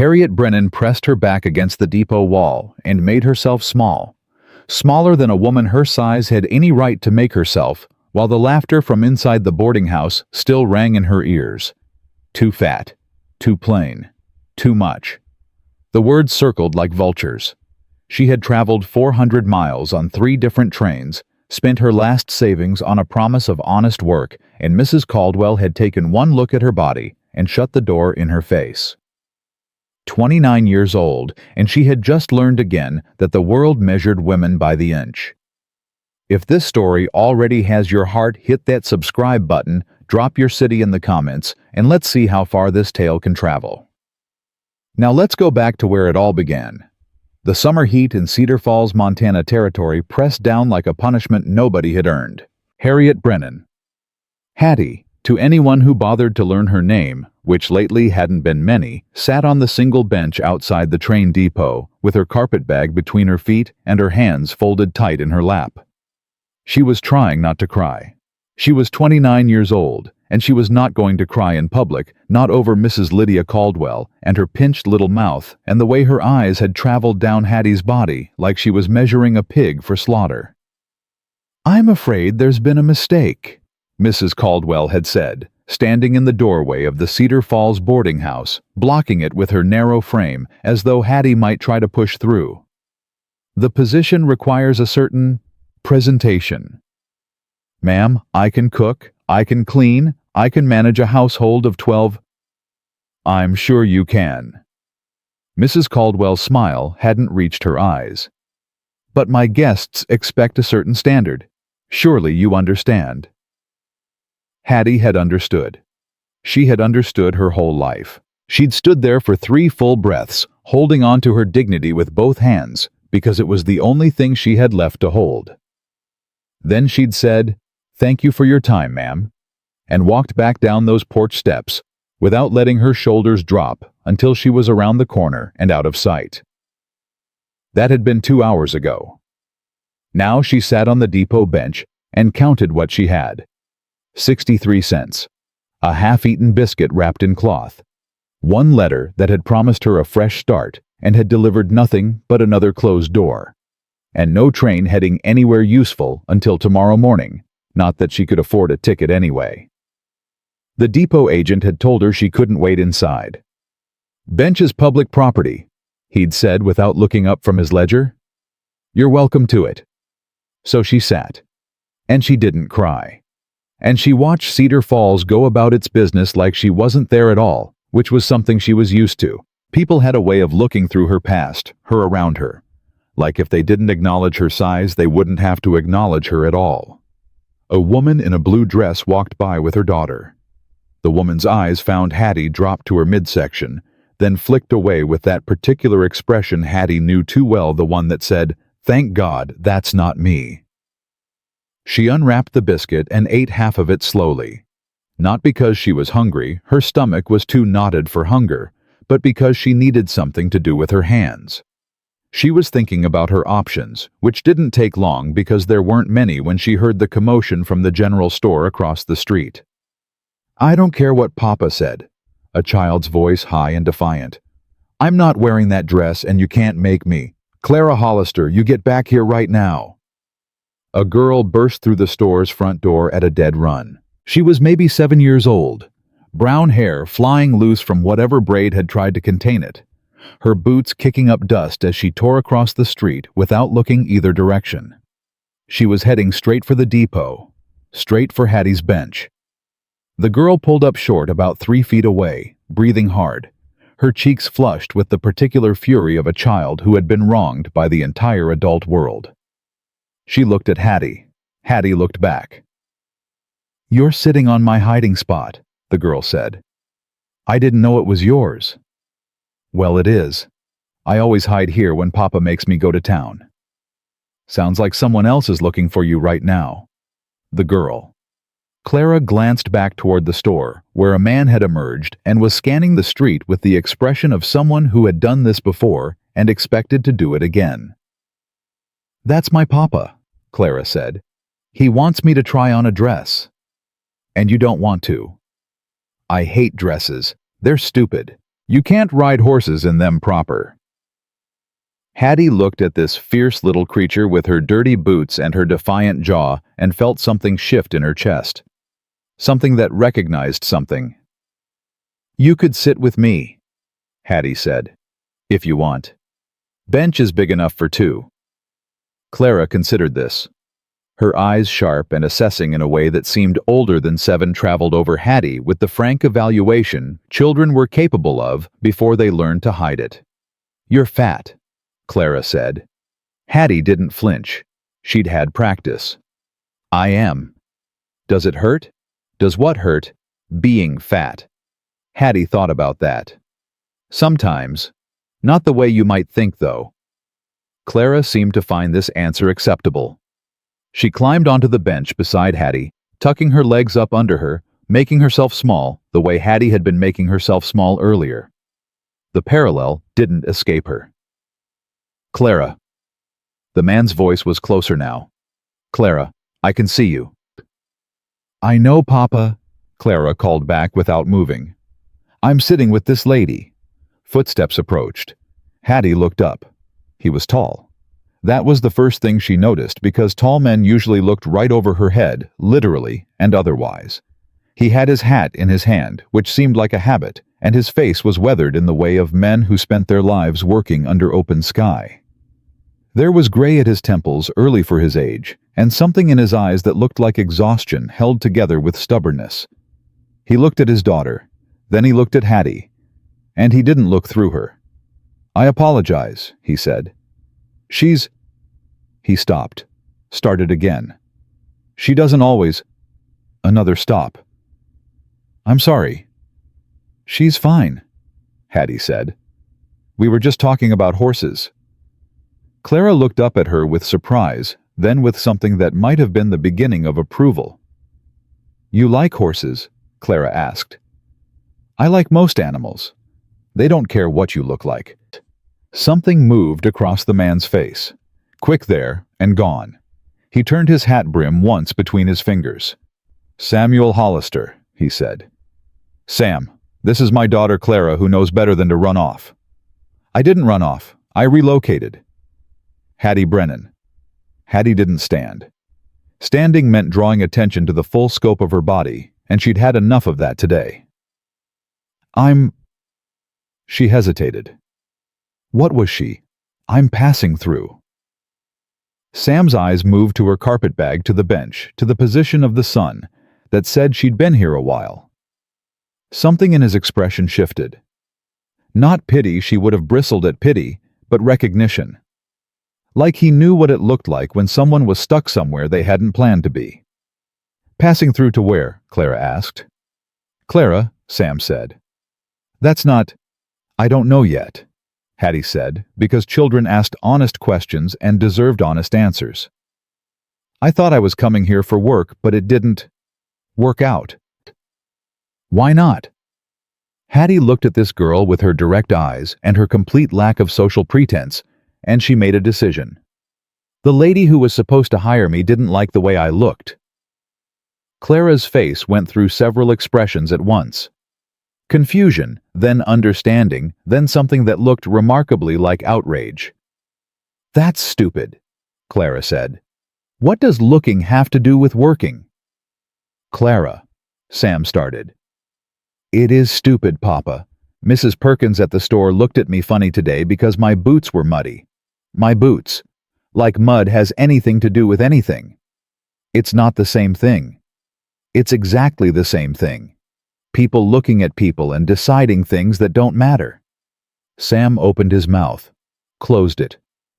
Harriet Brennan pressed her back against the depot wall and made herself small, smaller than a woman her size had any right to make herself, while the laughter from inside the boarding house still rang in her ears. Too fat, too plain, too much. The words circled like vultures. She had traveled 400 miles on 3 different trains, spent her last savings on a promise of honest work, and Mrs. Caldwell had taken one look at her body and shut the door in her face. 29 years old, and she had just learned again that the world measured women by the inch. If this story already has your heart, hit that subscribe button, drop your city in the comments, and let's see how far this tale can travel. Now let's go back to where it all began. The summer heat in Cedar Falls, Montana territory pressed down like a punishment nobody had earned. Harriet Brennan. Hattie, to anyone who bothered to learn her name, which lately hadn't been many, sat on the single bench outside the train depot, with her carpet bag between her feet and her hands folded tight in her lap. She was trying not to cry. She was 29 years old, and she was not going to cry in public, not over Mrs. Lydia Caldwell and her pinched little mouth and the way her eyes had traveled down Hattie's body like she was measuring a pig for slaughter. "I'm afraid there's been a mistake," Mrs. Caldwell had said, standing in the doorway of the Cedar Falls boarding house, blocking it with her narrow frame as though Hattie might try to push through. "The position requires a certain presentation. Ma'am, I can cook, I can clean, I can manage a household of 12. I'm sure you can." Mrs. Caldwell's smile hadn't reached her eyes. "But my guests expect a certain standard. Surely you understand." Hattie had understood. She had understood her whole life. She'd stood there for 3 full breaths, holding on to her dignity with both hands, because it was the only thing she had left to hold. Then she'd said, "Thank you for your time, ma'am," and walked back down those porch steps, without letting her shoulders drop until she was around the corner and out of sight. That had been 2 hours ago. Now she sat on the depot bench and counted what she had. 63 cents. A half-eaten biscuit wrapped in cloth. 1 letter that had promised her a fresh start and had delivered nothing but another closed door. And no train heading anywhere useful until tomorrow morning, not that she could afford a ticket anyway. The depot agent had told her she couldn't wait inside. "Bench is public property," he'd said without looking up from his ledger. "You're welcome to it." So she sat. And she didn't cry. And she watched Cedar Falls go about its business like she wasn't there at all, which was something she was used to. People had a way of looking through her past, her around her. Like if they didn't acknowledge her size, they wouldn't have to acknowledge her at all. A woman in a blue dress walked by with her daughter. The woman's eyes found Hattie drop to her midsection, then flicked away with that particular expression Hattie knew too well, the one that said, "Thank God, that's not me." She unwrapped the biscuit and ate half of it slowly. Not because she was hungry, her stomach was too knotted for hunger, but because she needed something to do with her hands. She was thinking about her options, which didn't take long because there weren't many when she heard the commotion from the general store across the street. "I don't care what Papa said," a child's voice high and defiant. "I'm not wearing that dress and you can't make me. Clara Hollister, you get back here right now." A girl burst through the store's front door at a dead run. She was maybe 7 years old, brown hair flying loose from whatever braid had tried to contain it, her boots kicking up dust as she tore across the street without looking either direction. She was heading straight for the depot, straight for Hattie's bench. The girl pulled up short about 3 feet away, breathing hard, her cheeks flushed with the particular fury of a child who had been wronged by the entire adult world. She looked at Hattie. Hattie looked back. "You're sitting on my hiding spot," the girl said. "I didn't know it was yours." "Well, it is. I always hide here when Papa makes me go to town." "Sounds like someone else is looking for you right now." The girl. Clara glanced back toward the store, where a man had emerged and was scanning the street with the expression of someone who had done this before and expected to do it again. "That's my papa," Clara said. "He wants me to try on a dress." "And you don't want to?" "I hate dresses. They're stupid. You can't ride horses in them proper." Hattie looked at this fierce little creature with her dirty boots and her defiant jaw and felt something shift in her chest. Something that recognized something. "You could sit with me," Hattie said, "if you want. Bench is big enough for two." Clara considered this, her eyes sharp and assessing in a way that seemed older than Seven traveled over Hattie with the frank evaluation children were capable of before they learned to hide it. "You're fat," Clara said. Hattie didn't flinch. She'd had practice. "I am." "Does it hurt?" "Does what hurt?" "Being fat." Hattie thought about that. "Sometimes. Not the way you might think, though." Clara seemed to find this answer acceptable. She climbed onto the bench beside Hattie, tucking her legs up under her, making herself small the way Hattie had been making herself small earlier. The parallel didn't escape her. "Clara." The man's voice was closer now. "Clara, I can see you." "I know, Papa," Clara called back without moving. "I'm sitting with this lady." Footsteps approached. Hattie looked up. He was tall. That was the first thing she noticed because tall men usually looked right over her head, literally and otherwise. He had his hat in his hand, which seemed like a habit, and his face was weathered in the way of men who spent their lives working under open sky. There was gray at his temples early for his age, and something in his eyes that looked like exhaustion held together with stubbornness. He looked at his daughter, then he looked at Hattie, and he didn't look through her. "I apologize," he said. "She's—" He stopped, started again. "She doesn't always—" Another stop. "I'm sorry." "She's fine," Hattie said. "We were just talking about horses." Clara looked up at her with surprise, then with something that might have been the beginning of approval. "You like horses?" Clara asked. "I like most animals. They don't care what you look like." Something moved across the man's face. Quick there, and gone. He turned his hat brim once between his fingers. "Samuel Hollister," he said. "Sam, this is my daughter Clara who knows better than to run off." "I didn't run off. I relocated." "Hattie Brennan." Hattie didn't stand. Standing meant drawing attention to the full scope of her body, and she'd had enough of that today. "I'm—" She hesitated. What was she? "I'm passing through." Sam's eyes moved to her carpet bag, to the bench, to the position of the sun, that said she'd been here a while. Something in his expression shifted. Not pity, she would have bristled at pity, but recognition. Like he knew what it looked like when someone was stuck somewhere they hadn't planned to be. "Passing through to where?" Clara asked. "Clara," Sam said. "That's not—" "I don't know yet," Hattie said, because children asked honest questions and deserved honest answers. "I thought I was coming here for work, but it didn't work out." "Why not?" Hattie looked at this girl with her direct eyes and her complete lack of social pretense, and she made a decision. "The lady who was supposed to hire me didn't like the way I looked." Clara's face went through several expressions at once. Confusion, then understanding, then something that looked remarkably like outrage. "That's stupid," Clara said. "What does looking have to do with working?" "Clara," Sam started. "It is stupid, Papa. Mrs. Perkins at the store looked at me funny today because my boots were muddy. My boots. Like mud has anything to do with anything. It's not the same thing. It's exactly the same thing. People looking at people and deciding things that don't matter." Sam opened his mouth, closed it,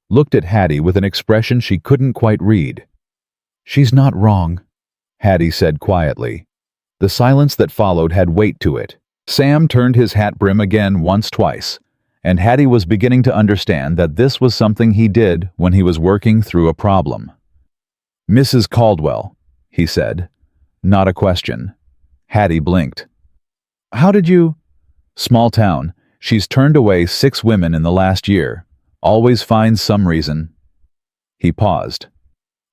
looked at Hattie with an expression she couldn't quite read. "She's not wrong," Hattie said quietly. The silence that followed had weight to it. Sam turned his hat brim again twice, and Hattie was beginning to understand that this was something he did when he was working through a problem. "Mrs. Caldwell," he said. Not a question. Hattie blinked. "How did you—" "Small town. She's turned away 6 women in the last year. Always finds some reason." He paused.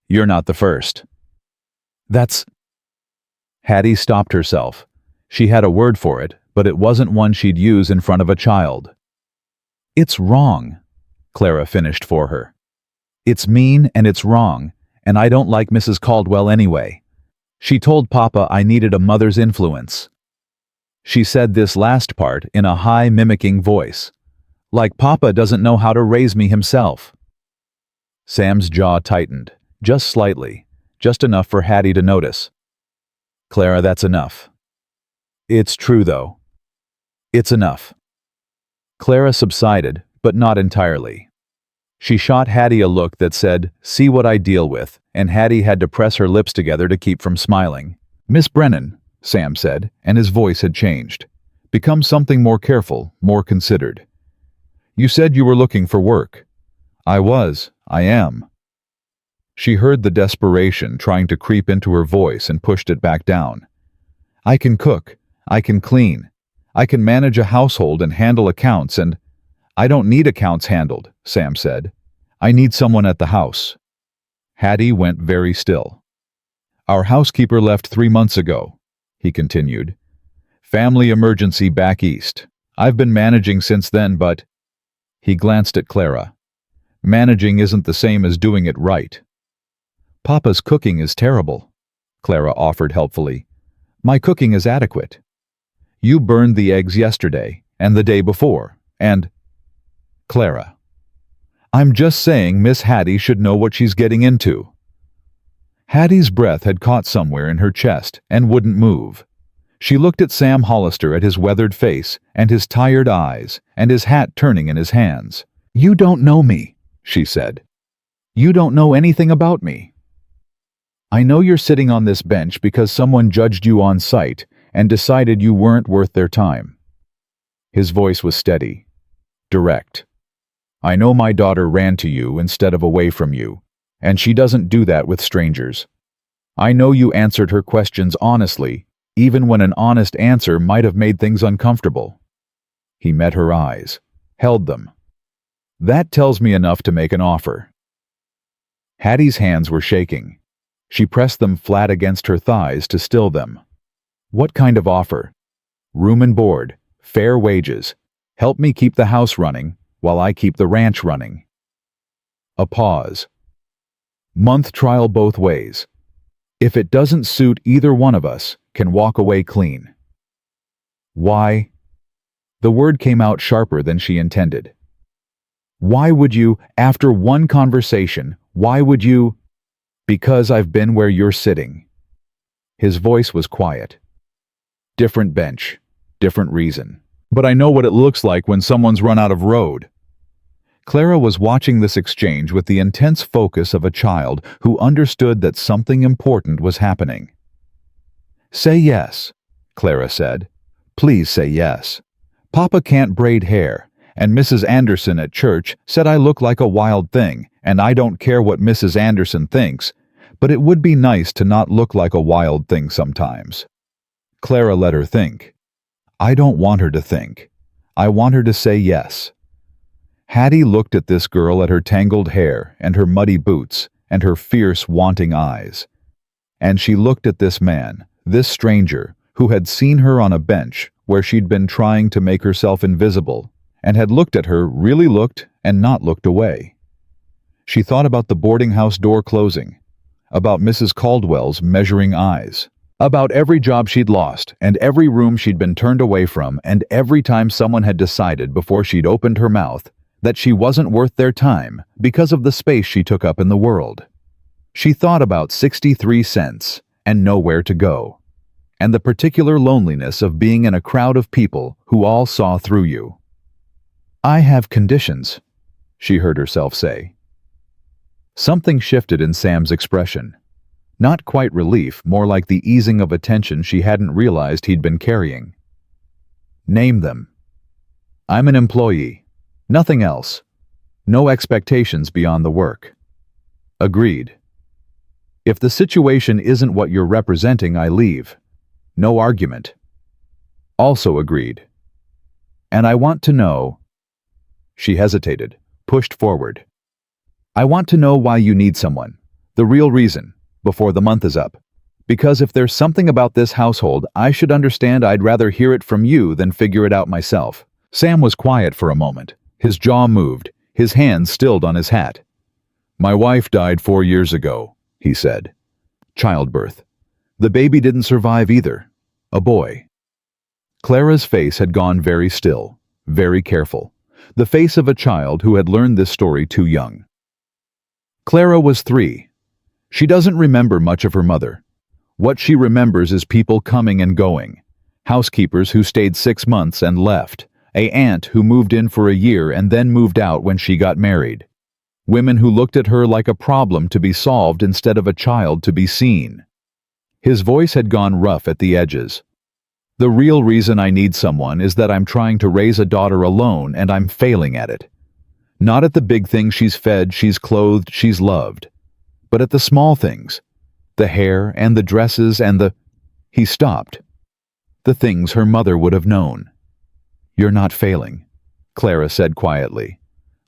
"You're not the first." "That's—" Hattie stopped herself. She had a word for it, but it wasn't one she'd use in front of a child. "It's wrong," Clara finished for her. "It's mean and it's wrong, and I don't like Mrs. Caldwell anyway. She told Papa I needed a mother's influence." She said this last part in a high, mimicking voice, like Papa doesn't know how to raise me himself. Sam's jaw tightened, just slightly, just enough for Hattie to notice. "Clara, that's enough." "It's true, though. It's enough." Clara subsided, but not entirely. She shot Hattie a look that said, "See what I deal with," and Hattie had to press her lips together to keep from smiling. "Miss Brennan," Sam said, and his voice had changed. Become something more careful, more considered. "You said you were looking for work." I am." She heard the desperation trying to creep into her voice and pushed it back down. "I can cook, I can clean, I can manage a household and handle accounts and—" "I don't need accounts handled," Sam said. "I need someone at the house." Hattie went very still. "Our housekeeper left 3 months ago," he continued. "Family emergency back east. I've been managing since then, but—" He glanced at Clara. "Managing isn't the same as doing it right." "Papa's cooking is terrible," Clara offered helpfully. "My cooking is adequate. You burned the eggs yesterday, and the day before, and—" "Clara, I'm just saying Miss Hattie should know what she's getting into." Hattie's breath had caught somewhere in her chest and wouldn't move. She looked at Sam Hollister, at his weathered face and his tired eyes and his hat turning in his hands. "You don't know me," she said. "You don't know anything about me. I know you're sitting on this bench because someone judged you on sight and decided you weren't worth their time." His voice was steady, direct. "I know my daughter ran to you instead of away from you, and she doesn't do that with strangers. I know you answered her questions honestly, even when an honest answer might have made things uncomfortable." He met her eyes, held them. "That tells me enough to make an offer." Hattie's hands were shaking. She pressed them flat against her thighs to still them. "What kind of offer?" "Room and board, fair wages. Help me keep the house running while I keep the ranch running." A pause. "Month trial both ways. If it doesn't suit either one of us, can walk away clean." "Why?" The word came out sharper than she intended. "Why would you, after one conversation, why would you—" "Because I've been where you're sitting." His voice was quiet. "Different bench, different reason. But I know what it looks like when someone's run out of road." Clara was watching this exchange with the intense focus of a child who understood that something important was happening. "Say yes," Clara said. "Please say yes. Papa can't braid hair, and Mrs. Anderson at church said I look like a wild thing, and I don't care what Mrs. Anderson thinks, but it would be nice to not look like a wild thing sometimes." Clara let her think. "I don't want her to think. I want her to say yes." Hattie looked at this girl, at her tangled hair and her muddy boots and her fierce, wanting eyes. And she looked at this man, this stranger, who had seen her on a bench where she'd been trying to make herself invisible, and had looked at her, really looked, and not looked away. She thought about the boarding house door closing, about Mrs. Caldwell's measuring eyes, about every job she'd lost and every room she'd been turned away from, and every time someone had decided before she'd opened her mouth that she wasn't worth their time because of the space she took up in the world. She thought about 63 cents and nowhere to go, and the particular loneliness of being in a crowd of people who all saw through you. "I have conditions," she heard herself say. Something shifted in Sam's expression. Not quite relief, more like the easing of a tension she hadn't realized he'd been carrying. "Name them." "I'm an employee. Nothing else. No expectations beyond the work." "Agreed." "If the situation isn't what you're representing, I leave. No argument." "Also agreed." "And I want to know—" She hesitated, pushed forward. "I want to know why you need someone, the real reason, before the month is up. Because if there's something about this household I should understand, I'd rather hear it from you than figure it out myself." Sam was quiet for a moment. His jaw moved, his hand stilled on his hat. "My wife died 4 years ago," he said. "Childbirth. The baby didn't survive either. A boy." Clara's face had gone very still, very careful. The face of a child who had learned this story too young. Clara was 3. She doesn't remember much of her mother. What she remembers is people coming and going. Housekeepers who stayed 6 months and left. An aunt who moved in for a year and then moved out when she got married. Women who looked at her like a problem to be solved instead of a child to be seen. His voice had gone rough at the edges. "The real reason I need someone is that I'm trying to raise a daughter alone and I'm failing at it. Not at the big things she's fed, she's clothed, she's loved. But at the small things. The hair and the dresses and the—" He stopped. The things her mother would have known. "You're not failing," Clara said quietly.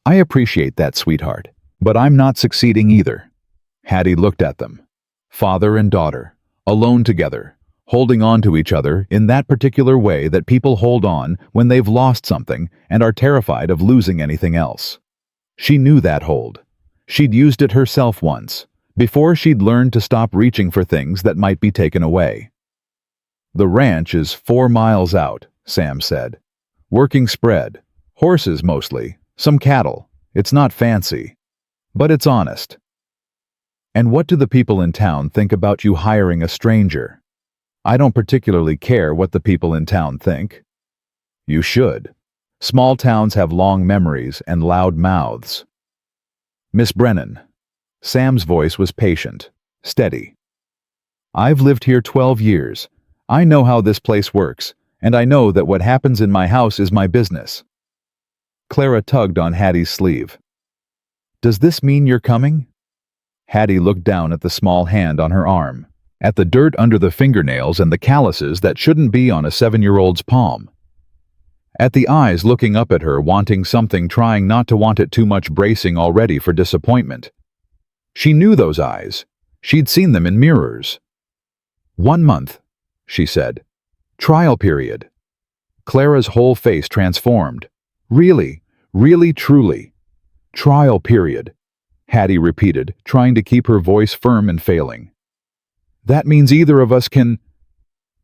"I appreciate that, sweetheart. But I'm not succeeding either." Hattie looked at them. Father and daughter, alone together, holding on to each other in that particular way that people hold on when they've lost something and are terrified of losing anything else. She knew that hold. She'd used it herself once, before she'd learned to stop reaching for things that might be taken away. "The ranch is 4 miles out," Sam said. "Working spread. Horses mostly. Some cattle. It's not fancy. But it's honest." "And what do the people in town think about you hiring a stranger?" "I don't particularly care what the people in town think." "You should. Small towns have long memories and loud mouths." "Miss Brennan." Sam's voice was patient, steady. "I've lived here 12 years. I know how this place works, and I know that what happens in my house is my business." Clara tugged on Hattie's sleeve. "Does this mean you're coming?" Hattie looked down at the small hand on her arm, at the dirt under the fingernails and the calluses that shouldn't be on a 7-year-old's palm. At the eyes looking up at her, wanting something, trying not to want it too much, bracing already for disappointment. She knew those eyes. She'd seen them in mirrors. "1 month," she said. "Trial period." Clara's whole face transformed. "Really, really, truly. Trial period," Hattie repeated, trying to keep her voice firm and failing. "That means either of us can—"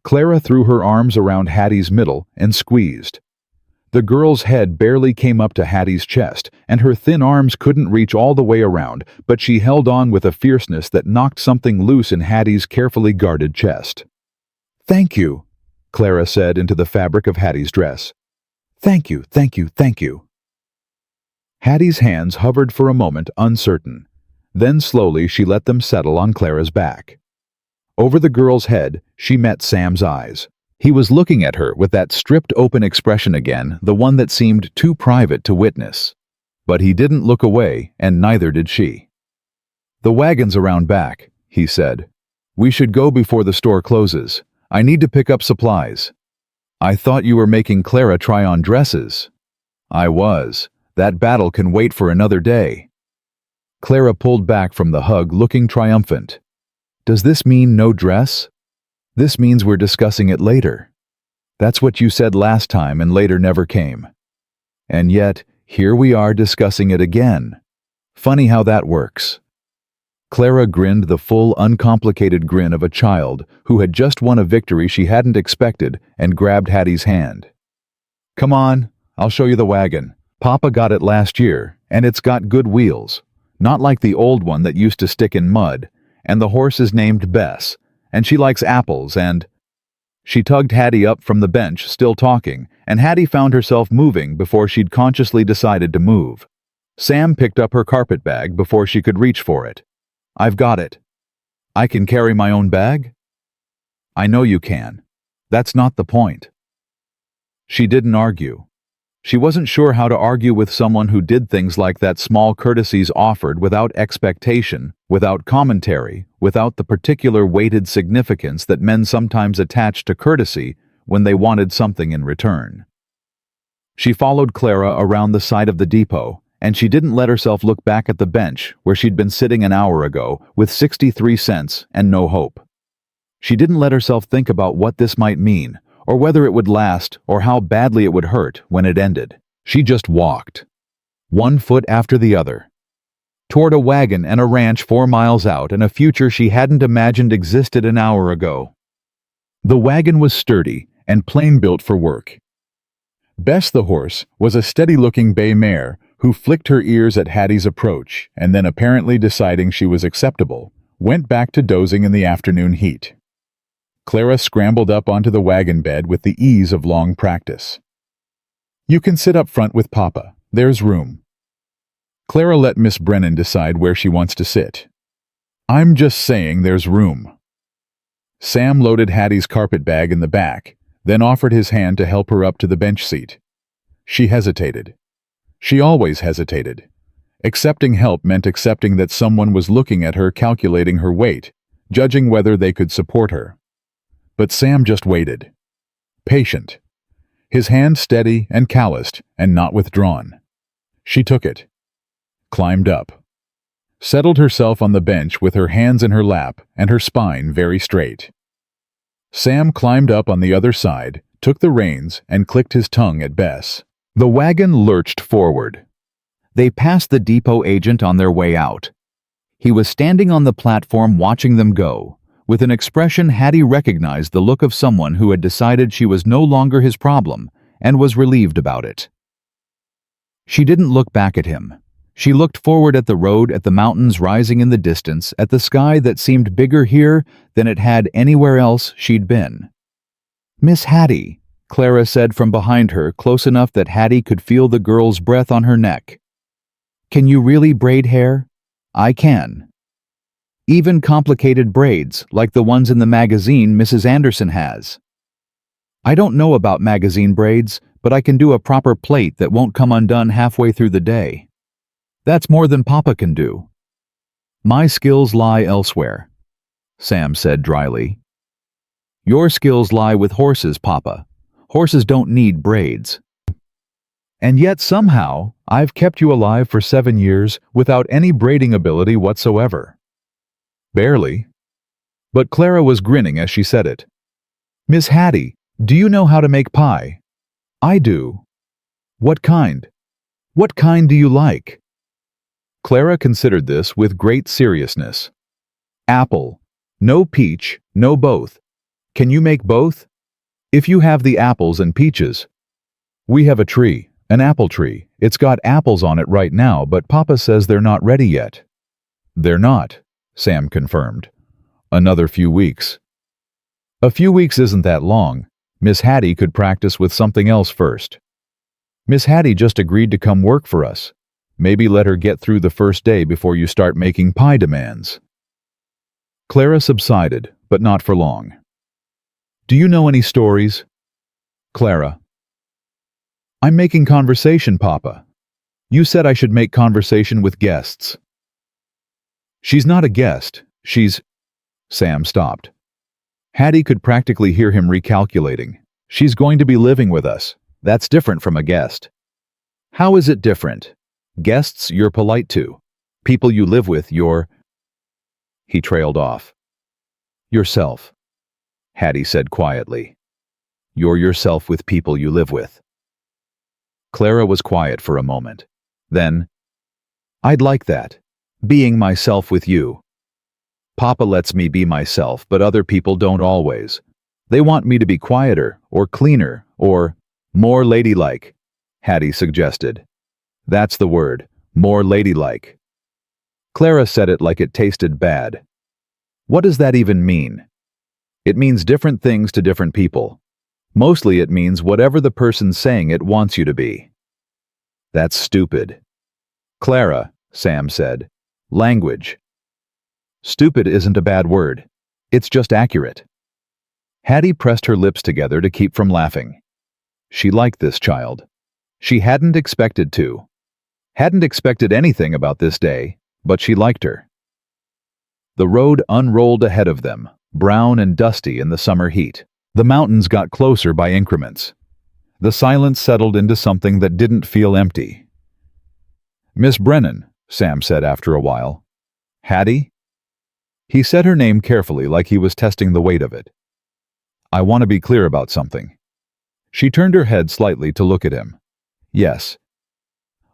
Clara threw her arms around Hattie's middle and squeezed. The girl's head barely came up to Hattie's chest, and her thin arms couldn't reach all the way around, but she held on with a fierceness that knocked something loose in Hattie's carefully guarded chest. "Thank you," Clara said into the fabric of Hattie's dress. "Thank you, thank you, thank you." Hattie's hands hovered for a moment, uncertain. Then slowly she let them settle on Clara's back. Over the girl's head, she met Sam's eyes. He was looking at her with that stripped open expression again, the one that seemed too private to witness. But he didn't look away, and neither did she. "The wagon's around back," he said. "We should go before the store closes. I need to pick up supplies." "I thought you were making Clara try on dresses." "I was. That battle can wait for another day." Clara pulled back from the hug, looking triumphant. "Does this mean no dress?" "This means we're discussing it later." "That's what you said last time and later never came." "And yet, here we are discussing it again. Funny how that works." Clara grinned the full, uncomplicated grin of a child who had just won a victory she hadn't expected and grabbed Hattie's hand. "Come on, I'll show you the wagon. Papa got it last year, and it's got good wheels. Not like the old one that used to stick in mud, and the horse is named Bess, and she likes apples and—" She tugged Hattie up from the bench, still talking, and Hattie found herself moving before she'd consciously decided to move. Sam picked up her carpet bag before she could reach for it. "I've got it." "I can carry my own bag?" "I know you can. That's not the point." She didn't argue. She wasn't sure how to argue with someone who did things like that, small courtesies offered without expectation, without commentary, without the particular weighted significance that men sometimes attach to courtesy when they wanted something in return. She followed Clara around the side of the depot, and she didn't let herself look back at the bench where she'd been sitting an hour ago with 63 cents and no hope. She didn't let herself think about what this might mean, or whether it would last, or how badly it would hurt when it ended. She just walked, one foot after the other, toward a wagon and a ranch 4 miles out and a future she hadn't imagined existed an hour ago. The wagon was sturdy and plain built for work. Bess the horse was a steady-looking bay mare who flicked her ears at Hattie's approach and then, apparently deciding she was acceptable, went back to dozing in the afternoon heat. Clara scrambled up onto the wagon bed with the ease of long practice. "You can sit up front with Papa. There's room." Clara let Miss Brennan decide where she wants to sit. "I'm just saying there's room." Sam loaded Hattie's carpet bag in the back, then offered his hand to help her up to the bench seat. She hesitated. She always hesitated. Accepting help meant accepting that someone was looking at her, calculating her weight, judging whether they could support her. But Sam just waited. Patient. His hand steady and calloused and not withdrawn. She took it. Climbed up. Settled herself on the bench with her hands in her lap and her spine very straight. Sam climbed up on the other side, took the reins, and clicked his tongue at Bess. The wagon lurched forward. They passed the depot agent on their way out. He was standing on the platform watching them go, with an expression Hattie recognized the look of someone who had decided she was no longer his problem and was relieved about it. She didn't look back at him. She looked forward at the road, at the mountains rising in the distance, at the sky that seemed bigger here than it had anywhere else she'd been. "Miss Hattie," Clara said from behind her, close enough that Hattie could feel the girl's breath on her neck. "Can you really braid hair?" "I can. Even complicated braids, like the ones in the magazine Mrs. Anderson has." "I don't know about magazine braids, but I can do a proper plait that won't come undone halfway through the day. That's more than Papa can do." "My skills lie elsewhere," Sam said dryly. "Your skills lie with horses, Papa. Horses don't need braids. And yet somehow, I've kept you alive for 7 years without any braiding ability whatsoever." "Barely." But Clara was grinning as she said it. "Miss Hattie, do you know how to make pie?" "I do." "What kind? What kind do you like?" Clara considered this with great seriousness. "Apple. No peach, no both. Can you make both?" "If you have the apples and peaches." "We have a tree, an apple tree. It's got apples on it right now, but Papa says they're not ready yet." "They're not," Sam confirmed. "Another few weeks." "A few weeks isn't that long. Miss Hattie could practice with something else first." "Miss Hattie just agreed to come work for us. Maybe let her get through the first day before you start making pie demands." Clara subsided, but not for long. "Do you know any stories?" "Clara." "I'm making conversation, Papa. You said I should make conversation with guests." "She's not a guest. She's—" Sam stopped. Hattie could practically hear him recalculating. "She's going to be living with us. That's different from a guest." "How is it different? Guests you're polite to. People you live with, you're—" He trailed off. "Yourself," Hattie said quietly. "You're yourself with people you live with." Clara was quiet for a moment. Then, "I'd like that. Being myself with you. Papa lets me be myself, but other people don't always. They want me to be quieter, or cleaner, or more ladylike," Hattie suggested. "That's the word, more ladylike." Clara said it like it tasted bad. "What does that even mean?" "It means different things to different people. Mostly it means whatever the person saying it wants you to be." "That's stupid." "Clara," Sam said. "Language." "Stupid isn't a bad word. It's just accurate." Hattie pressed her lips together to keep from laughing. She liked this child. She hadn't expected to. Hadn't expected anything about this day, but she liked her. The road unrolled ahead of them, brown and dusty in the summer heat. The mountains got closer by increments. The silence settled into something that didn't feel empty. "Miss Brennan," Sam said after a while. "Hattie?" He said her name carefully like he was testing the weight of it. I want to be clear about something. She turned her head slightly to look at him. Yes.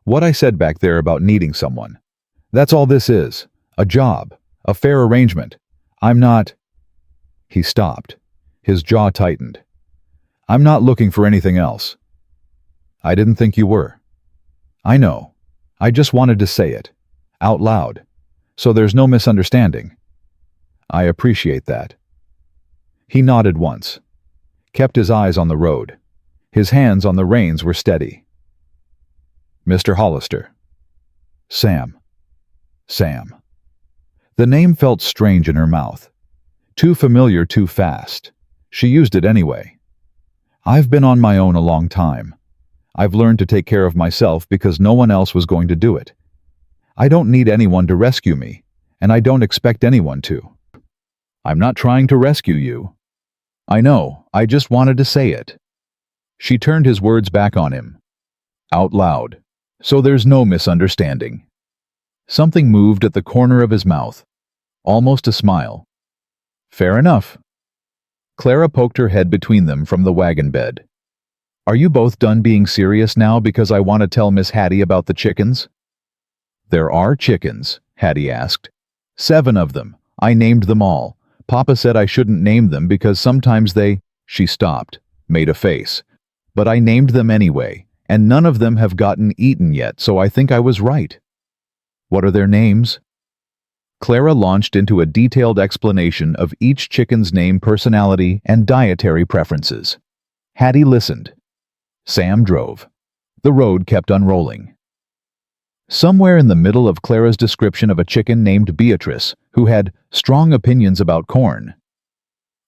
What I said back there about needing someone. That's all this is. A job. A fair arrangement. I'm not... He stopped. His jaw tightened. I'm not looking for anything else. I didn't think you were. I know. I just wanted to say it. Out loud. So there's no misunderstanding. I appreciate that. He nodded once. Kept his eyes on the road. His hands on the reins were steady. Mr. Hollister. Sam. Sam. The name felt strange in her mouth. Too familiar too fast. She used it anyway. I've been on my own a long time. I've learned to take care of myself because no one else was going to do it. I don't need anyone to rescue me, and I don't expect anyone to. I'm not trying to rescue you. I know, I just wanted to say it. She turned his words back on him. Out loud. So there's no misunderstanding. Something moved at the corner of his mouth. Almost a smile. Fair enough. Clara poked her head between them from the wagon bed. Are you both done being serious now because I want to tell Miss Hattie about the chickens? There are chickens, Hattie asked. 7 of them. I named them all. Papa said I shouldn't name them because sometimes they... She stopped, made a face. But I named them anyway, and none of them have gotten eaten yet, so I think I was right. What are their names? Clara launched into a detailed explanation of each chicken's name, personality, and dietary preferences. Hattie listened. Sam drove. The road kept unrolling. Somewhere in the middle of Clara's description of a chicken named Beatrice, who had strong opinions about corn,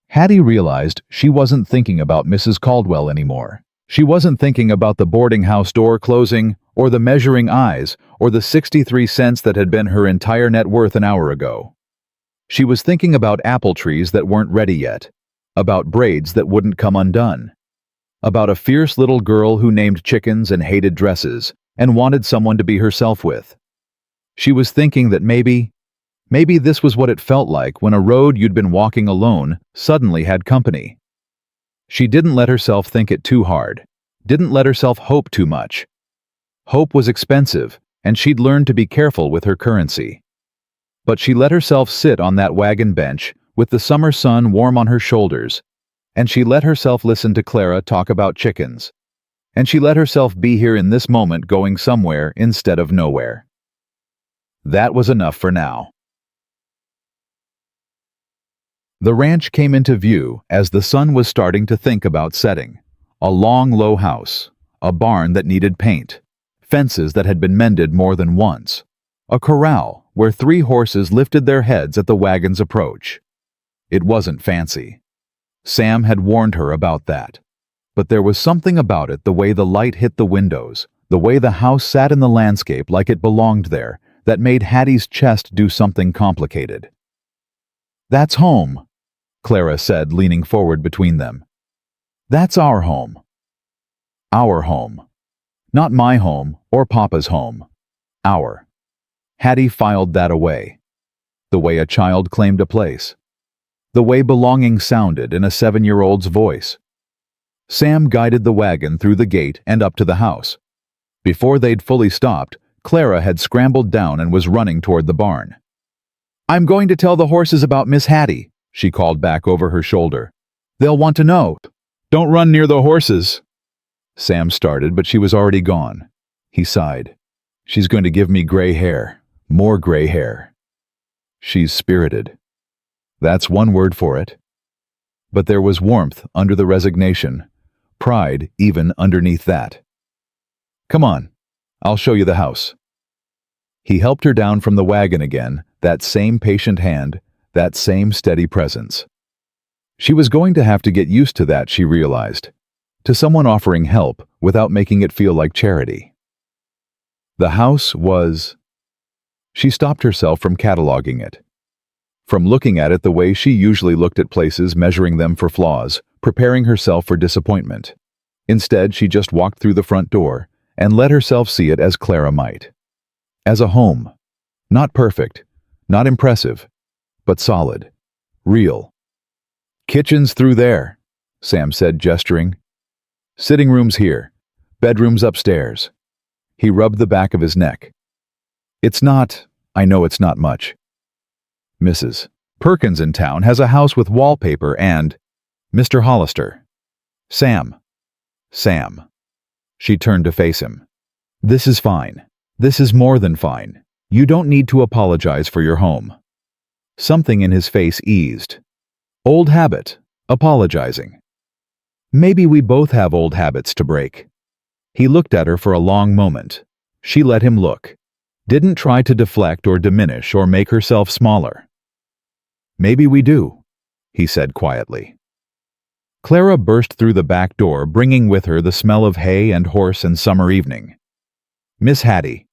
Hattie realized she wasn't thinking about Mrs. Caldwell anymore. She wasn't thinking about the boarding house door closing, or the measuring eyes, or the 63 cents that had been her entire net worth an hour ago. She was thinking about apple trees that weren't ready yet, about braids that wouldn't come undone, about a fierce little girl who named chickens and hated dresses, and wanted someone to be herself with. She was thinking that maybe this was what it felt like when a road you'd been walking alone suddenly had company. She didn't let herself think it too hard, didn't let herself hope too much. Hope was expensive, and she'd learned to be careful with her currency. But she let herself sit on that wagon bench with the summer sun warm on her shoulders, and she let herself listen to Clara talk about chickens, and she let herself be here in this moment going somewhere instead of nowhere. That was enough for now. The ranch came into view as the sun was starting to think about setting. A long, low house, a barn that needed paint, fences that had been mended more than once, a corral where 3 horses lifted their heads at the wagon's approach. It wasn't fancy. Sam had warned her about that. But there was something about it, the way the light hit the windows, the way the house sat in the landscape like it belonged there, that made Hattie's chest do something complicated. That's home, Clara said, leaning forward between them. That's our home. Our home. Not my home or Papa's home. Our. Hattie filed that away. The way a child claimed a place. The way belonging sounded in a 7-year-old's voice. Sam guided the wagon through the gate and up to the house. Before they'd fully stopped, Clara had scrambled down and was running toward the barn. I'm going to tell the horses about Miss Hattie, she called back over her shoulder. They'll want to know. Don't run near the horses. Sam started, but she was already gone. He sighed. She's going to give me gray hair. More gray hair. She's spirited. That's one word for it. But there was warmth under the resignation, pride even underneath that. Come on, I'll show you the house. He helped her down from the wagon again, that same patient hand, that same steady presence. She was going to have to get used to that, she realized, to someone offering help without making it feel like charity. The house was... She stopped herself from cataloging it, from looking at it the way she usually looked at places, measuring them for flaws, preparing herself for disappointment. Instead, she just walked through the front door and let herself see it as Clara might. As a home. Not perfect, not impressive, but solid. Real. "Kitchen's through there," Sam said, gesturing. "Sitting room's here. Bedroom's upstairs." He rubbed the back of his neck. I know it's not much. "Mrs. Perkins in town has a house with wallpaper and—" "Mr. Hollister." "Sam." "Sam." She turned to face him. "This is fine. This is more than fine. You don't need to apologize for your home." Something in his face eased. Old habit. Apologizing. Maybe we both have old habits to break. He looked at her for a long moment. She let him look. Didn't try to deflect or diminish or make herself smaller. "Maybe we do," he said quietly. Clara burst through the back door, bringing with her the smell of hay and horse and summer evening. "Miss Hattie,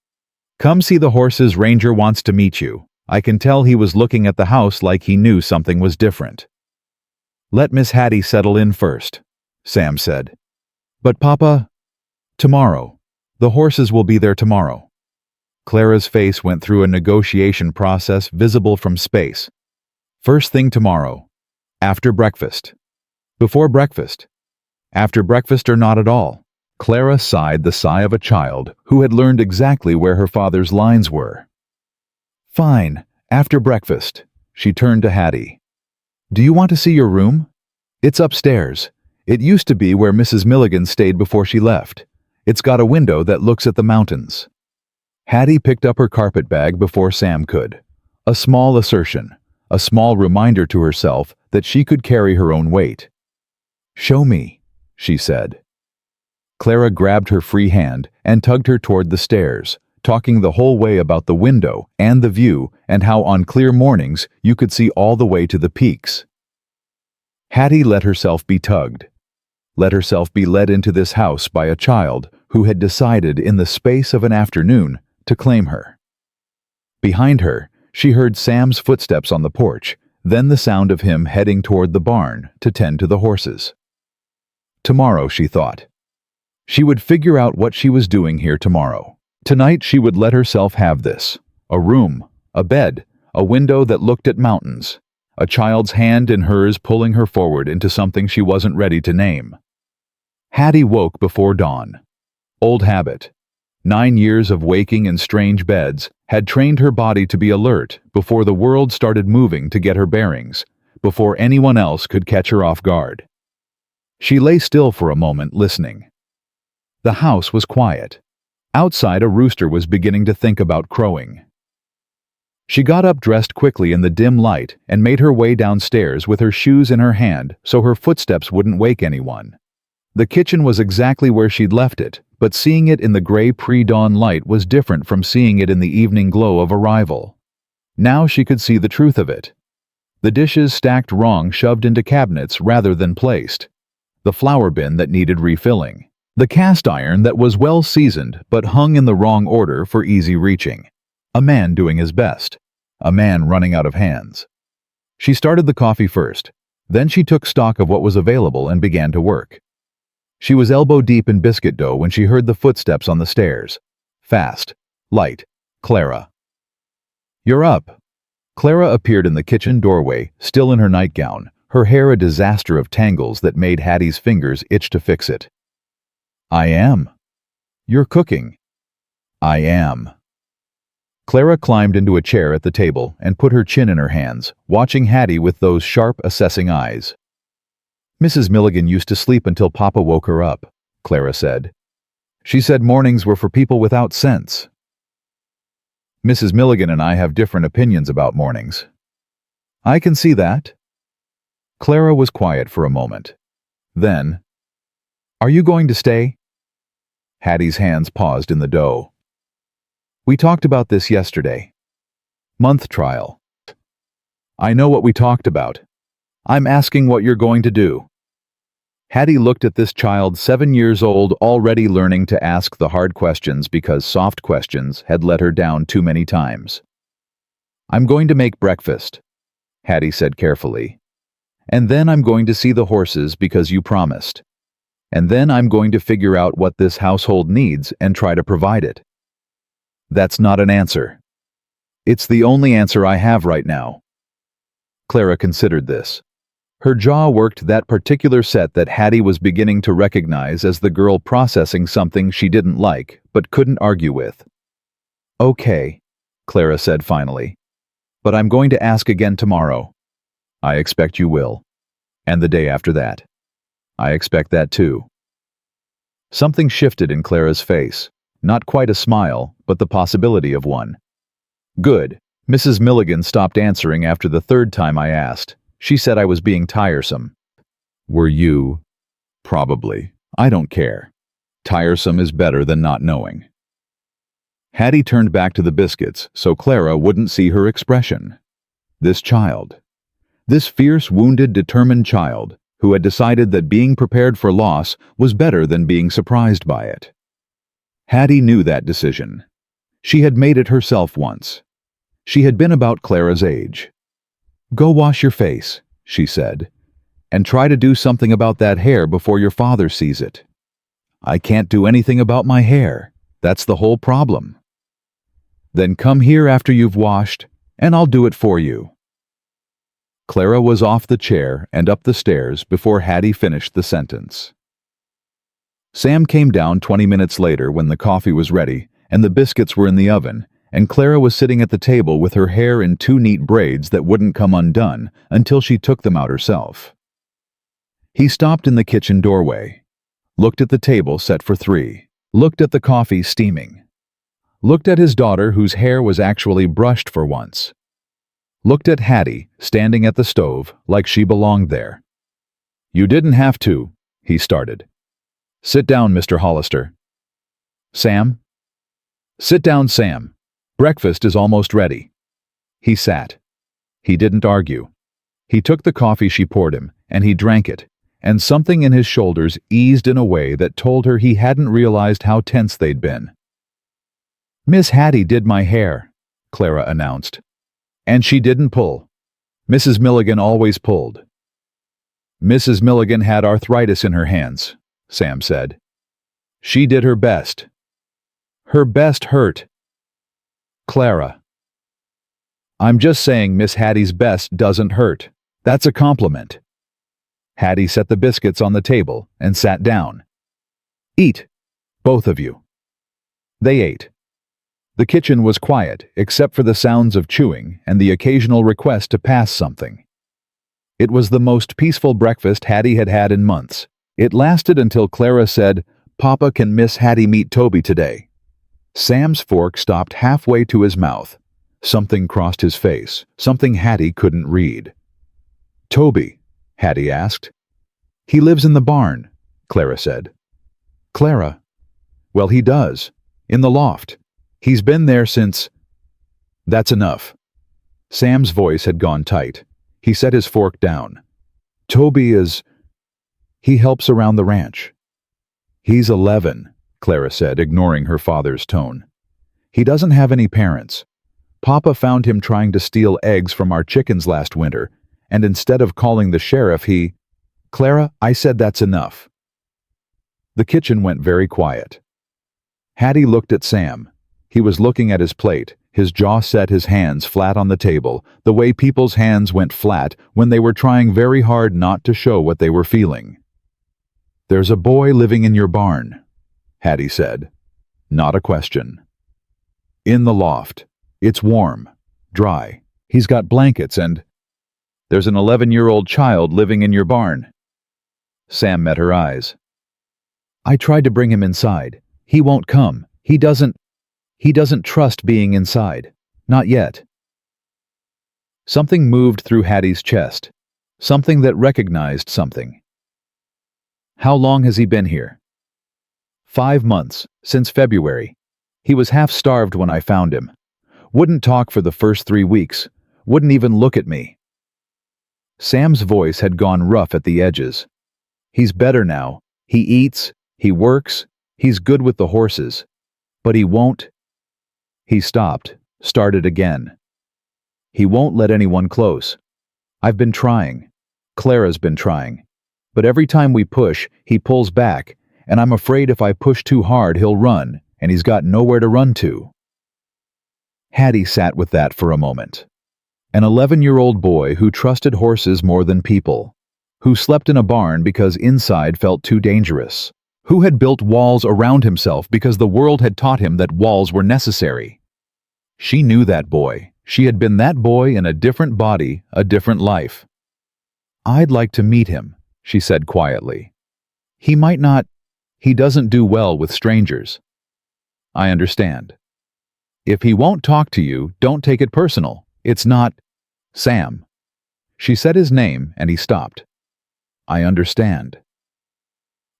come see the horses. Ranger wants to meet you." I can tell he was looking at the house like he knew something was different. "Let Miss Hattie settle in first," Sam said. "But Papa—" "Tomorrow. The horses will be there tomorrow." Clara's face went through a negotiation process visible from space. "First thing tomorrow. After breakfast. Before breakfast. After breakfast or not at all." Clara sighed the sigh of a child who had learned exactly where her father's lines were. "Fine, after breakfast." She turned to Hattie. "Do you want to see your room? It's upstairs. It used to be where Mrs. Milligan stayed before she left. It's got a window that looks at the mountains." Hattie picked up her carpet bag before Sam could. A small assertion, a small reminder to herself that she could carry her own weight. "Show me," she said. Clara grabbed her free hand and tugged her toward the stairs, talking the whole way about the window and the view and how on clear mornings you could see all the way to the peaks. Hattie let herself be tugged, let herself be led into this house by a child who had decided in the space of an afternoon to claim her. Behind her, she heard Sam's footsteps on the porch, then the sound of him heading toward the barn to tend to the horses. Tomorrow, she thought. She would figure out what she was doing here tomorrow. Tonight she would let herself have this. A room, a bed, a window that looked at mountains, a child's hand in hers pulling her forward into something she wasn't ready to name. Hattie woke before dawn. Old habit. 9 years of waking in strange beds had trained her body to be alert before the world started moving to get her bearings, before anyone else could catch her off guard. She lay still for a moment, listening. The house was quiet. Outside, a rooster was beginning to think about crowing. She got up, dressed quickly in the dim light, and made her way downstairs with her shoes in her hand so her footsteps wouldn't wake anyone. The kitchen was exactly where she'd left it, but seeing it in the gray pre-dawn light was different from seeing it in the evening glow of arrival. Now she could see the truth of it. The dishes stacked wrong, shoved into cabinets rather than placed. The flour bin that needed refilling. The cast iron that was well seasoned but hung in the wrong order for easy reaching. A man doing his best. A man running out of hands. She started the coffee first. Then she took stock of what was available and began to work. She was elbow deep in biscuit dough when she heard the footsteps on the stairs. Fast. Light. Clara. "You're up." Clara appeared in the kitchen doorway, still in her nightgown, her hair a disaster of tangles that made Hattie's fingers itch to fix it. "I am." "You're cooking." "I am." Clara climbed into a chair at the table and put her chin in her hands, watching Hattie with those sharp, assessing eyes. "Mrs. Milligan used to sleep until Papa woke her up," Clara said. "She said mornings were for people without sense." "Mrs. Milligan and I have different opinions about mornings." "I can see that." Clara was quiet for a moment. Then, "Are you going to stay?" Hattie's hands paused in the dough. "We talked about this yesterday. Month trial." "I know what we talked about. I'm asking what you're going to do." Hattie looked at this child 7 years old, already learning to ask the hard questions because soft questions had let her down too many times. "I'm going to make breakfast," Hattie said carefully. "And then I'm going to see the horses because you promised. And then I'm going to figure out what this household needs and try to provide it." "That's not an answer." "It's the only answer I have right now." Clara considered this. Her jaw worked that particular set that Hattie was beginning to recognize as the girl processing something she didn't like but couldn't argue with. "Okay," Clara said finally. "But I'm going to ask again tomorrow." "I expect you will. And the day after that." "I expect that too." Something shifted in Clara's face. Not quite a smile, but the possibility of one. "Good." Mrs. Milligan stopped answering after the third time I asked. She said I was being tiresome. "Were you?" "Probably. I don't care. Tiresome is better than not knowing." Hattie turned back to the biscuits so Clara wouldn't see her expression. This child. This fierce, wounded, determined child who had decided that being prepared for loss was better than being surprised by it. Hattie knew that decision. She had made it herself once. She had been about Clara's age. "Go wash your face," she said, "and try to do something about that hair before your father sees it." "I can't do anything about my hair. That's the whole problem." "Then come here after you've washed, and I'll do it for you." Clara was off the chair and up the stairs before Hattie finished the sentence. Sam came down 20 minutes later when the coffee was ready and the biscuits were in the oven, and Clara was sitting at the table with her hair in two neat braids that wouldn't come undone until she took them out herself. He stopped in the kitchen doorway, looked at the table set for 3, looked at the coffee steaming, looked at his daughter whose hair was actually brushed for once, looked at Hattie standing at the stove like she belonged there. "You didn't have to," he started. "Sit down, Mr. Hollister." "Sam?" "Sit down, Sam. Breakfast is almost ready." He sat. He didn't argue. He took the coffee she poured him, and he drank it, and something in his shoulders eased in a way that told her he hadn't realized how tense they'd been. "Miss Hattie did my hair," Clara announced. "And she didn't pull. Mrs. Milligan always pulled." "Mrs. Milligan had arthritis in her hands," Sam said. "She did her best." "Her best hurt." "Clara." "I'm just saying Miss Hattie's best doesn't hurt. That's a compliment." Hattie set the biscuits on the table and sat down. "Eat, both of you." They ate. The kitchen was quiet except for the sounds of chewing and the occasional request to pass something. It was the most peaceful breakfast Hattie had had in months. It lasted until Clara said, "Papa, can Miss Hattie meet Toby today?" Sam's fork stopped halfway to his mouth. Something crossed his face, something Hattie couldn't read. "Toby?" Hattie asked. "He lives in the barn," Clara said. "Clara?" "Well, he does. In the loft. He's been there since—" "That's enough." Sam's voice had gone tight. He set his fork down. "Toby is— he helps around the ranch." "He's 11, Clara said, ignoring her father's tone. "He doesn't have any parents. Papa found him trying to steal eggs from our chickens last winter, and instead of calling the sheriff, he— Clara, I said that's enough." The kitchen went very quiet. Hattie looked at Sam. He was looking at his plate, his jaw set, his hands flat on the table, the way people's hands went flat when they were trying very hard not to show what they were feeling. "There's a boy living in your barn," Hattie said. Not a question. "In the loft. It's warm, dry. He's got blankets and—" "There's an 11-year-old child living in your barn." Sam met her eyes. "I tried to bring him inside. He won't come. He doesn't trust being inside. Not yet." Something moved through Hattie's chest. Something that recognized something. "How long has he been here?" 5 months, since February. He was half-starved when I found him. Wouldn't talk for the first 3 weeks. Wouldn't even look at me." Sam's voice had gone rough at the edges. "He's better now. He eats, he works, he's good with the horses. But he won't—" He stopped, started again. "He won't let anyone close. I've been trying. Clara's been trying. But every time we push, he pulls back, and I'm afraid if I push too hard he'll run, and he's got nowhere to run to." Hattie sat with that for a moment. An 11-year-old boy who trusted horses more than people, who slept in a barn because inside felt too dangerous, who had built walls around himself because the world had taught him that walls were necessary. She knew that boy. She had been that boy in a different body, a different life. "I'd like to meet him," she said quietly. "He might not. He doesn't do well with strangers." "I understand. If he won't talk to you, don't take it personal. It's not Sam." She said his name and he stopped. "I understand."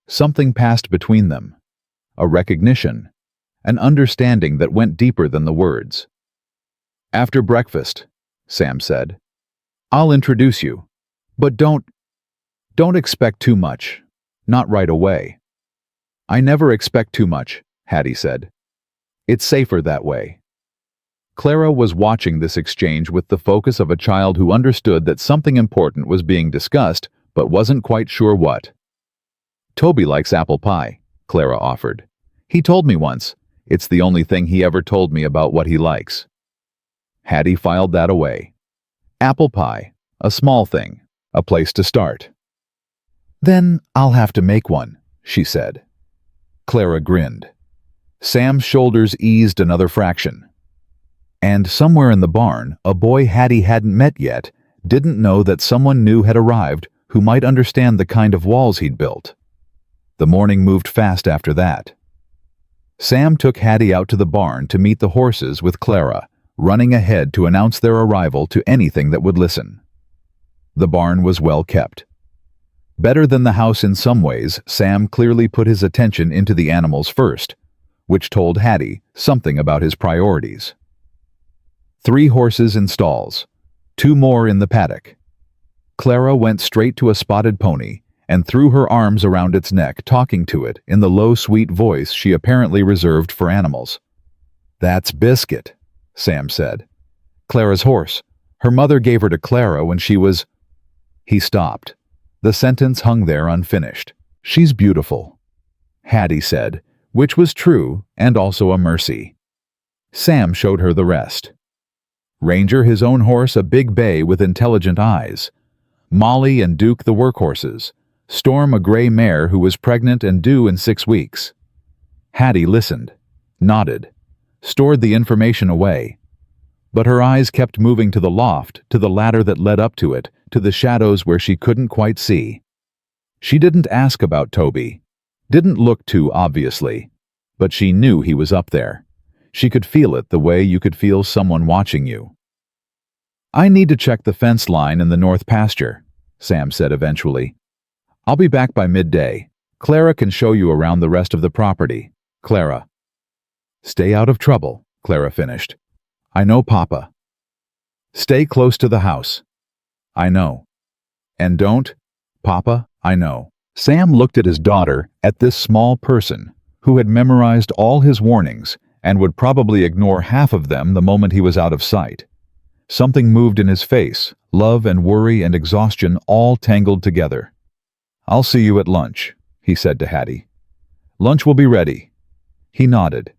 Something passed between them. A recognition, an understanding that went deeper than the words. "After breakfast," Sam said. "I'll introduce you. But don't expect too much. Not right away." "I never expect too much," Hattie said. "It's safer that way." Clara was watching this exchange with the focus of a child who understood that something important was being discussed, but wasn't quite sure what. "Toby likes apple pie," Clara offered. "He told me once. It's the only thing he ever told me about what he likes." Hattie filed that away. Apple pie, a small thing, a place to start. "Then I'll have to make one," she said. Clara grinned. Sam's shoulders eased another fraction. And somewhere in the barn, a boy Hattie hadn't met yet didn't know that someone new had arrived who might understand the kind of walls he'd built. The morning moved fast after that. Sam took Hattie out to the barn to meet the horses with Clara, running ahead to announce their arrival to anything that would listen. The barn was well kept. Better than the house in some ways, Sam clearly put his attention into the animals first, which told Hattie something about his priorities. 3 horses in stalls, 2 more in the paddock. Clara went straight to a spotted pony and threw her arms around its neck, talking to it in the low, sweet voice she apparently reserved for animals. "That's Biscuit," Sam said. "Clara's horse. Her mother gave her to Clara when she was—" He stopped. The sentence hung there unfinished. "She's beautiful," Hattie said, which was true and also a mercy. Sam showed her the rest. Ranger, his own horse, a big bay with intelligent eyes. Molly and Duke, the workhorses. Storm, a gray mare who was pregnant and due in 6 weeks. Hattie listened, nodded, stored the information away. But her eyes kept moving to the loft, to the ladder that led up to it, to the shadows where she couldn't quite see. She didn't ask about Toby. Didn't look to, obviously. But she knew he was up there. She could feel it the way you could feel someone watching you. "I need to check the fence line in the north pasture," Sam said eventually. "I'll be back by midday. Clara can show you around the rest of the property." Clara. "Stay out of trouble," Clara finished. "I know, Papa." "Stay close to the house." "I know." "And don't—" "Papa, I know." Sam looked at his daughter, at this small person, who had memorized all his warnings and would probably ignore half of them the moment he was out of sight. Something moved in his face, love and worry and exhaustion all tangled together. "I'll see you at lunch," he said to Hattie. "Lunch will be ready." He nodded,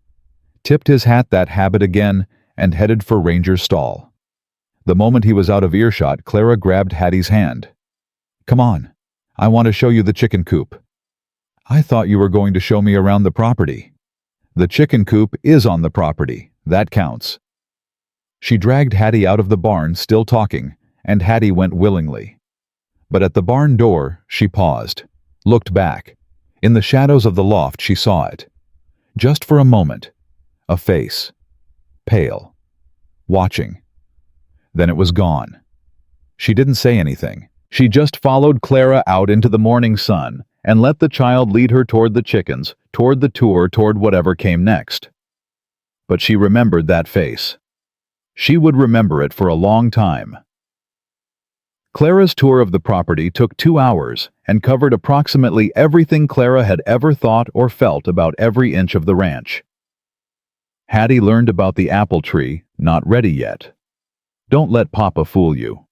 tipped his hat that habit again, and headed for Ranger's stall. The moment he was out of earshot, Clara grabbed Hattie's hand. "Come on. I want to show you the chicken coop." "I thought you were going to show me around the property." "The chicken coop is on the property. That counts." She dragged Hattie out of the barn, still talking, and Hattie went willingly. But at the barn door, she paused, looked back. In the shadows of the loft, she saw it. Just for a moment. A face. Pale. Watching. Then it was gone. She didn't say anything. She just followed Clara out into the morning sun and let the child lead her toward the chickens, toward the tour, toward whatever came next. But she remembered that face. She would remember it for a long time. Clara's tour of the property took 2 hours and covered approximately everything Clara had ever thought or felt about every inch of the ranch. Hattie learned about the apple tree, not ready yet. Don't let Papa fool you.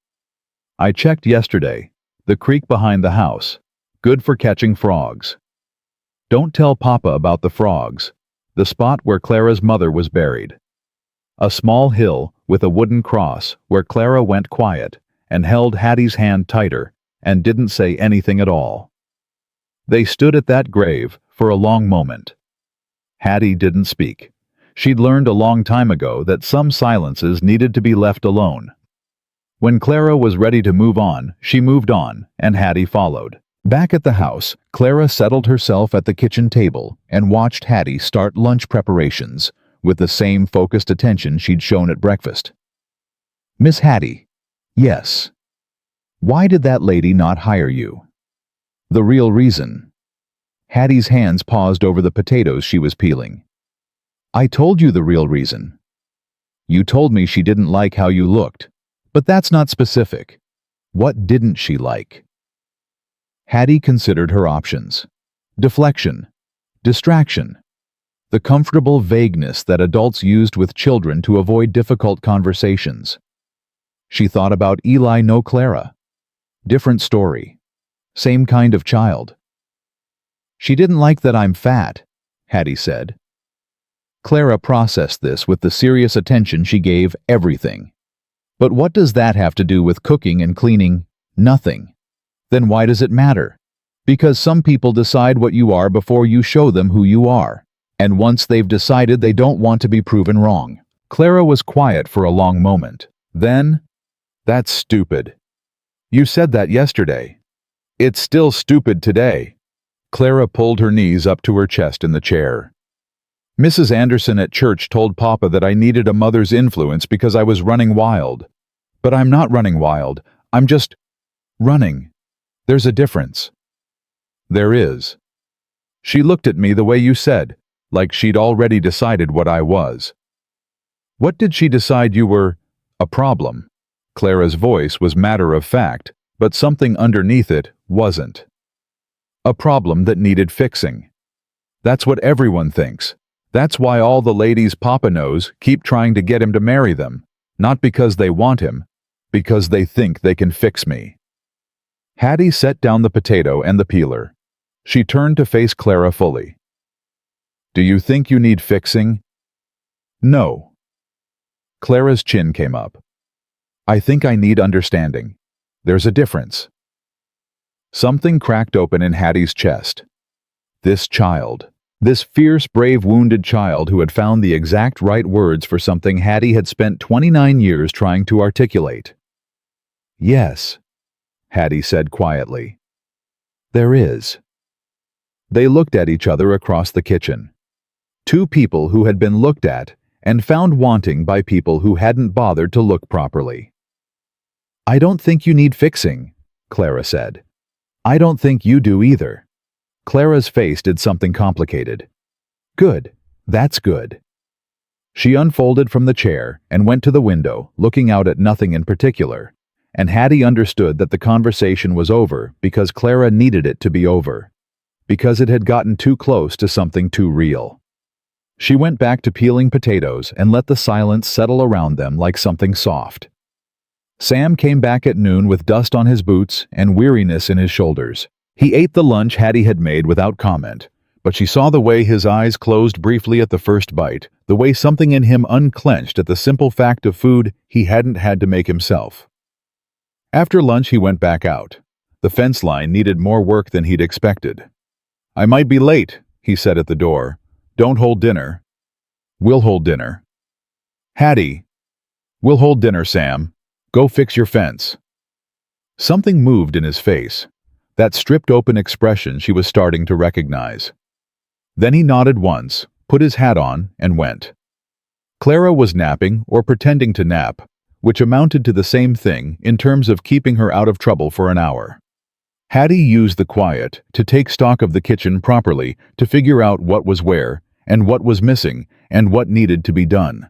I checked yesterday. The creek behind the house. Good for catching frogs. Don't tell Papa about the frogs. The spot where Clara's mother was buried. A small hill with a wooden cross where Clara went quiet and held Hattie's hand tighter and didn't say anything at all. They stood at that grave for a long moment. Hattie didn't speak. She'd learned a long time ago that some silences needed to be left alone. When Clara was ready to move on, she moved on, and Hattie followed. Back at the house, Clara settled herself at the kitchen table and watched Hattie start lunch preparations with the same focused attention she'd shown at breakfast. "Miss Hattie." "Yes." "Why did that lady not hire you?" "The real reason." Hattie's hands paused over the potatoes she was peeling. "I told you the real reason." "You told me she didn't like how you looked. But that's not specific. What didn't she like?" Hattie considered her options. Deflection. Distraction. The comfortable vagueness that adults used with children to avoid difficult conversations. She thought about Eli, no Clara. Different story. Same kind of child. "She didn't like that I'm fat," Hattie said. Clara processed this with the serious attention she gave everything. "But what does that have to do with cooking and cleaning?" "Nothing." "Then why does it matter?" "Because some people decide what you are before you show them who you are. And once they've decided, they don't want to be proven wrong." Clara was quiet for a long moment. Then, "That's stupid. You said that yesterday. It's still stupid today." Clara pulled her knees up to her chest in the chair. "Mrs. Anderson at church told Papa that I needed a mother's influence because I was running wild. But I'm not running wild. I'm just running. There's a difference." "There is." She looked at me the way you said, like she'd already decided what I was. "What did she decide you were? A problem?" Clara's voice was matter of fact, but something underneath it wasn't. "A problem that needed fixing. That's what everyone thinks. That's why all the ladies Papa knows keep trying to get him to marry them. Not because they want him, because they think they can fix me." Hattie set down the potato and the peeler. She turned to face Clara fully. "Do you think you need fixing?" "No." Clara's chin came up. "I think I need understanding. There's a difference." Something cracked open in Hattie's chest. This child. This fierce, brave, wounded child who had found the exact right words for something Hattie had spent 29 years trying to articulate. "Yes," Hattie said quietly. "There is." They looked at each other across the kitchen. Two people who had been looked at and found wanting by people who hadn't bothered to look properly. "I don't think you need fixing," Clara said. "I don't think you do either." Clara's face did something complicated. "Good. That's good." She unfolded from the chair and went to the window, looking out at nothing in particular, and Hattie understood that the conversation was over because Clara needed it to be over, because it had gotten too close to something too real. She went back to peeling potatoes and let the silence settle around them like something soft. Sam came back at noon with dust on his boots and weariness in his shoulders. He ate the lunch Hattie had made without comment, but she saw the way his eyes closed briefly at the first bite, the way something in him unclenched at the simple fact of food he hadn't had to make himself. After lunch he went back out. The fence line needed more work than he'd expected. "I might be late," he said at the door. "Don't hold dinner." "We'll hold dinner." "Hattie." "We'll hold dinner, Sam. Go fix your fence." Something moved in his face. That stripped-open expression she was starting to recognize. Then he nodded once, put his hat on, and went. Clara was napping or pretending to nap, which amounted to the same thing in terms of keeping her out of trouble for an hour. Hattie used the quiet to take stock of the kitchen properly, to figure out what was where, and what was missing, and what needed to be done.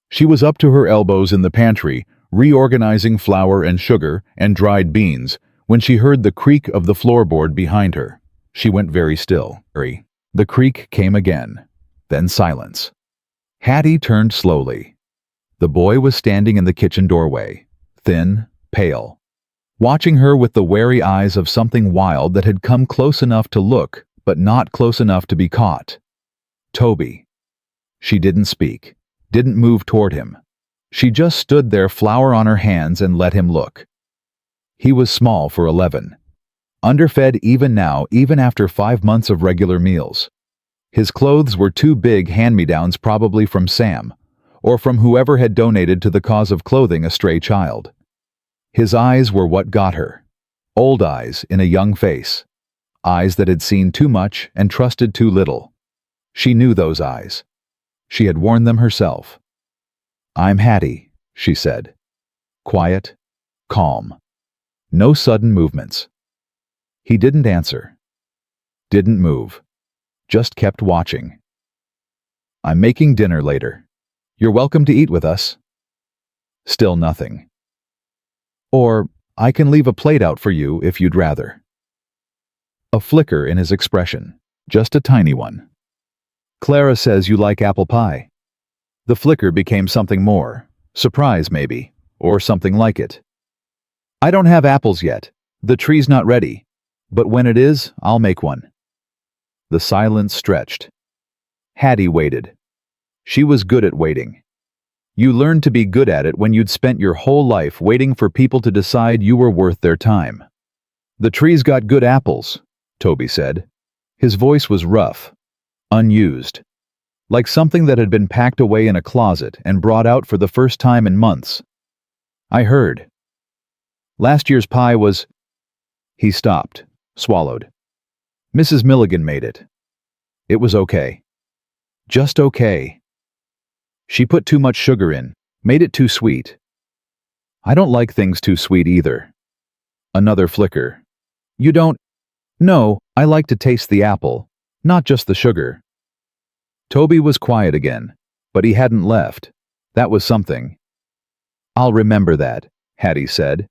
She was up to her elbows in the pantry, reorganizing flour and sugar and dried beans, when she heard the creak of the floorboard behind her. She went very still. The creak came again, then silence. Hattie turned slowly. The boy was standing in the kitchen doorway, thin, pale, watching her with the wary eyes of something wild that had come close enough to look, but not close enough to be caught. "Toby." She didn't speak, didn't move toward him. She just stood there, flower on her hands, and let him look. He was small for 11. Underfed even now, even after 5 months of regular meals. His clothes were two big hand-me-downs, probably from Sam, or from whoever had donated to the cause of clothing a stray child. His eyes were what got her. Old eyes in a young face. Eyes that had seen too much and trusted too little. She knew those eyes. She had worn them herself. "I'm Hattie," she said. Quiet, calm. No sudden movements. He didn't answer. Didn't move. Just kept watching. "I'm making dinner later. You're welcome to eat with us." Still nothing. "Or I can leave a plate out for you if you'd rather." A flicker in his expression, just a tiny one. "Clara says you like apple pie." The flicker became something more, surprise maybe, or something like it. "I don't have apples yet. The tree's not ready. But when it is, I'll make one." The silence stretched. Hattie waited. She was good at waiting. You learned to be good at it when you'd spent your whole life waiting for people to decide you were worth their time. "The tree's got good apples," Toby said. His voice was rough, unused, like something that had been packed away in a closet and brought out for the first time in months. "I heard. Last year's pie was—" He stopped, swallowed. "Mrs. Milligan made it. It was okay. Just okay. She put too much sugar in, made it too sweet. I don't like things too sweet either." Another flicker. "You don't—" "No, I like to taste the apple, not just the sugar." Toby was quiet again, but he hadn't left. That was something. "I'll remember that," Hattie said.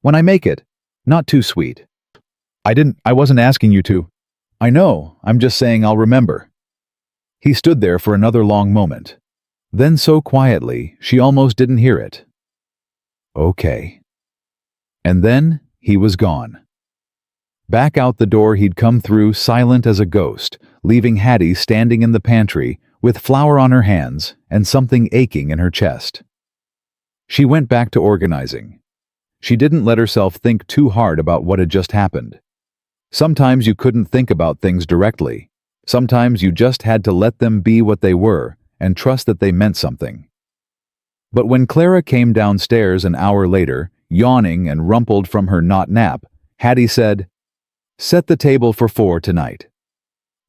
"When I make it, not too sweet." I wasn't asking you to." "I know, I'm just saying I'll remember." He stood there for another long moment. Then so quietly, she almost didn't hear it. "Okay." And then he was gone. Back out the door he'd come through, silent as a ghost, leaving Hattie standing in the pantry with flour on her hands and something aching in her chest. She went back to organizing. She didn't let herself think too hard about what had just happened. Sometimes you couldn't think about things directly. Sometimes you just had to let them be what they were and trust that they meant something. But when Clara came downstairs an hour later, yawning and rumpled from her not nap, Hattie said, "Set the table for 4 tonight."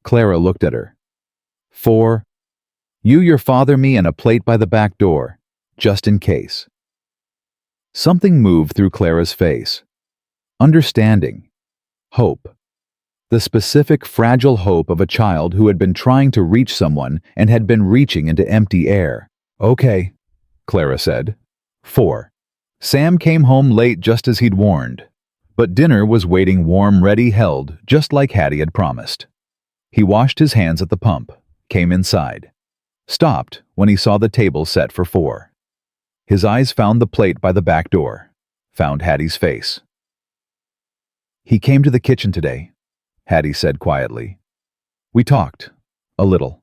Clara looked at her. "4? You, your father, me, and a plate by the back door, just in case." Something moved through Clara's face. Understanding. Hope. The specific, fragile hope of a child who had been trying to reach someone and had been reaching into empty air. "Okay," Clara said. 4. Sam came home late just as he'd warned. But dinner was waiting warm, ready, held, just like Hattie had promised. He washed his hands at the pump, came inside. Stopped when he saw the table set for 4. His eyes found the plate by the back door, found Hattie's face. "He came to the kitchen today," Hattie said quietly. "We talked. A little."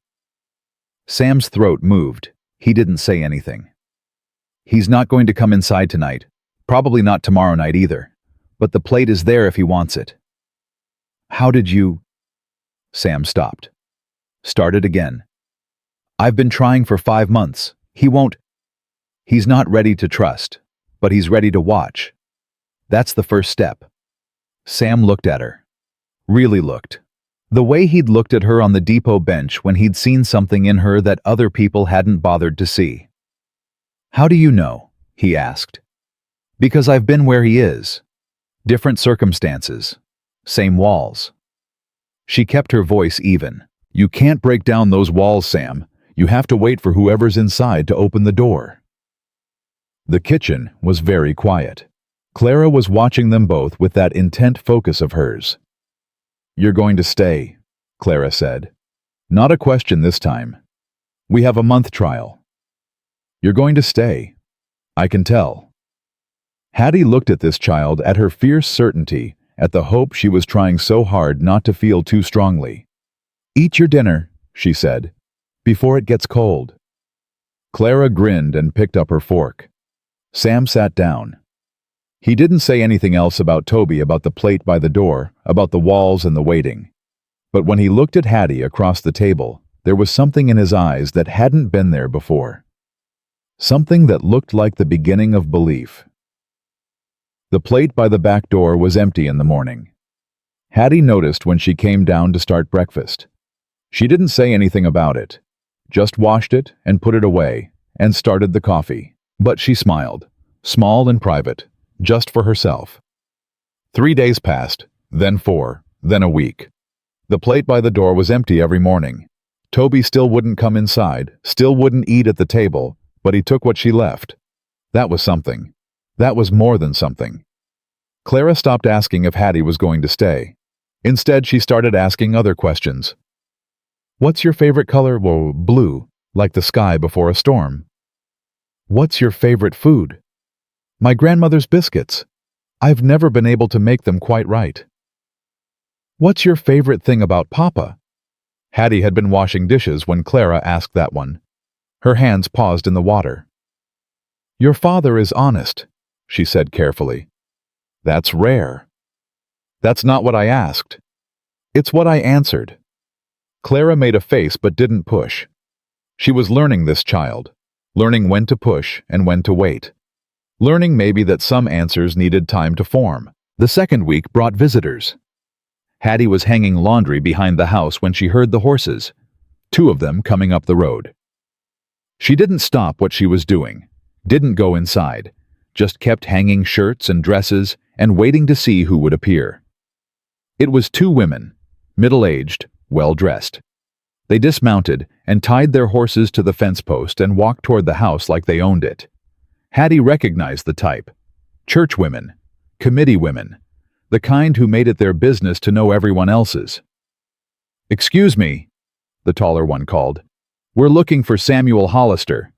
Sam's throat moved. He didn't say anything. "He's not going to come inside tonight. Probably not tomorrow night either. But the plate is there if he wants it." "How did you—" Sam stopped. Started again. "I've been trying for 5 months. He won't—" "He's not ready to trust, but he's ready to watch. That's the first step." Sam looked at her. Really looked. The way he'd looked at her on the depot bench when he'd seen something in her that other people hadn't bothered to see. "How do you know?" he asked. "Because I've been where he is. Different circumstances. Same walls." She kept her voice even. "You can't break down those walls, Sam. You have to wait for whoever's inside to open the door." The kitchen was very quiet. Clara was watching them both with that intent focus of hers. "You're going to stay," Clara said. "Not a question this time. We have a month trial. You're going to stay. I can tell." Hattie looked at this child, at her fierce certainty, at the hope she was trying so hard not to feel too strongly. "Eat your dinner," she said, "before it gets cold." Clara grinned and picked up her fork. Sam sat down. He didn't say anything else about Toby, about the plate by the door, about the walls and the waiting. But when he looked at Hattie across the table, there was something in his eyes that hadn't been there before. Something that looked like the beginning of belief. The plate by the back door was empty in the morning. Hattie noticed when she came down to start breakfast. She didn't say anything about it, just washed it and put it away, and started the coffee. But she smiled, small and private, just for herself. 3 days passed, then 4, then a week. The plate by the door was empty every morning. Toby still wouldn't come inside, still wouldn't eat at the table, but he took what she left. That was something. That was more than something. Clara stopped asking if Hattie was going to stay. Instead, she started asking other questions. What's your favorite color? Well, blue, like the sky before a storm. What's your favorite food? My grandmother's biscuits. I've never been able to make them quite right. What's your favorite thing about Papa? Hattie had been washing dishes when Clara asked that one. Her hands paused in the water. Your father is honest, she said carefully. That's rare. That's not what I asked. It's what I answered. Clara made a face but didn't push. She was learning this child, learning when to push and when to wait. Learning maybe that some answers needed time to form. The second week brought visitors. Hattie was hanging laundry behind the house when she heard the horses, 2 of them coming up the road. She didn't stop what she was doing, didn't go inside, just kept hanging shirts and dresses and waiting to see who would appear. It was 2 women, middle-aged, well-dressed. They dismounted and tied their horses to the fence post and walked toward the house like they owned it. Hattie recognized the type. Church women, committee women, the kind who made it their business to know everyone else's. Excuse me, the taller one called. We're looking for Samuel Hollister.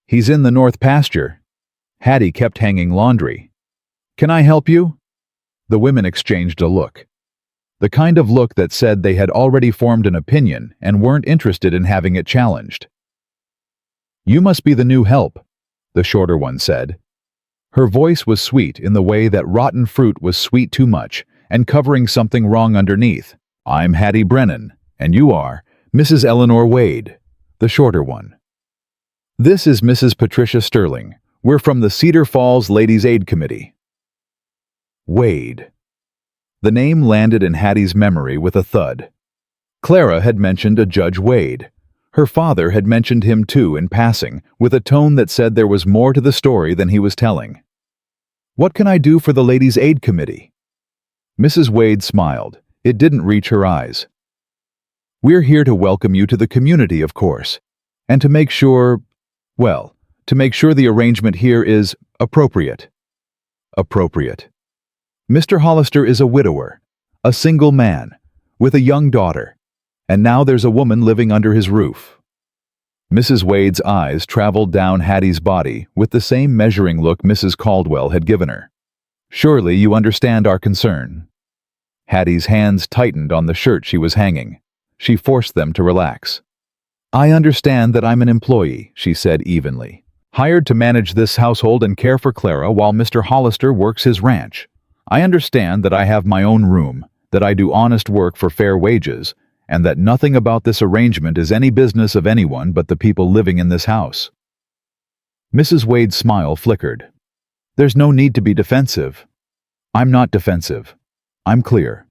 He's in the north pasture. Hattie kept hanging laundry. Can I help you? The women exchanged a look. The kind of look that said they had already formed an opinion and weren't interested in having it challenged. You must be the new help, the shorter one said. Her voice was sweet in the way that rotten fruit was sweet too much and covering something wrong underneath. I'm Hattie Brennan, and you are Mrs. Eleanor Wade, the shorter one. This is Mrs. Patricia Sterling. We're from the Cedar Falls Ladies' Aid Committee. Wade. The name landed in Hattie's memory with a thud. Clara had mentioned a Judge Wade. Her father had mentioned him too in passing, with a tone that said there was more to the story than he was telling. What can I do for the Ladies' Aid Committee? Mrs. Wade smiled. It didn't reach her eyes. We're here to welcome you to the community, of course, and to make sure, to make sure the arrangement here is appropriate. Appropriate. Mr. Hollister is a widower, a single man, with a young daughter, and now there's a woman living under his roof. Mrs. Wade's eyes traveled down Hattie's body with the same measuring look Mrs. Caldwell had given her. Surely you understand our concern. Hattie's hands tightened on the shirt she was hanging. She forced them to relax. I understand that I'm an employee, she said evenly, hired to manage this household and care for Clara while Mr. Hollister works his ranch. I understand that I have my own room, that I do honest work for fair wages, and that nothing about this arrangement is any business of anyone but the people living in this house. Mrs. Wade's smile flickered. There's no need to be defensive. I'm not defensive. I'm clear.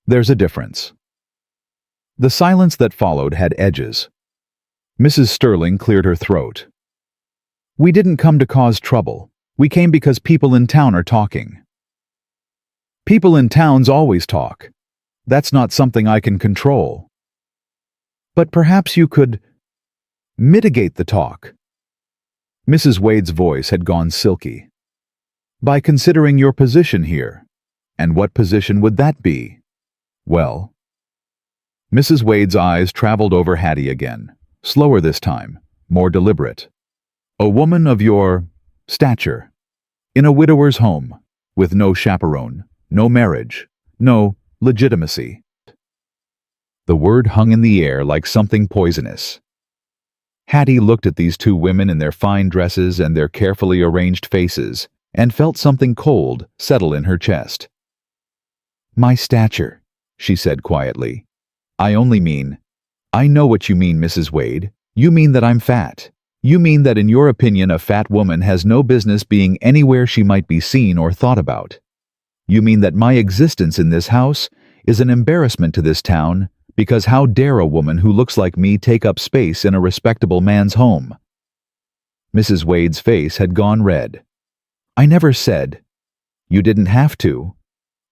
There's a difference. The silence that followed had edges. Mrs. Sterling cleared her throat. We didn't come to cause trouble. We came because people in town are talking. People in towns always talk. That's not something I can control. But perhaps you could mitigate the talk. Mrs. Wade's voice had gone silky. By considering your position here. And what position would that be? Well. Mrs. Wade's eyes traveled over Hattie again, slower this time, more deliberate. A woman of your stature, in a widower's home, with no chaperone, no marriage, no legitimacy. The word hung in the air like something poisonous. Hattie looked at these two women in their fine dresses and their carefully arranged faces, and felt something cold settle in her chest. "My stature," she said quietly. "I only mean—" "I know what you mean, Mrs. Wade. You mean that I'm fat. You mean that in your opinion a fat woman has no business being anywhere she might be seen or thought about. You mean that my existence in this house is an embarrassment to this town, because how dare a woman who looks like me take up space in a respectable man's home?" Mrs. Wade's face had gone red. "I never said—" "You didn't have to."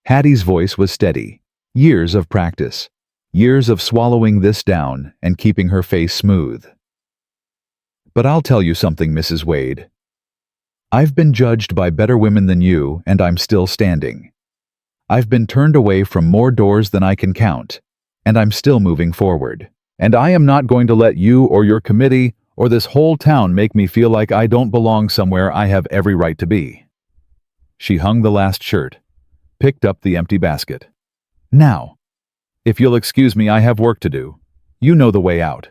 Hattie's voice was steady. Years of practice. Years of swallowing this down and keeping her face smooth. "But I'll tell you something, Mrs. Wade. I've been judged by better women than you, and I'm still standing. I've been turned away from more doors than I can count, and I'm still moving forward. And I am not going to let you or your committee or this whole town make me feel like I don't belong somewhere I have every right to be." She hung the last shirt, picked up the empty basket. "Now, if you'll excuse me, I have work to do. You know the way out."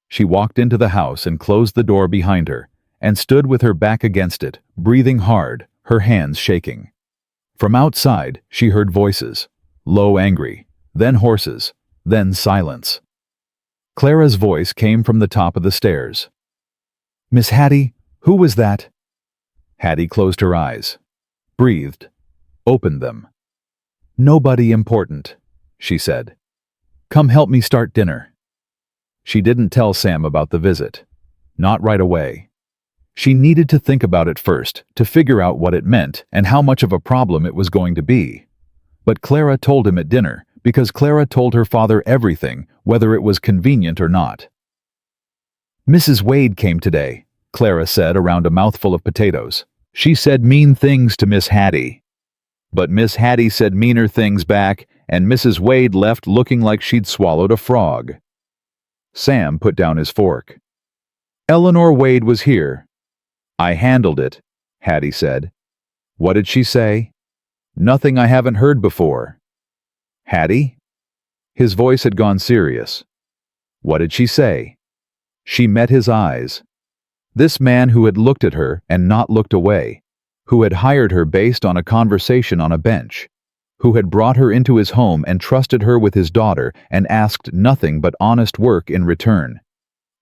She walked into the house and closed the door behind her, and stood with her back against it, breathing hard, her hands shaking. From outside, she heard voices, low angry, then horses, then silence. Clara's voice came from the top of the stairs. "Miss Hattie, who was that?" Hattie closed her eyes, breathed, opened them. "Nobody important," she said. "Come help me start dinner." She didn't tell Sam about the visit. Not right away. She needed to think about it first, to figure out what it meant and how much of a problem it was going to be. But Clara told him at dinner, because Clara told her father everything, whether it was convenient or not. "Mrs. Wade came today," Clara said around a mouthful of potatoes. "She said mean things to Miss Hattie. But Miss Hattie said meaner things back, and Mrs. Wade left looking like she'd swallowed a frog." Sam put down his fork. "Eleanor Wade was here." "I handled it," Hattie said. "What did she say?" "Nothing I haven't heard before." "Hattie?" His voice had gone serious. "What did she say?" She met his eyes. This man who had looked at her and not looked away, who had hired her based on a conversation on a bench, who had brought her into his home and trusted her with his daughter and asked nothing but honest work in return.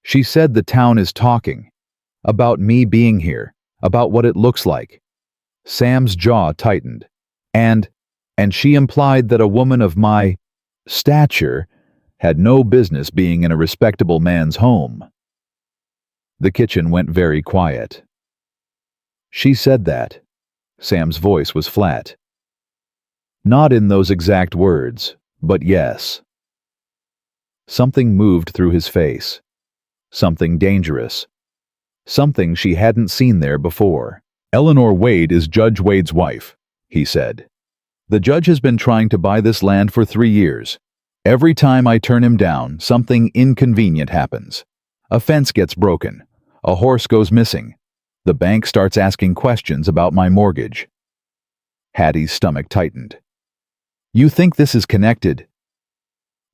She said the town is talking. About me being here, about what it looks like. Sam's jaw tightened. And she implied that a woman of my stature had no business being in a respectable man's home. The kitchen went very quiet. "She said that." Sam's voice was flat. "Not in those exact words, but yes." Something moved through his face. Something dangerous. Something she hadn't seen there before. "Eleanor Wade is Judge Wade's wife," he said. "The judge has been trying to buy this land for 3 years. Every time I turn him down, something inconvenient happens. A fence gets broken. A horse goes missing. The bank starts asking questions about my mortgage." Hattie's stomach tightened. "You think this is connected?"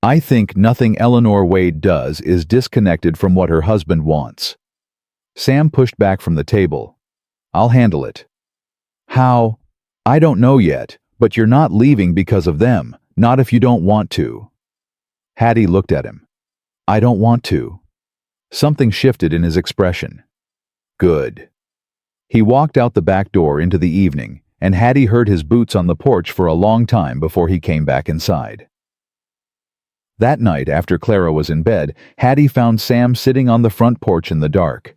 "I think nothing Eleanor Wade does is disconnected from what her husband wants." Sam pushed back from the table. "I'll handle it." "How?" "I don't know yet, but you're not leaving because of them, not if you don't want to." Hattie looked at him. "I don't want to." Something shifted in his expression. "Good." He walked out the back door into the evening, and Hattie heard his boots on the porch for a long time before he came back inside. That night, after Clara was in bed, Hattie found Sam sitting on the front porch in the dark.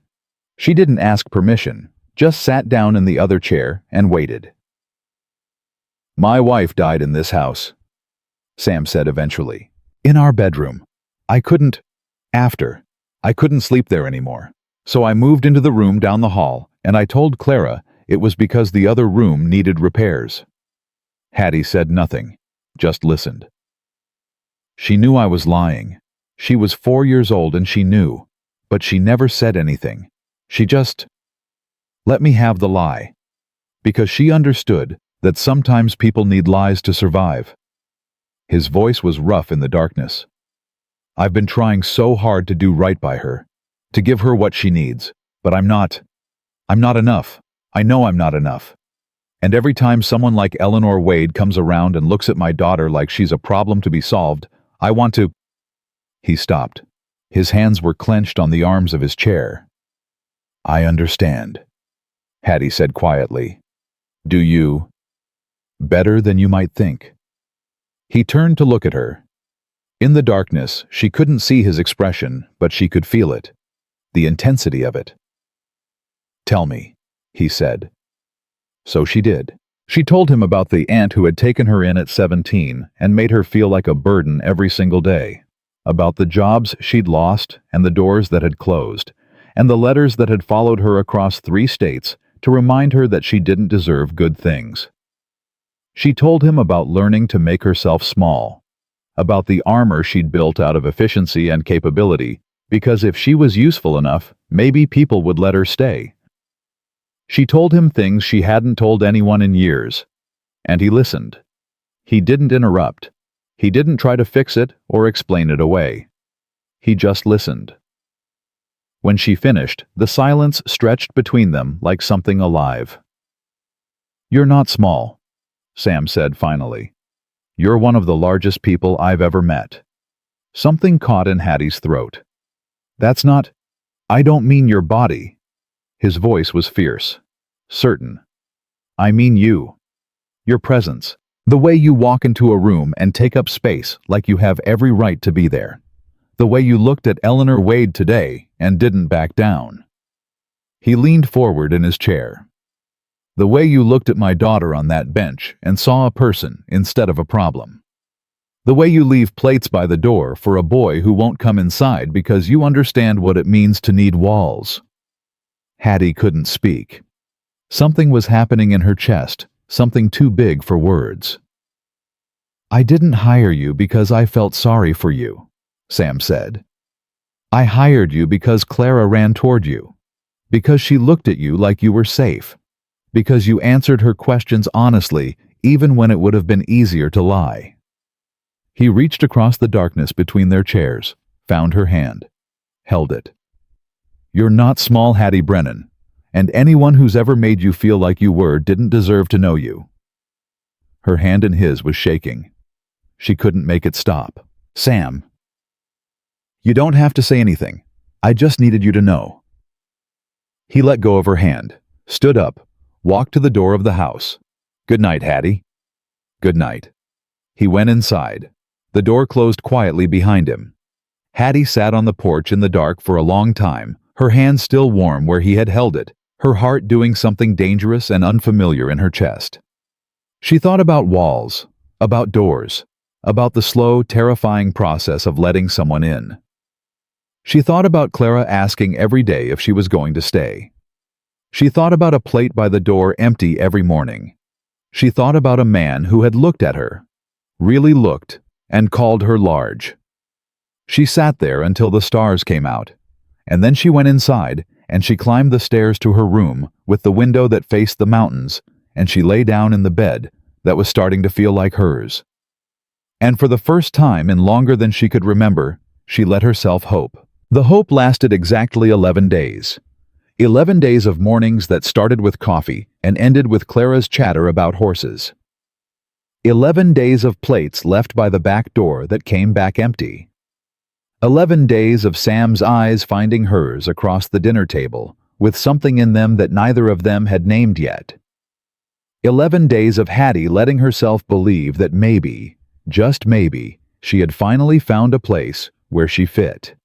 She didn't ask permission, just sat down in the other chair and waited. "My wife died in this house," Sam said eventually. "In our bedroom. I couldn't sleep there anymore. So I moved into the room down the hall, and I told Clara it was because the other room needed repairs." Hattie said nothing, just listened. She knew I was lying. She was 4 years old and she knew, but she never said anything. She just let me have the lie, because she understood that sometimes people need lies to survive. His voice was rough in the darkness. "I've been trying so hard to do right by her. to give her what she needs. But I'm not enough. I know I'm not enough. And every time someone like Eleanor Wade comes around and looks at my daughter like she's a problem to be solved, I want to—" He stopped. His hands were clenched on the arms of his chair. "I understand," Hattie said quietly. "Do you?" "Better than you might think." He turned to look at her. In the darkness, she couldn't see his expression, but she could feel it, the intensity of it. "Tell me," he said. So she did. She told him about the aunt who had taken her in at 17 and made her feel like a burden every single day, about the jobs she'd lost and the doors that had closed, and the letters that had followed her across 3 states to remind her that she didn't deserve good things. She told him about learning to make herself small, about the armor she'd built out of efficiency and capability, because if she was useful enough, maybe people would let her stay. She told him things she hadn't told anyone in years, and he listened. He didn't interrupt. He didn't try to fix it or explain it away. He just listened. When she finished, the silence stretched between them like something alive. "You're not small," Sam said finally. "You're one of the largest people I've ever met." Something caught in Hattie's throat. "That's not— I don't mean your body." His voice was fierce, certain. "I mean you. Your presence. The way you walk into a room and take up space like you have every right to be there. The way you looked at Eleanor Wade today and didn't back down." He leaned forward in his chair. "The way you looked at my daughter on that bench and saw a person instead of a problem. The way you leave plates by the door for a boy who won't come inside because you understand what it means to need walls." Hattie couldn't speak. Something was happening in her chest, something too big for words. "I didn't hire you because I felt sorry for you," Sam said. "I hired you because Clara ran toward you, because she looked at you like you were safe, because you answered her questions honestly even when it would have been easier to lie." He reached across the darkness between their chairs, found her hand, held it. "You're not small, Hattie Brennan, and anyone who's ever made you feel like you were didn't deserve to know you." Her hand in his was shaking. She couldn't make it stop. "Sam, you don't have to say anything. I just needed you to know." He let go of her hand, stood up, walked to the door of the house. "Good night, Hattie." "Good night." He went inside. The door closed quietly behind him. Hattie sat on the porch in the dark for a long time, her hand still warm where he had held it, her heart doing something dangerous and unfamiliar in her chest. She thought about walls, about doors, about the slow, terrifying process of letting someone in. She thought about Clara asking every day if she was going to stay. She thought about a plate by the door empty every morning. She thought about a man who had looked at her, really looked, and called her large. She sat there until the stars came out, and then she went inside, and she climbed the stairs to her room with the window that faced the mountains, and she lay down in the bed that was starting to feel like hers. And for the first time in longer than she could remember, she let herself hope. The hope lasted exactly 11 days. 11 days of mornings that started with coffee and ended with Clara's chatter about horses. 11 days of plates left by the back door that came back empty. 11 days of Sam's eyes finding hers across the dinner table, with something in them that neither of them had named yet. 11 days of Hattie letting herself believe that maybe, just maybe, she had finally found a place where she fit.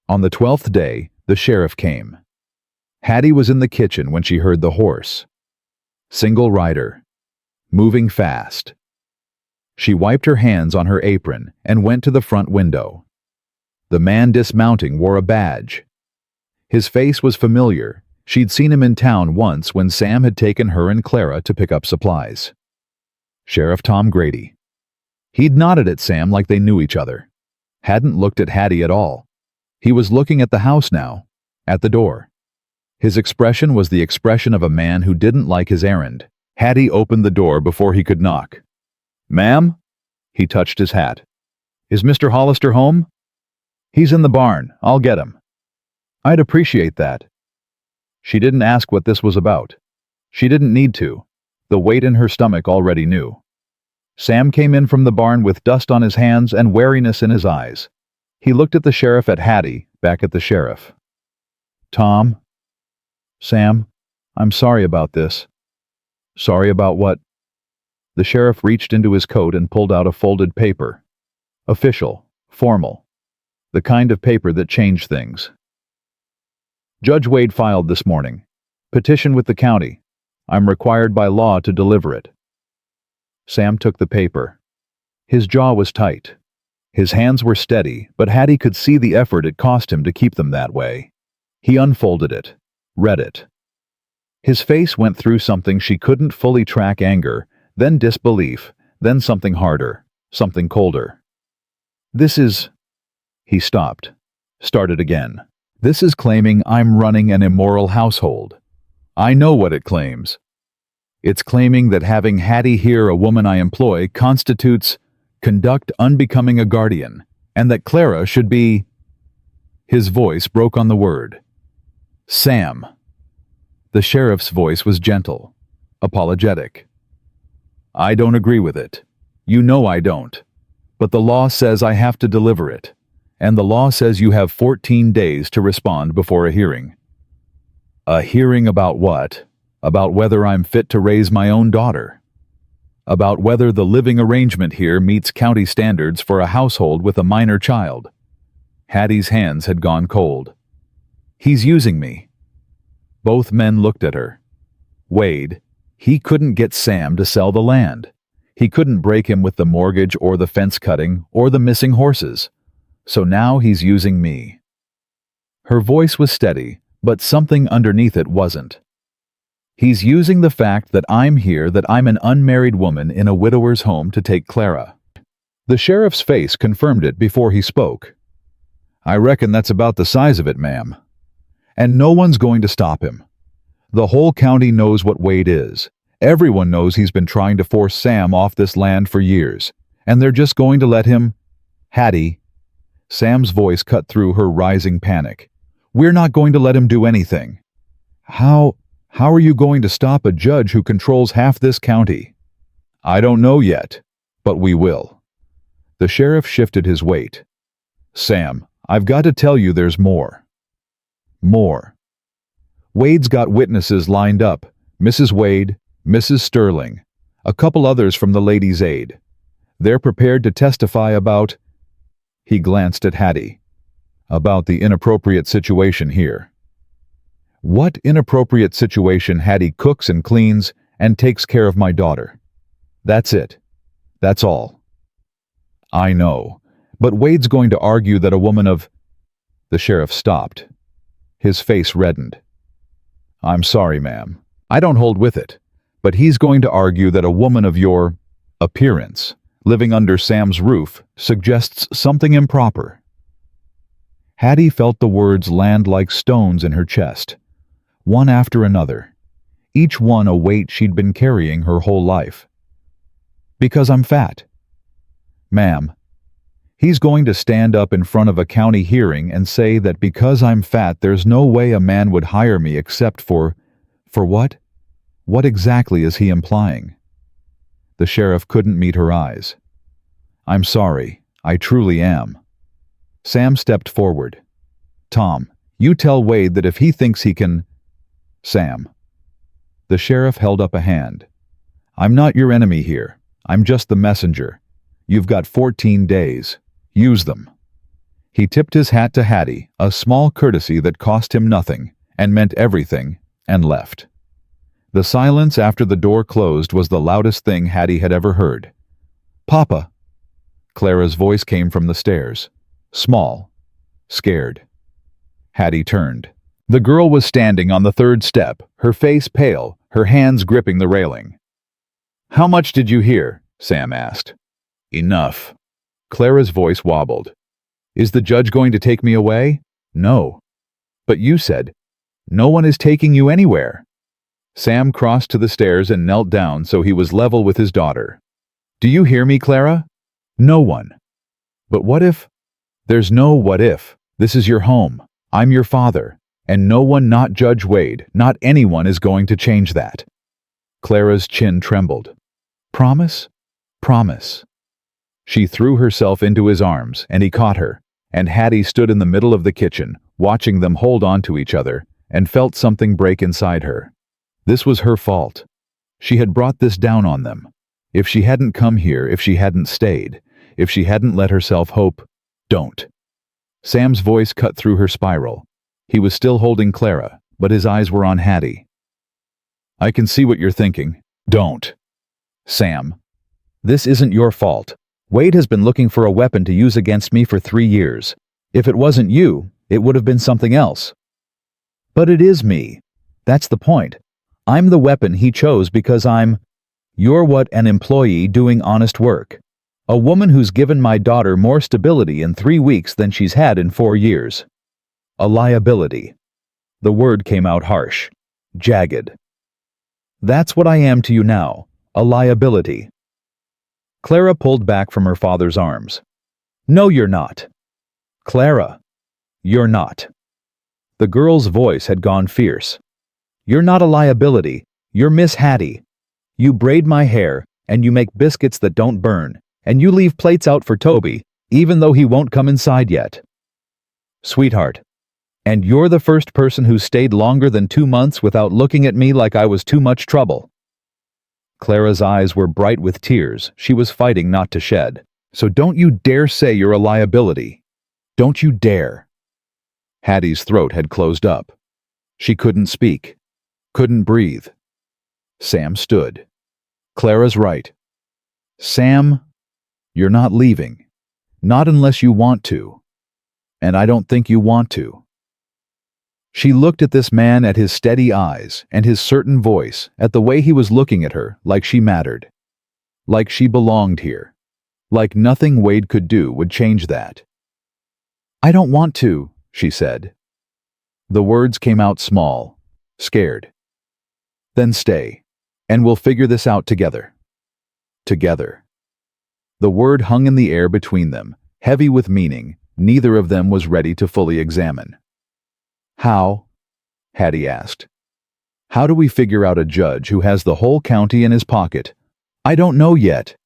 On the 12th day, the sheriff came. Hattie was in the kitchen when she heard the horse. Single rider. Moving fast. She wiped her hands on her apron and went to the front window. The man dismounting wore a badge. His face was familiar. She'd seen him in town once when Sam had taken her and Clara to pick up supplies. Sheriff Tom Grady. He'd nodded at Sam like they knew each other. Hadn't looked at Hattie at all. He was looking at the house now, at the door. His expression was the expression of a man who didn't like his errand. Hattie opened the door before he could knock. "Ma'am?" He touched his hat. "Is Mr. Hollister home?" "He's in the barn. I'll get him." I'd appreciate that. She didn't ask what this was about. She didn't need to. The weight in her stomach already knew. Sam came in from the barn with dust on his hands and wariness in his eyes. He looked at the sheriff, at Hattie, back at the sheriff. Tom? Sam, I'm sorry about this. Sorry about what? The sheriff reached into his coat and pulled out a folded paper. Official, formal. The kind of paper that changed things. Judge Wade filed this morning. Petition with the county. I'm required by law to deliver it. Sam took the paper. His jaw was tight. His hands were steady, but Hattie could see the effort it cost him to keep them that way. He unfolded it, read it. His face went through something she couldn't fully track: anger, then disbelief, then something harder, something colder. This is... He stopped. Started again. This is claiming I'm running an immoral household. I know what it claims. It's claiming that having Hattie here, a woman I employ, constitutes conduct unbecoming a guardian, and that Clara should be... His voice broke on the word. Sam. The sheriff's voice was gentle, apologetic. I don't agree with it. You know I don't. But the law says I have to deliver it. And the law says you have 14 days to respond before a hearing. A hearing about what? About whether I'm fit to raise my own daughter. About whether the living arrangement here meets county standards for a household with a minor child. Hattie's hands had gone cold. He's using me. Both men looked at her. Wade, he couldn't get Sam to sell the land. He couldn't break him with the mortgage or the fence cutting or the missing horses. So now he's using me. Her voice was steady, but something underneath it wasn't. He's using the fact that I'm here, that I'm an unmarried woman in a widower's home, to take Clara. The sheriff's face confirmed it before he spoke. I reckon that's about the size of it, ma'am. And no one's going to stop him. The whole county knows what Wade is. Everyone knows he's been trying to force Sam off this land for years, and they're just going to let him... Hattie. Sam's voice cut through her rising panic. We're not going to let him do anything. How are you going to stop a judge who controls half this county? I don't know yet, but we will. The sheriff shifted his weight. Sam, I've got to tell you there's more. More. Wade's got witnesses lined up. Mrs. Wade, Mrs. Sterling, a couple others from the Ladies' Aid. They're prepared to testify about... He glanced at Hattie. About the inappropriate situation here. What inappropriate situation? Hattie cooks and cleans and takes care of my daughter. That's it. That's all. I know, but Wade's going to argue that a woman of... The sheriff stopped. His face reddened. I'm sorry, ma'am. I don't hold with it, but he's going to argue that a woman of your appearance, living under Sam's roof, suggests something improper. Hattie felt the words land like stones in her chest, one after another, each one a weight she'd been carrying her whole life. Because I'm fat. Ma'am, he's going to stand up in front of a county hearing and say that because I'm fat there's no way a man would hire me except for what? What exactly is he implying? The sheriff couldn't meet her eyes. I'm sorry, I truly am. Sam stepped forward. Tom, you tell Wade that if he thinks he can... Sam. The sheriff held up a hand. I'm not your enemy here. I'm just the messenger. You've got 14 days. Use them. He tipped his hat to Hattie, a small courtesy that cost him nothing and meant everything, and left. The silence after the door closed was the loudest thing Hattie had ever heard. Papa! Clara's voice came from the stairs. Small. Scared. Hattie turned. The girl was standing on the third step, her face pale, her hands gripping the railing. How much did you hear? Sam asked. Enough. Clara's voice wobbled. Is the judge going to take me away? No. But you said, no one is taking you anywhere. Sam crossed to the stairs and knelt down so he was level with his daughter. Do you hear me, Clara? No one. But what if? There's no what if. This is your home. I'm your father, and no one, not Judge Wade, not anyone, is going to change that." Clara's chin trembled. "Promise? Promise." She threw herself into his arms, and he caught her, and Hattie stood in the middle of the kitchen, watching them hold on to each other, and felt something break inside her. This was her fault. She had brought this down on them. If she hadn't come here, if she hadn't stayed, if she hadn't let herself hope, don't. Sam's voice cut through her spiral. He was still holding Clara, but his eyes were on Hattie. "I can see what you're thinking. Don't." "Sam, this isn't your fault. Wade has been looking for a weapon to use against me for 3 years. If it wasn't you, it would have been something else." "But it is me. That's the point. I'm the weapon he chose because you're what, an employee doing honest work. A woman who's given my daughter more stability in 3 weeks than she's had in 4 years. A liability." The word came out harsh, jagged. "That's what I am to you now, a liability." Clara pulled back from her father's arms. "No, you're not." "Clara, you're not." The girl's voice had gone fierce. "You're not a liability. You're Miss Hattie. You braid my hair, and you make biscuits that don't burn, and you leave plates out for Toby, even though he won't come inside yet. Sweetheart. And you're the first person who stayed longer than 2 months without looking at me like I was too much trouble." Clara's eyes were bright with tears she was fighting not to shed. "So don't you dare say you're a liability. Don't you dare." Hattie's throat had closed up. She couldn't speak, couldn't breathe. Sam stood. "Clara's right. Sam, you're not leaving. Not unless you want to. And I don't think you want to." She looked at this man, at his steady eyes and his certain voice, at the way he was looking at her, like she mattered. Like she belonged here. Like nothing Wade could do would change that. "I don't want to," she said. The words came out small, scared. "Then stay, and we'll figure this out together." Together. The word hung in the air between them, heavy with meaning neither of them was ready to fully examine. "How?" Hattie asked. "How do we figure out a judge who has the whole county in his pocket?" "I don't know yet."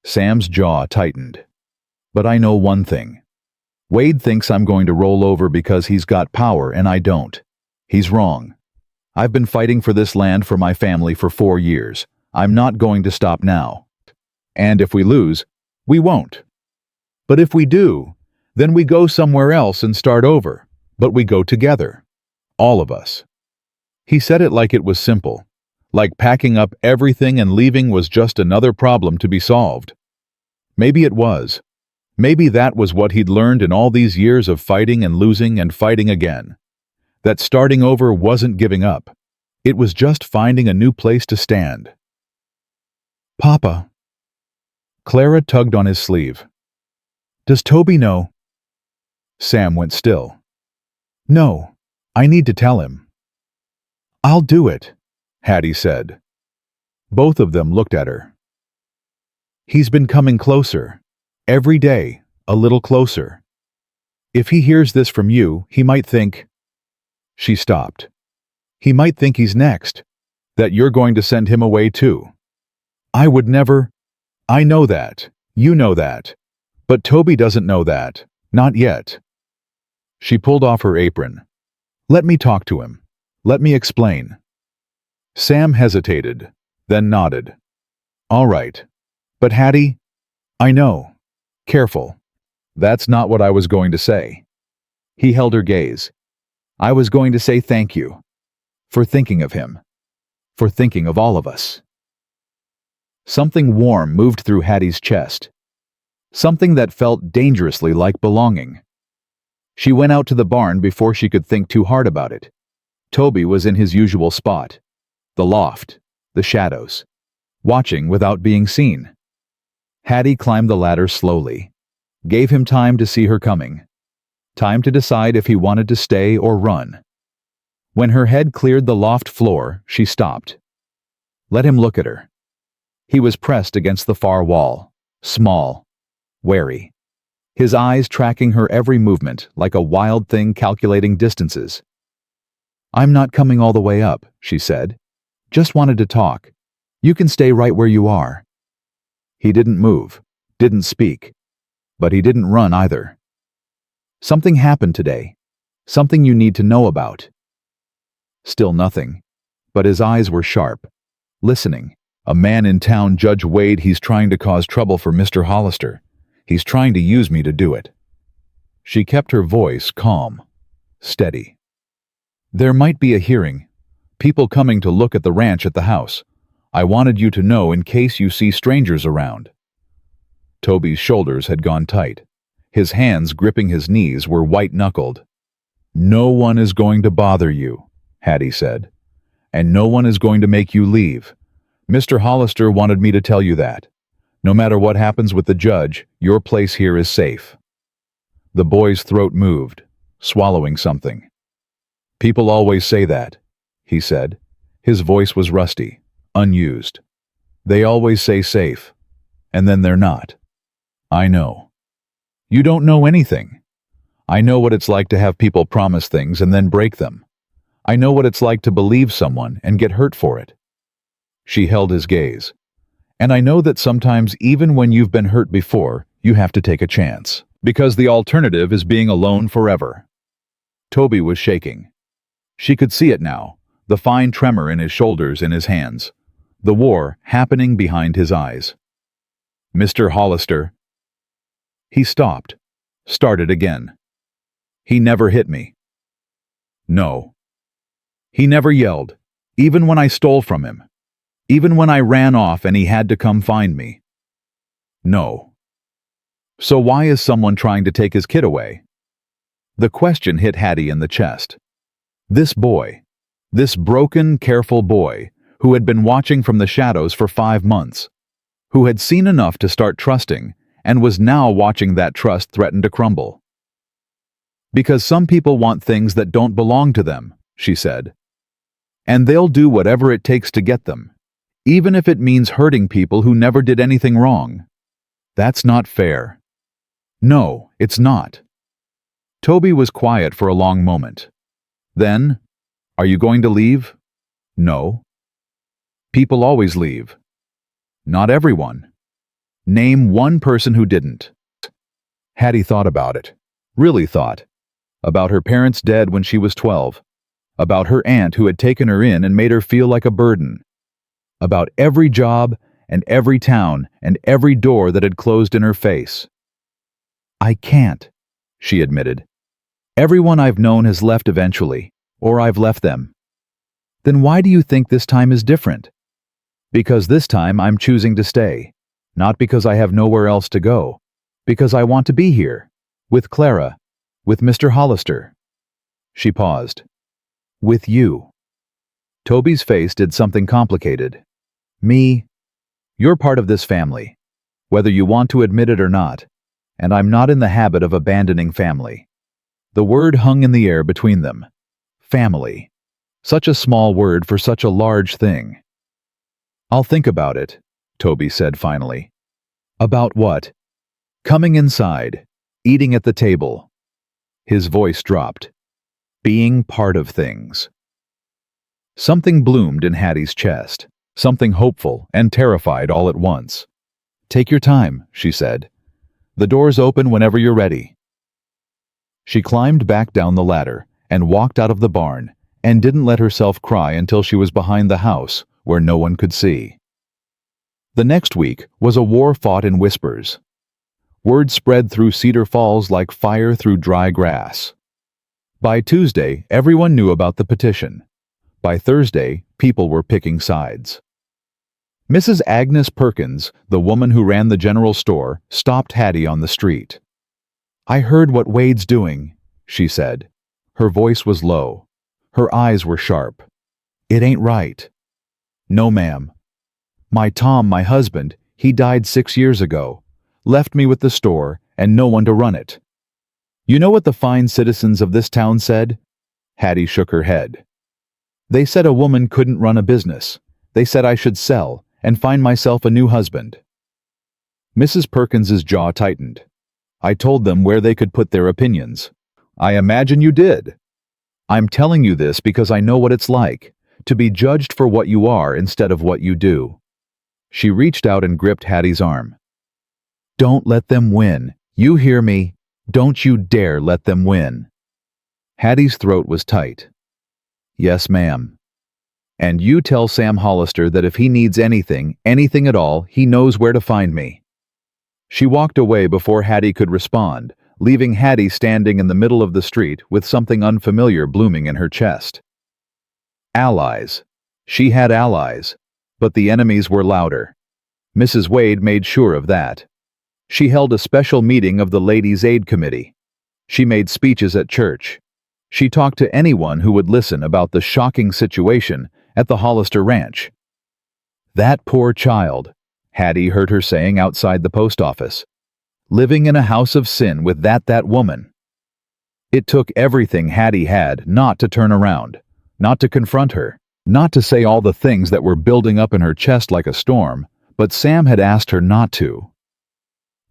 Sam's jaw tightened. "But I know one thing. Wade thinks I'm going to roll over because he's got power and I don't. He's wrong. I've been fighting for this land for my family for 4 years. I'm not going to stop now. And if we lose, we won't. But if we do, then we go somewhere else and start over. But we go together. All of us." He said it like it was simple. Like packing up everything and leaving was just another problem to be solved. Maybe it was. Maybe that was what he'd learned in all these years of fighting and losing and fighting again. That starting over wasn't giving up. It was just finding a new place to stand. "Papa." Clara tugged on his sleeve. "Does Toby know?" Sam went still. "No, I need to tell him." "I'll do it," Hattie said. Both of them looked at her. "He's been coming closer. Every day, a little closer. If he hears this from you, he might think—" She stopped. "He might think he's next. That you're going to send him away too. I would never—" "I know that. You know that. But Toby doesn't know that. Not yet." She pulled off her apron. "Let me talk to him. Let me explain." Sam hesitated, then nodded. "All right. But Hattie, I know. Careful. That's not what I was going to say." He held her gaze. "I was going to say thank you. For thinking of him. For thinking of all of us." Something warm moved through Hattie's chest. Something that felt dangerously like belonging. She went out to the barn before she could think too hard about it. Toby was in his usual spot. The loft. The shadows. Watching without being seen. Hattie climbed the ladder slowly. Gave him time to see her coming. Time to decide if he wanted to stay or run. When her head cleared the loft floor, she stopped. Let him look at her. He was pressed against the far wall. Small. Wary. his eyes tracking her every movement like a wild thing calculating distances. "I'm not coming all the way up," she said. "Just wanted to talk. You can stay right where you are." He didn't move, didn't speak, but he didn't run either. "Something happened today. Something you need to know about." Still nothing, but his eyes were sharp, listening. "A man in town, Judge Wade, he's trying to cause trouble for Mr. Hollister. He's trying to use me to do it." She kept her voice calm, steady. "There might be a hearing. People coming to look at the ranch at the house. I wanted you to know in case you see strangers around." Toby's shoulders had gone tight. His hands gripping his knees were white-knuckled. "No one is going to bother you," Hattie said. "And no one is going to make you leave. Mr. Hollister wanted me to tell you that. No matter what happens with the judge, your place here is safe." The boy's throat moved, swallowing something. "People always say that," he said. His voice was rusty, unused. "They always say safe, and then they're not. I know. You don't know anything. I know what it's like to have people promise things and then break them. I know what it's like to believe someone and get hurt for it." She held his gaze. "And I know that sometimes even when you've been hurt before, you have to take a chance, because the alternative is being alone forever." Toby was shaking. She could see it now, the fine tremor in his shoulders and his hands, the war happening behind his eyes. "Mr. Hollister." He stopped, started again. "He never hit me." "No." "He never yelled, even when I stole from him. Even when I ran off and he had to come find me." "No." "So why is someone trying to take his kid away?" The question hit Hattie in the chest. This boy, this broken, careful boy, who had been watching from the shadows for 5 months, who had seen enough to start trusting, and was now watching that trust threaten to crumble. "Because some people want things that don't belong to them," she said. "And they'll do whatever it takes to get them, even if it means hurting people who never did anything wrong. That's not fair." "No, it's not." Toby was quiet for a long moment. Then, "Are you going to leave?" "No." "People always leave." "Not everyone." "Name one person who didn't." Hattie thought about it. Really thought. About her parents dead when she was 12. About her aunt who had taken her in and made her feel like a burden. About every job and every town and every door that had closed in her face. "I can't," she admitted. "Everyone I've known has left eventually, or I've left them." "Then why do you think this time is different?" "Because this time I'm choosing to stay. Not because I have nowhere else to go. Because I want to be here. With Clara. With Mr. Hollister." She paused. "With you." Toby's face did something complicated. "Me? You're part of this family, whether you want to admit it or not, and I'm not in the habit of abandoning family." The word hung in the air between them. Family. Such a small word for such a large thing. "I'll think about it," Toby said finally. "About what?" "Coming inside. Eating at the table." His voice dropped. "Being part of things." Something bloomed in Hattie's chest. Something hopeful and terrified all at once. "Take your time," she said. "The door's open whenever you're ready." She climbed back down the ladder and walked out of the barn and didn't let herself cry until she was behind the house where no one could see. The next week was a war fought in whispers. Word spread through Cedar Falls like fire through dry grass. By Tuesday, everyone knew about the petition. By Thursday, people were picking sides. Mrs. Agnes Perkins, the woman who ran the general store, stopped Hattie on the street. "I heard what Wade's doing," she said. Her voice was low. Her eyes were sharp. "It ain't right." "No, ma'am. My Tom, my husband, he died 6 years ago. Left me with the store and no one to run it." "You know what the fine citizens of this town said?" Hattie shook her head. "They said a woman couldn't run a business. They said I should sell and find myself a new husband." Mrs. Perkins's jaw tightened. I told them where they could put their opinions. I imagine you did. I'm telling you this because I know what it's like, to be judged for what you are instead of what you do. She reached out and gripped Hattie's arm. Don't let them win. You hear me? Don't you dare let them win. Hattie's throat was tight. Yes, ma'am. And you tell Sam Hollister that if he needs anything at all, he knows where to find me. She walked away before Hattie could respond, leaving Hattie standing in the middle of the street with something unfamiliar blooming in her chest. Allies. She had allies, but the enemies were louder. Mrs. Wade made sure of that. She held a special meeting of the Ladies' Aid Committee. She made speeches at church. She talked to anyone who would listen about the shocking situation at the Hollister Ranch. That poor child, Hattie heard her saying outside the post office. Living in a house of sin with that woman. It took everything Hattie had not to turn around, not to confront her, not to say all the things that were building up in her chest like a storm, but Sam had asked her not to.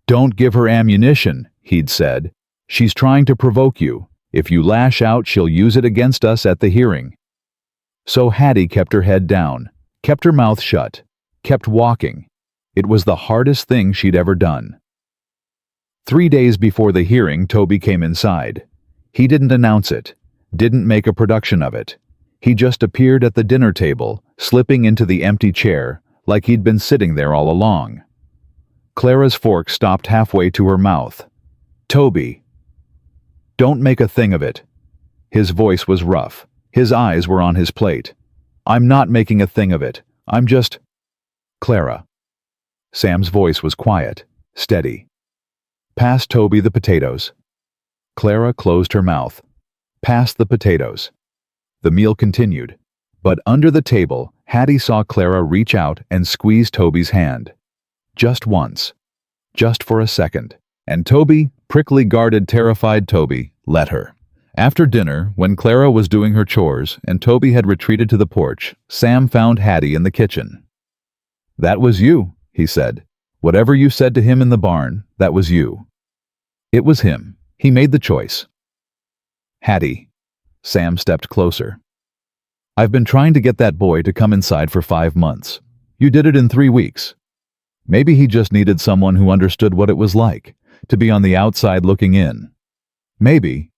Don't give her ammunition, he'd said. She's trying to provoke you. If you lash out, she'll use it against us at the hearing. So Hattie kept her head down, kept her mouth shut, kept walking. It was the hardest thing she'd ever done. 3 days before the hearing, Toby came inside. He didn't announce it, didn't make a production of it. He just appeared at the dinner table, slipping into the empty chair, like he'd been sitting there all along. Clara's fork stopped halfway to her mouth. Toby. Don't make a thing of it. His voice was rough. His eyes were on his plate. I'm not making a thing of it. I'm just... Clara. Sam's voice was quiet, steady. Pass Toby the potatoes. Clara closed her mouth. Pass the potatoes. The meal continued, but under the table, Hattie saw Clara reach out and squeeze Toby's hand. Just once. Just for a second. And Toby, prickly, guarded, terrified Toby, let her. After dinner, when Clara was doing her chores and Toby had retreated to the porch, Sam found Hattie in the kitchen. That was you, he said. Whatever you said to him in the barn, that was you. It was him. He made the choice. Hattie. Sam stepped closer. I've been trying to get that boy to come inside for 5 months. You did it in 3 weeks. Maybe he just needed someone who understood what it was like, to be on the outside looking in. Maybe.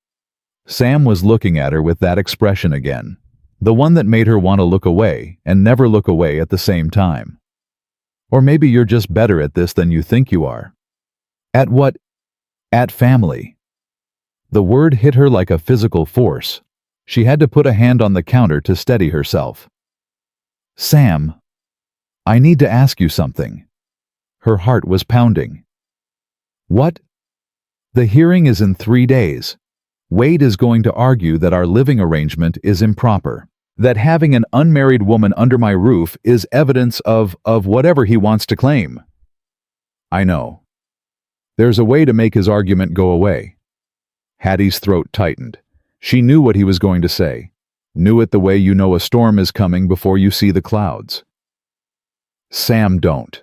Sam was looking at her with that expression again, the one that made her want to look away and never look away at the same time. Or maybe you're just better at this than you think you are. At what? At family. The word hit her like a physical force. She had to put a hand on the counter to steady herself. Sam, I need to ask you something. Her heart was pounding. What? The hearing is in 3 days. Wade is going to argue that our living arrangement is improper, that having an unmarried woman under my roof is evidence of whatever he wants to claim. I know. There's a way to make his argument go away. Hattie's throat tightened. She knew what he was going to say, knew it the way you know a storm is coming before you see the clouds. Sam, don't.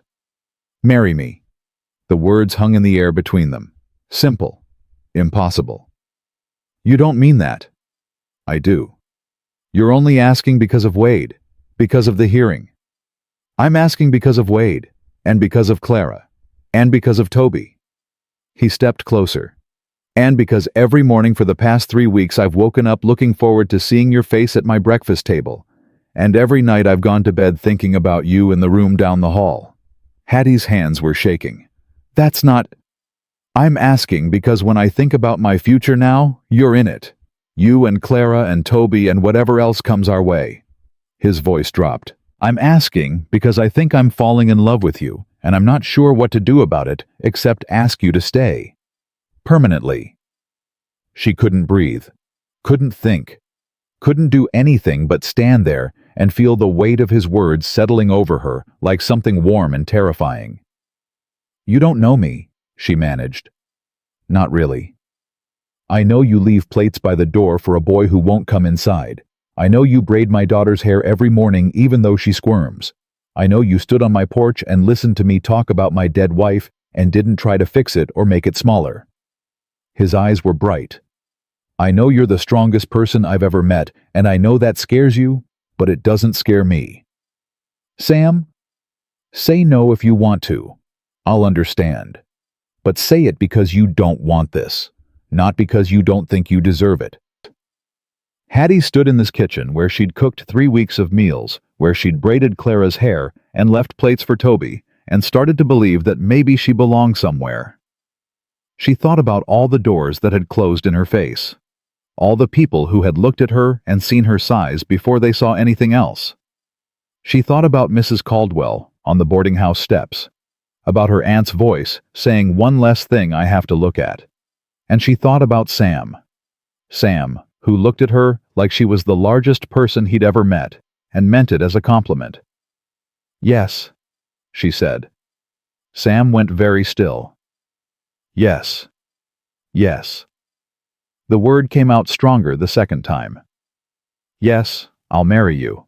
Marry me. The words hung in the air between them. Simple. Impossible. You don't mean that. I do. You're only asking because of Wade, because of the hearing. I'm asking because of Wade, and because of Clara, and because of Toby. He stepped closer. And because every morning for the past 3 weeks I've woken up looking forward to seeing your face at my breakfast table, and every night I've gone to bed thinking about you in the room down the hall. Hattie's hands were shaking. That's not... I'm asking because when I think about my future now, you're in it. You and Clara and Toby and whatever else comes our way. His voice dropped. I'm asking because I think I'm falling in love with you, and I'm not sure what to do about it except ask you to stay. Permanently. She couldn't breathe, couldn't think, couldn't do anything but stand there and feel the weight of his words settling over her like something warm and terrifying. You don't know me, she managed. Not really. I know you leave plates by the door for a boy who won't come inside. I know you braid my daughter's hair every morning even though she squirms. I know you stood on my porch and listened to me talk about my dead wife and didn't try to fix it or make it smaller. His eyes were bright. "I know you're the strongest person I've ever met, and I know that scares you, but it doesn't scare me. Sam, say no if you want to. I'll understand. But say it because you don't want this, not because you don't think you deserve it." Hattie stood in this kitchen where she'd cooked 3 weeks of meals, where she'd braided Clara's hair and left plates for Toby, and started to believe that maybe she belonged somewhere. She thought about all the doors that had closed in her face, all the people who had looked at her and seen her size before they saw anything else. She thought about Mrs. Caldwell on the boarding house steps, about her aunt's voice saying one less thing I have to look at. And she thought about Sam. Sam, who looked at her like she was the largest person he'd ever met, and meant it as a compliment. "Yes," she said. Sam went very still. "Yes. Yes." The word came out stronger the second time. "Yes, I'll marry you."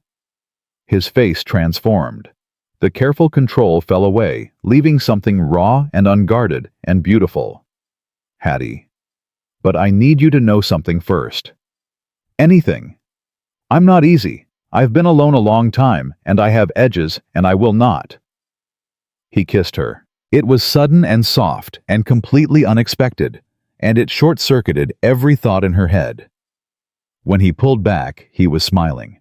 His face transformed. The careful control fell away, leaving something raw and unguarded and beautiful. "Hattie, but I need you to know something first. Anything. I'm not easy. I've been alone a long time, and I have edges, and I will not." He kissed her. It was sudden and soft and completely unexpected, and it short-circuited every thought in her head. When he pulled back, he was smiling.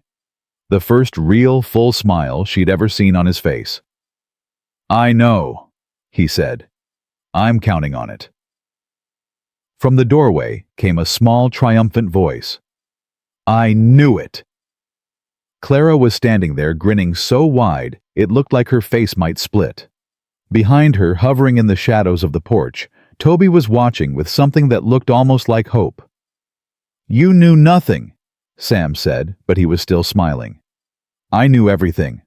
The first real, full smile she'd ever seen on his face. "I know," he said. "I'm counting on it." From the doorway came a small, triumphant voice. "I knew it!" Clara was standing there grinning so wide it looked like her face might split. Behind her, hovering in the shadows of the porch, Toby was watching with something that looked almost like hope. "You knew nothing," Sam said, but he was still smiling. "I knew everything.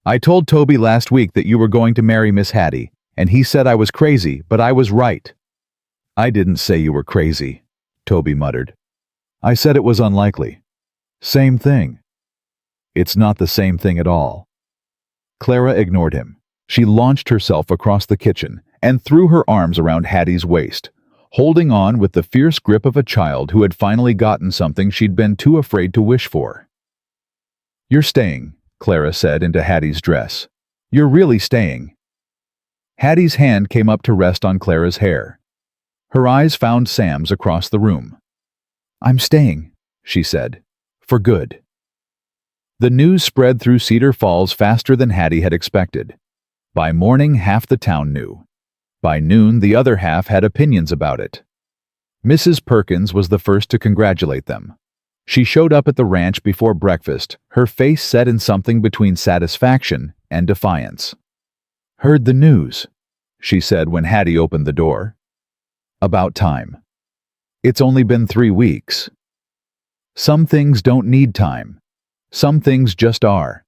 I told Toby last week that you were going to marry Miss Hattie, and he said I was crazy, but I was right." "I didn't say you were crazy," Toby muttered. "I said it was unlikely. Same thing." "It's not the same thing at all." Clara ignored him. She launched herself across the kitchen and threw her arms around Hattie's waist, holding on with the fierce grip of a child who had finally gotten something she'd been too afraid to wish for. "You're staying," Clara said into Hattie's dress. "You're really staying." Hattie's hand came up to rest on Clara's hair. Her eyes found Sam's across the room. "I'm staying," she said. "For good." The news spread through Cedar Falls faster than Hattie had expected. By morning, half the town knew. By noon, the other half had opinions about it. Mrs. Perkins was the first to congratulate them. She showed up at the ranch before breakfast, her face set in something between satisfaction and defiance. "Heard the news," she said when Hattie opened the door. "About time. It's only been 3 weeks. Some things don't need time. Some things just are."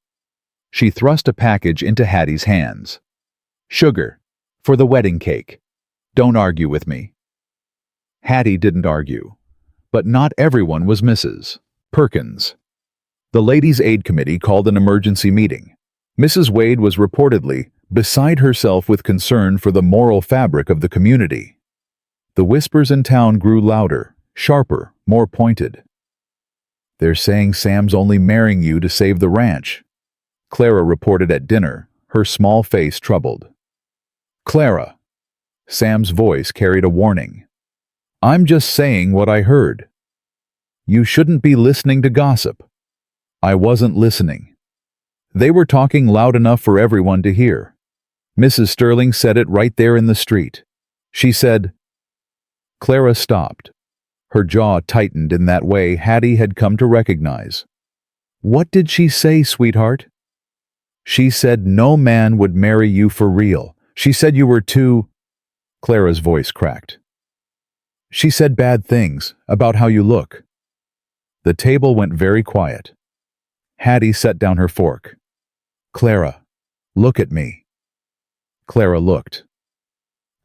She thrust a package into Hattie's hands. "Sugar. For the wedding cake. Don't argue with me." Hattie didn't argue. But not everyone was Mrs. Perkins. The Ladies' Aid Committee called an emergency meeting. Mrs. Wade was reportedly beside herself with concern for the moral fabric of the community. The whispers in town grew louder, sharper, more pointed. "They're saying Sam's only marrying you to save the ranch," Clara reported at dinner, her small face troubled. "Clara," Sam's voice carried a warning. "I'm just saying what I heard. You shouldn't be listening to gossip." I wasn't listening. They were talking loud enough for everyone to hear. Mrs. Sterling said it right there in the street. She said... Clara stopped. Her jaw tightened in that way Hattie had come to recognize. "What did she say, sweetheart?" "She said no man would marry you for real. She said you were too..." Clara's voice cracked. "She said bad things about how you look." The table went very quiet. Hattie set down her fork. "Clara, look at me." Clara looked.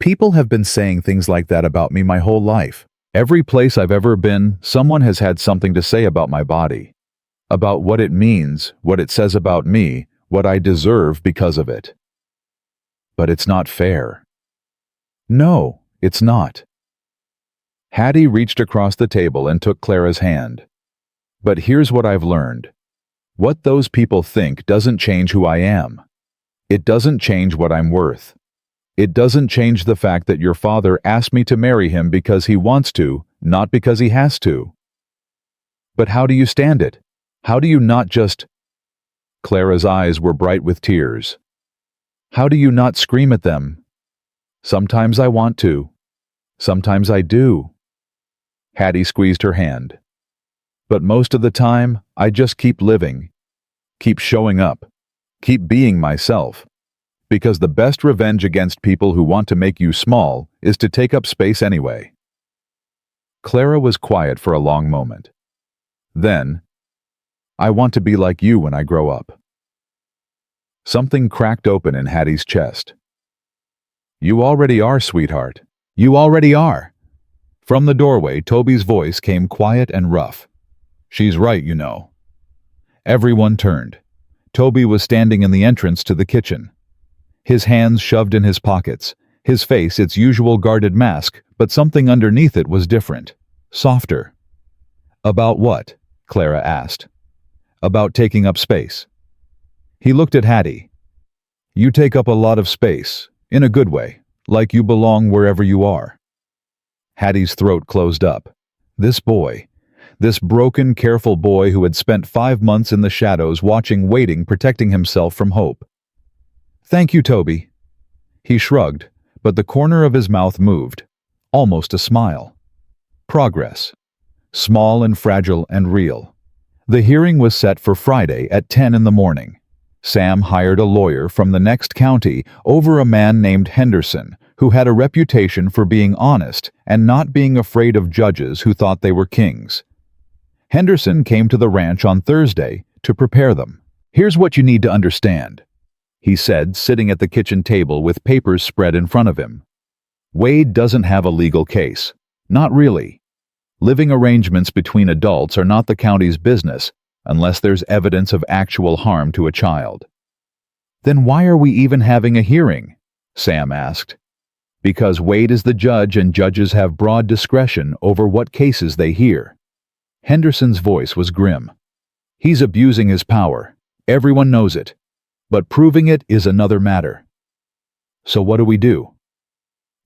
"People have been saying things like that about me my whole life. Every place I've ever been, someone has had something to say about my body. About what it means, what it says about me, what I deserve because of it. But it's not fair." "No, it's not." Hattie reached across the table and took Clara's hand. But here's what I've learned. What those people think doesn't change who I am. It doesn't change what I'm worth. It doesn't change the fact that your father asked me to marry him because he wants to, not because he has to. But how do you stand it? How do you not just... Clara's eyes were bright with tears. How do you not scream at them? Sometimes I want to. Sometimes I do. Hattie squeezed her hand. But most of the time, I just keep living. Keep showing up. Keep being myself. Because the best revenge against people who want to make you small is to take up space anyway. Clara was quiet for a long moment. Then, I want to be like you when I grow up. Something cracked open in Hattie's chest. You already are, sweetheart. You already are. From the doorway, Toby's voice came quiet and rough. She's right, you know. Everyone turned. Toby was standing in the entrance to the kitchen. His hands shoved in his pockets, his face its usual guarded mask, but something underneath it was different, softer. About what? Clara asked. About taking up space. He looked at Hattie. You take up a lot of space, in a good way, like you belong wherever you are. Hattie's throat closed up. This boy, this broken, careful boy who had spent 5 months in the shadows watching, waiting, protecting himself from hope. Thank you, Toby. He shrugged, but the corner of his mouth moved, almost a smile. Progress. Small and fragile and real. The hearing was set for Friday at 10 in the morning. Sam hired a lawyer from the next county over a man named Henderson, who had a reputation for being honest and not being afraid of judges who thought they were kings. Henderson came to the ranch on Thursday to prepare them. Here's what you need to understand, he said, sitting at the kitchen table with papers spread in front of him. Wade doesn't have a legal case. Not really. Living arrangements between adults are not the county's business unless there's evidence of actual harm to a child. Then why are we even having a hearing? Sam asked. Because Wade is the judge and judges have broad discretion over what cases they hear. Henderson's voice was grim. He's abusing his power. Everyone knows it. But proving it is another matter. So what do?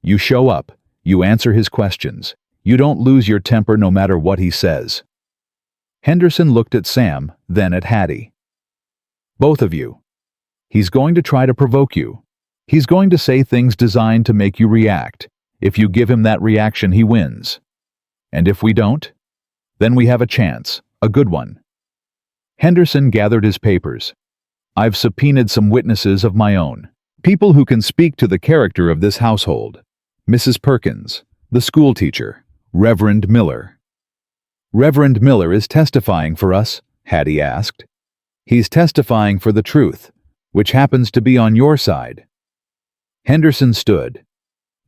You show up. You answer his questions. You don't lose your temper no matter what he says. Henderson looked at Sam, then at Hattie. Both of you. He's going to try to provoke you. He's going to say things designed to make you react. If you give him that reaction, he wins. And if we don't, then we have a chance, a good one. Henderson gathered his papers. I've subpoenaed some witnesses of my own, people who can speak to the character of this household. Mrs. Perkins, the school teacher, Reverend Miller. Reverend Miller is testifying for us, Hattie asked. He's testifying for the truth, which happens to be on your side. Henderson stood.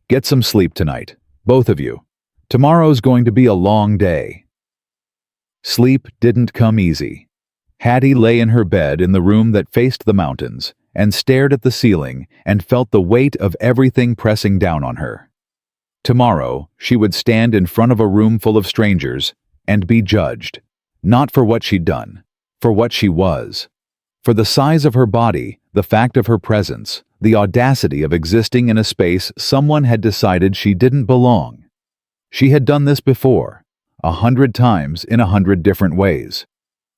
Get some sleep tonight, both of you. Tomorrow's going to be a long day. Sleep didn't come easy. Hattie lay in her bed in the room that faced the mountains and stared at the ceiling and felt the weight of everything pressing down on her. Tomorrow, she would stand in front of a room full of strangers and be judged, not for what she'd done, for what she was. For the size of her body, the fact of her presence, the audacity of existing in a space someone had decided she didn't belong. She had done this before, 100 times in 100 different ways.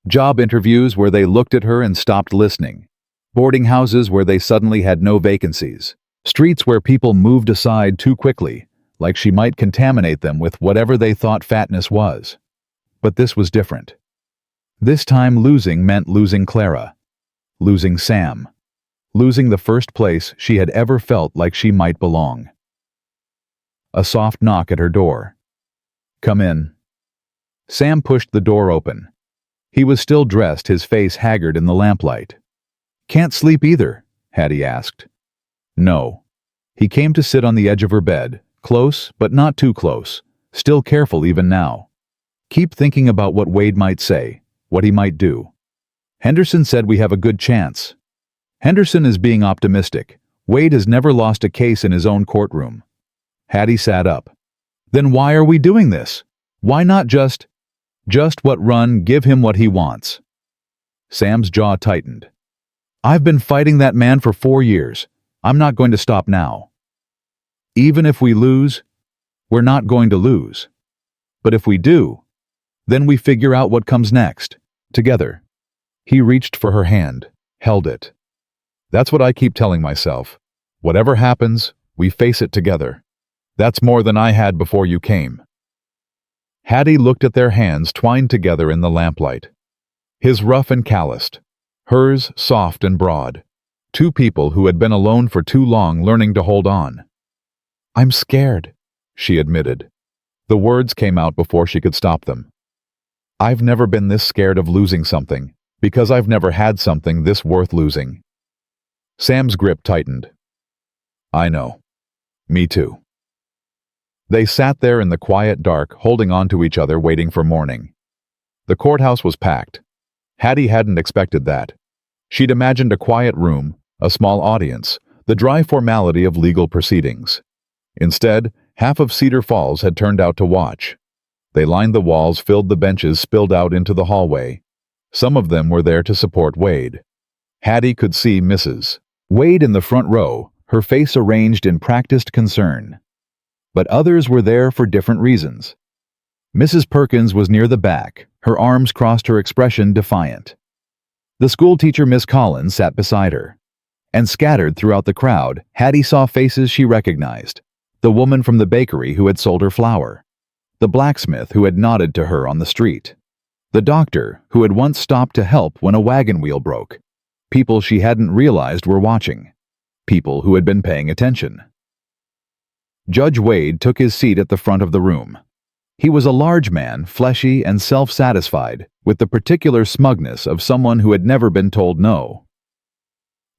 Job interviews where they looked at her and stopped listening. Boarding houses where they suddenly had no vacancies. Streets where people moved aside too quickly, like she might contaminate them with whatever they thought fatness was. But this was different. This time losing meant losing Clara. Losing Sam. Losing the first place she had ever felt like she might belong. A soft knock at her door. Come in. Sam pushed the door open. He was still dressed, his face haggard in the lamplight. Can't sleep either, Hattie asked. No. He came to sit on the edge of her bed, close but not too close, still careful even now. Keep thinking about what Wade might say, what he might do. Henderson said we have a good chance. Henderson is being optimistic. Wade has never lost a case in his own courtroom. Hattie sat up. Then why are we doing this? Why not just give him what he wants? Sam's jaw tightened. I've been fighting that man for 4 years. I'm not going to stop now. Even if we lose, we're not going to lose. But if we do, then we figure out what comes next, together. He reached for her hand, held it. That's what I keep telling myself. Whatever happens, we face it together. That's more than I had before you came. Hattie looked at their hands twined together in the lamplight. His rough and calloused, hers soft and broad. Two people who had been alone for too long learning to hold on. I'm scared, she admitted. The words came out before she could stop them. I've never been this scared of losing something, because I've never had something this worth losing. Sam's grip tightened. I know. Me too. They sat there in the quiet dark, holding on to each other, waiting for morning. The courthouse was packed. Hattie hadn't expected that. She'd imagined a quiet room, a small audience, the dry formality of legal proceedings. Instead, half of Cedar Falls had turned out to watch. They lined the walls, filled the benches, spilled out into the hallway. Some of them were there to support Wade. Hattie could see Mrs. Wade in the front row, her face arranged in practiced concern. But others were there for different reasons. Mrs. Perkins was near the back, her arms crossed, her expression defiant. The schoolteacher, Miss Collins, sat beside her. And scattered throughout the crowd, Hattie saw faces she recognized. The woman from the bakery who had sold her flour. The blacksmith who had nodded to her on the street. The doctor who had once stopped to help when a wagon wheel broke. People she hadn't realized were watching. People who had been paying attention. Judge Wade took his seat at the front of the room. He was a large man, fleshy and self-satisfied, with the particular smugness of someone who had never been told no.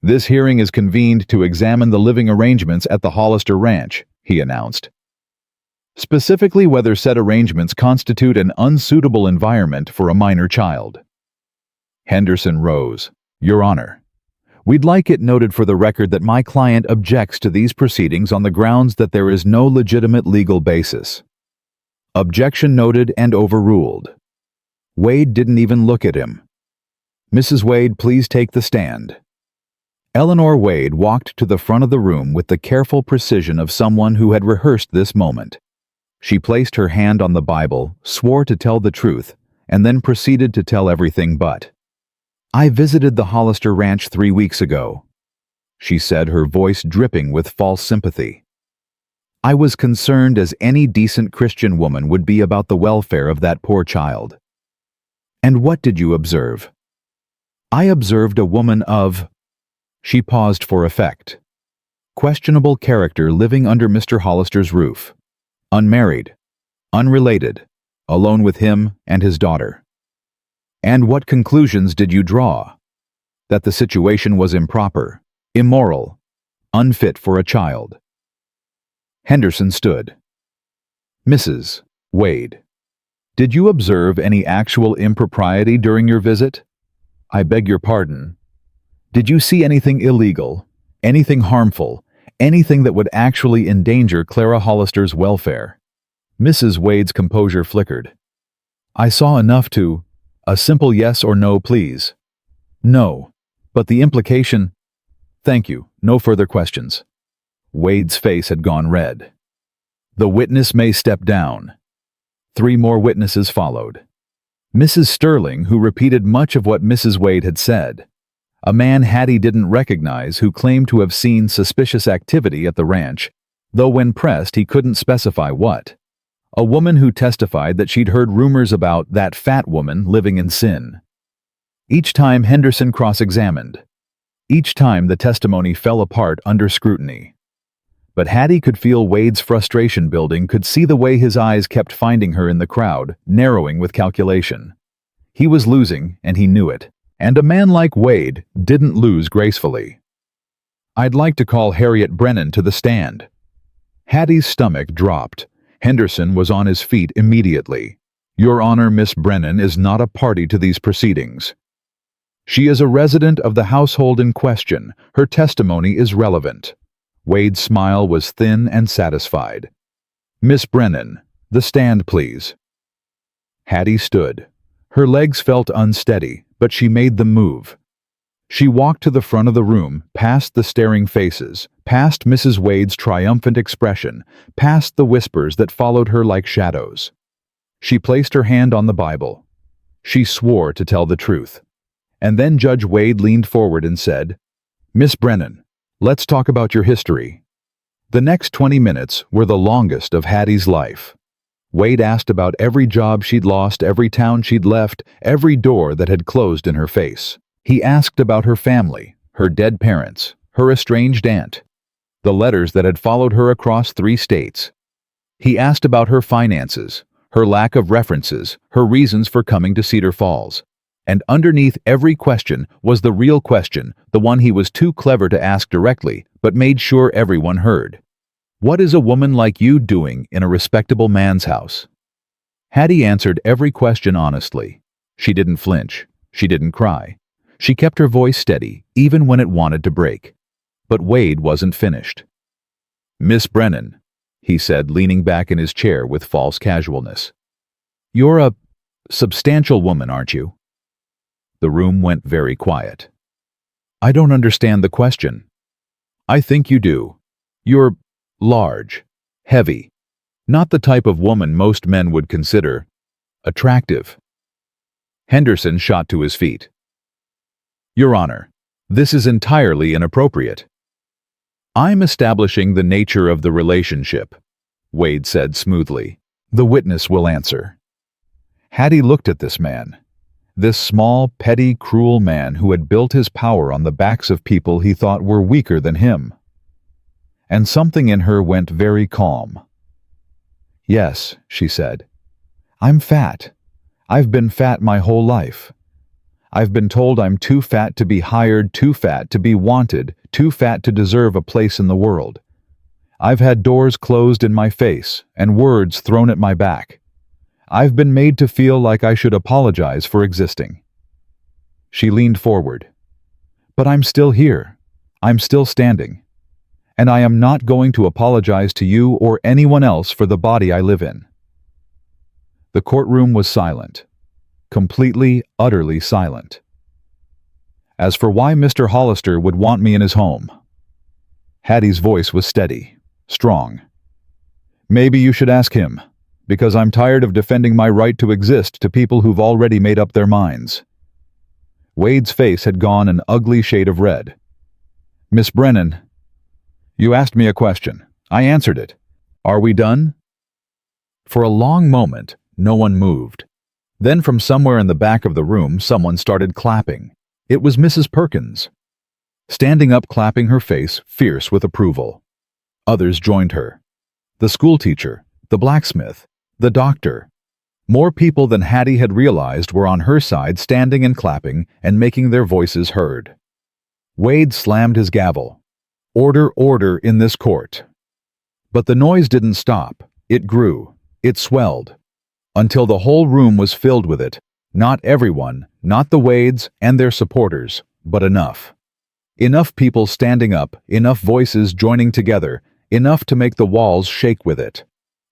This hearing is convened to examine the living arrangements at the Hollister Ranch, he announced. Specifically whether said arrangements constitute an unsuitable environment for a minor child. Henderson rose. Your Honor, we'd like it noted for the record that my client objects to these proceedings on the grounds that there is no legitimate legal basis. Objection noted and overruled. Wade didn't even look at him. Mrs. Wade, please take the stand. Eleanor Wade walked to the front of the room with the careful precision of someone who had rehearsed this moment. She placed her hand on the Bible, swore to tell the truth, and then proceeded to tell everything but. I visited the Hollister Ranch 3 weeks ago, she said, her voice dripping with false sympathy. I was concerned as any decent Christian woman would be about the welfare of that poor child. And what did you observe? I observed a woman of... She paused for effect. Questionable character living under Mr. Hollister's roof. Unmarried. Unrelated. Alone with him and his daughter. And what conclusions did you draw? That the situation was improper, immoral, unfit for a child. Henderson stood. Mrs. Wade, did you observe any actual impropriety during your visit? I beg your pardon. Did you see anything illegal, anything harmful, anything that would actually endanger Clara Hollister's welfare? Mrs. Wade's composure flickered. I saw enough to... A simple yes or no, please. No, but the implication... Thank you, no further questions. Wade's face had gone red. The witness may step down. 3 more witnesses followed. Mrs. Sterling, who repeated much of what Mrs. Wade had said. A man Hattie didn't recognize who claimed to have seen suspicious activity at the ranch, though when pressed he couldn't specify what. A woman who testified that she'd heard rumors about that fat woman living in sin. Each time Henderson cross-examined. Each time the testimony fell apart under scrutiny. But Hattie could feel Wade's frustration building, could see the way his eyes kept finding her in the crowd, narrowing with calculation. He was losing, and he knew it. And a man like Wade didn't lose gracefully. I'd like to call Harriet Brennan to the stand. Hattie's stomach dropped. Henderson was on his feet immediately. Your Honor, Miss Brennan is not a party to these proceedings. She is a resident of the household in question. Her testimony is relevant. Wade's smile was thin and satisfied. Miss Brennan, The stand, please." Hattie stood. Her legs felt unsteady, but she made them move. She walked to the front of the room, past the staring faces, past Mrs. Wade's triumphant expression, past the whispers that followed her like shadows. She placed her hand on the Bible. She swore to tell the truth. And then Judge Wade leaned forward and said, "Miss Brennan, let's talk about your history." The next 20 minutes were the longest of Hattie's life. Wade asked about every job she'd lost, every town she'd left, every door that had closed in her face. He asked about her family, her dead parents, her estranged aunt, the letters that had followed her across 3 states. He asked about her finances, her lack of references, her reasons for coming to Cedar Falls. And underneath every question was the real question, the one he was too clever to ask directly, but made sure everyone heard. "What is a woman like you doing in a respectable man's house?" Hattie answered every question honestly. She didn't flinch. She didn't cry. She kept her voice steady, even when it wanted to break. But Wade wasn't finished. "Miss Brennan," he said, leaning back in his chair with false casualness. "You're a substantial woman, aren't you?" The room went very quiet. "I don't understand the question." "I think you do. You're large, heavy, not the type of woman most men would consider attractive." Henderson shot to his feet. "Your Honor, this is entirely inappropriate." "I'm establishing the nature of the relationship," Wade said smoothly. "The witness will answer." Hattie looked at this man. This small, petty, cruel man who had built his power on the backs of people he thought were weaker than him. And something in her went very calm. "Yes," she said. "I'm fat. I've been fat my whole life. I've been told I'm too fat to be hired, too fat to be wanted, too fat to deserve a place in the world. I've had doors closed in my face and words thrown at my back. I've been made to feel like I should apologize for existing." She leaned forward. "But I'm still here. I'm still standing. And I am not going to apologize to you or anyone else for the body I live in." The courtroom was silent. Completely, utterly silent. "As for why Mr. Hollister would want me in his home," Hattie's voice was steady, strong. "Maybe you should ask him, because I'm tired of defending my right to exist to people who've already made up their minds." Wade's face had gone an ugly shade of red. "Miss Brennan, you asked me a question. I answered it. Are we done?" For a long moment, no one moved. Then from somewhere in the back of the room, someone started clapping. It was Mrs. Perkins. Standing up, clapping her face, fierce with approval. Others joined her. The schoolteacher, the blacksmith, the doctor. More people than Hattie had realized were on her side, standing and clapping and making their voices heard. Wade slammed his gavel. "Order, order in this court." But the noise didn't stop. It grew. It swelled. Until the whole room was filled with it. Not everyone, not the Wades and their supporters, but enough. Enough people standing up, enough voices joining together, enough to make the walls shake with it.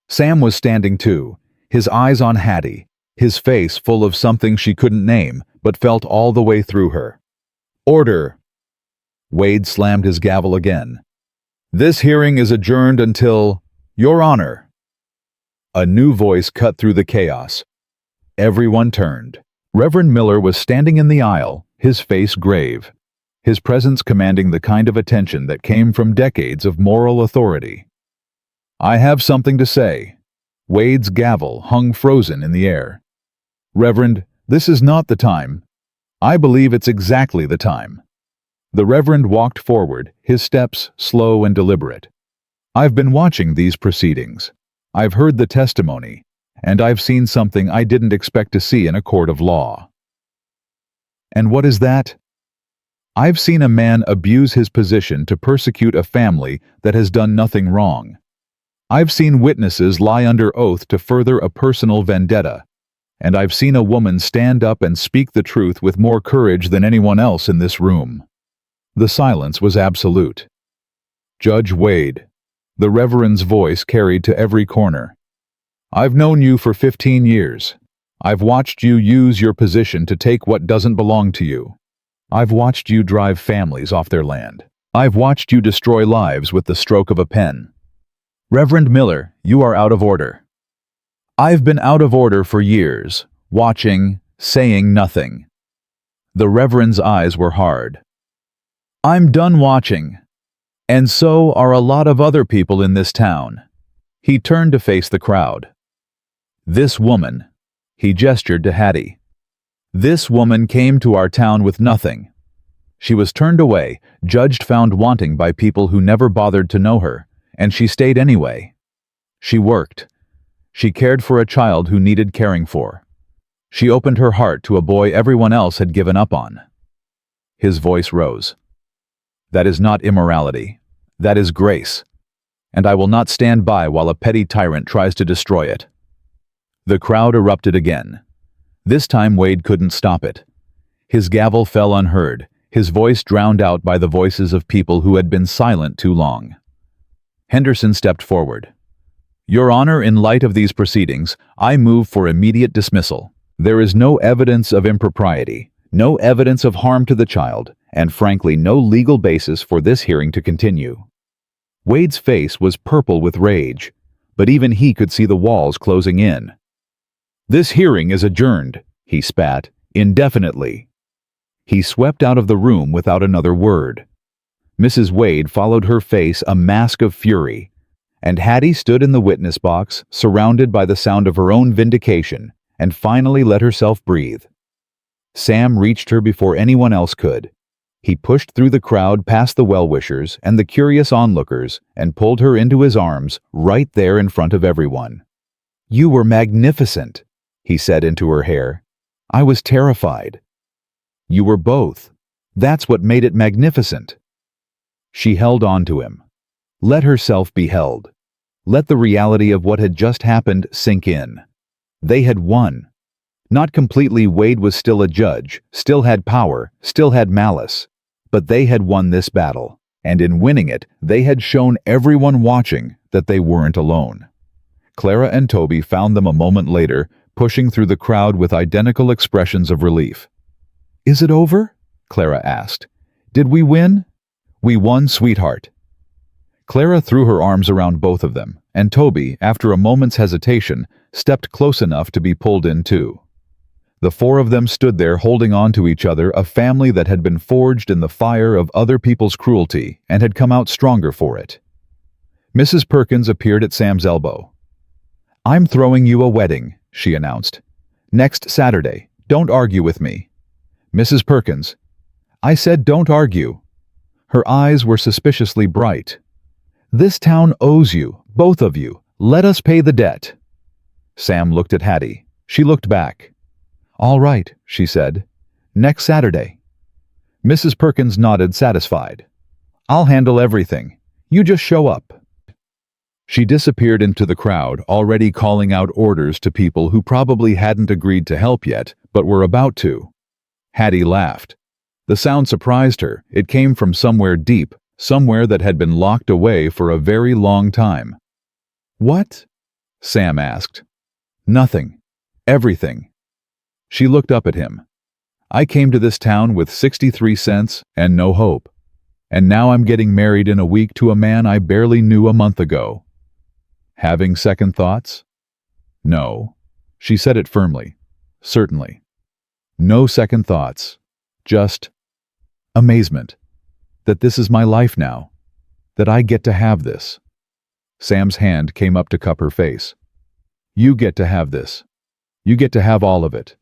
Sam was standing too, his eyes on Hattie, his face full of something she couldn't name, but felt all the way through her. "Order!" Wade slammed his gavel again. "This hearing is adjourned until, Your Honor." A new voice cut through the chaos. Everyone turned. Reverend Miller was standing in the aisle, his face grave, his presence commanding the kind of attention that came from decades of moral authority. "I have something to say." Wade's gavel hung frozen in the air. "Reverend, this is not the time. I believe it's exactly the time." The Reverend walked forward, his steps slow and deliberate. "I've been watching these proceedings. I've heard the testimony, and I've seen something I didn't expect to see in a court of law." "And what is that?" "I've seen a man abuse his position to persecute a family that has done nothing wrong. I've seen witnesses lie under oath to further a personal vendetta, and I've seen a woman stand up and speak the truth with more courage than anyone else in this room." The silence was absolute. "Judge Wade," the Reverend's voice carried to every corner, I've known you for 15 years. I've watched you use your position to take what doesn't belong to you. I've watched you drive families off their land. I've watched you destroy lives with the stroke of a pen. Reverend Miller, you are out of order. I've been out of order for years, watching, saying nothing. The Reverend's eyes were hard. I'm done watching. And so are a lot of other people in this town. He turned to face the crowd. This woman, he gestured to Hattie. This woman came to our town with nothing. She was turned away, judged found wanting by people who never bothered to know her, and she stayed anyway. She worked. She cared for a child who needed caring for. She opened her heart to a boy everyone else had given up on. His voice rose. That is not immorality. That is grace. And I will not stand by while a petty tyrant tries to destroy it. The crowd erupted again. This time Wade couldn't stop it. His gavel fell unheard, his voice drowned out by the voices of people who had been silent too long. Henderson stepped forward. Your Honor, in light of these proceedings, I move for immediate dismissal. There is no evidence of impropriety, no evidence of harm to the child, and frankly no legal basis for this hearing to continue. Wade's face was purple with rage, but even he could see the walls closing in. This hearing is adjourned, he spat, indefinitely. He swept out of the room without another word. Mrs. Wade followed her face a mask of fury, and Hattie stood in the witness box, surrounded by the sound of her own vindication, and finally let herself breathe. Sam reached her before anyone else could. He pushed through the crowd past the well-wishers and the curious onlookers and pulled her into his arms right there in front of everyone. You were magnificent, he said into her hair. I was terrified. You were both. That's what made it magnificent. She held on to him. Let herself be held. Let the reality of what had just happened sink in. They had won. Not completely. Wade was still a judge, still had power, still had malice. But they had won this battle, and in winning it, they had shown everyone watching that they weren't alone. Clara and Toby found them a moment later, pushing through the crowd with identical expressions of relief. Is it over? Clara asked. Did we win? We won, sweetheart. Clara threw her arms around both of them, and Toby, after a moment's hesitation, stepped close enough to be pulled in too. The four of them stood there holding on to each other, a family that had been forged in the fire of other people's cruelty and had come out stronger for it. Mrs. Perkins appeared at Sam's elbow. I'm throwing you a wedding, she announced. Next Saturday. Don't argue with me. Mrs. Perkins. I said don't argue. Her eyes were suspiciously bright. This town owes you, both of you. Let us pay the debt. Sam looked at Hattie. She looked back. All right, she said. Next Saturday. Mrs. Perkins nodded, satisfied. I'll handle everything. You just show up. She disappeared into the crowd, already calling out orders to people who probably hadn't agreed to help yet, but were about to. Hattie laughed. The sound surprised her. It came from somewhere deep, somewhere that had been locked away for a very long time. What? Sam asked. Nothing. Everything. She looked up at him. I came to this town with 63 cents and no hope. And now I'm getting married in a week to a man I barely knew a month ago. Having second thoughts? No. She said it firmly. Certainly. No second thoughts. Just amazement. That this is my life now. That I get to have this. Sam's hand came up to cup her face. You get to have this. You get to have all of it.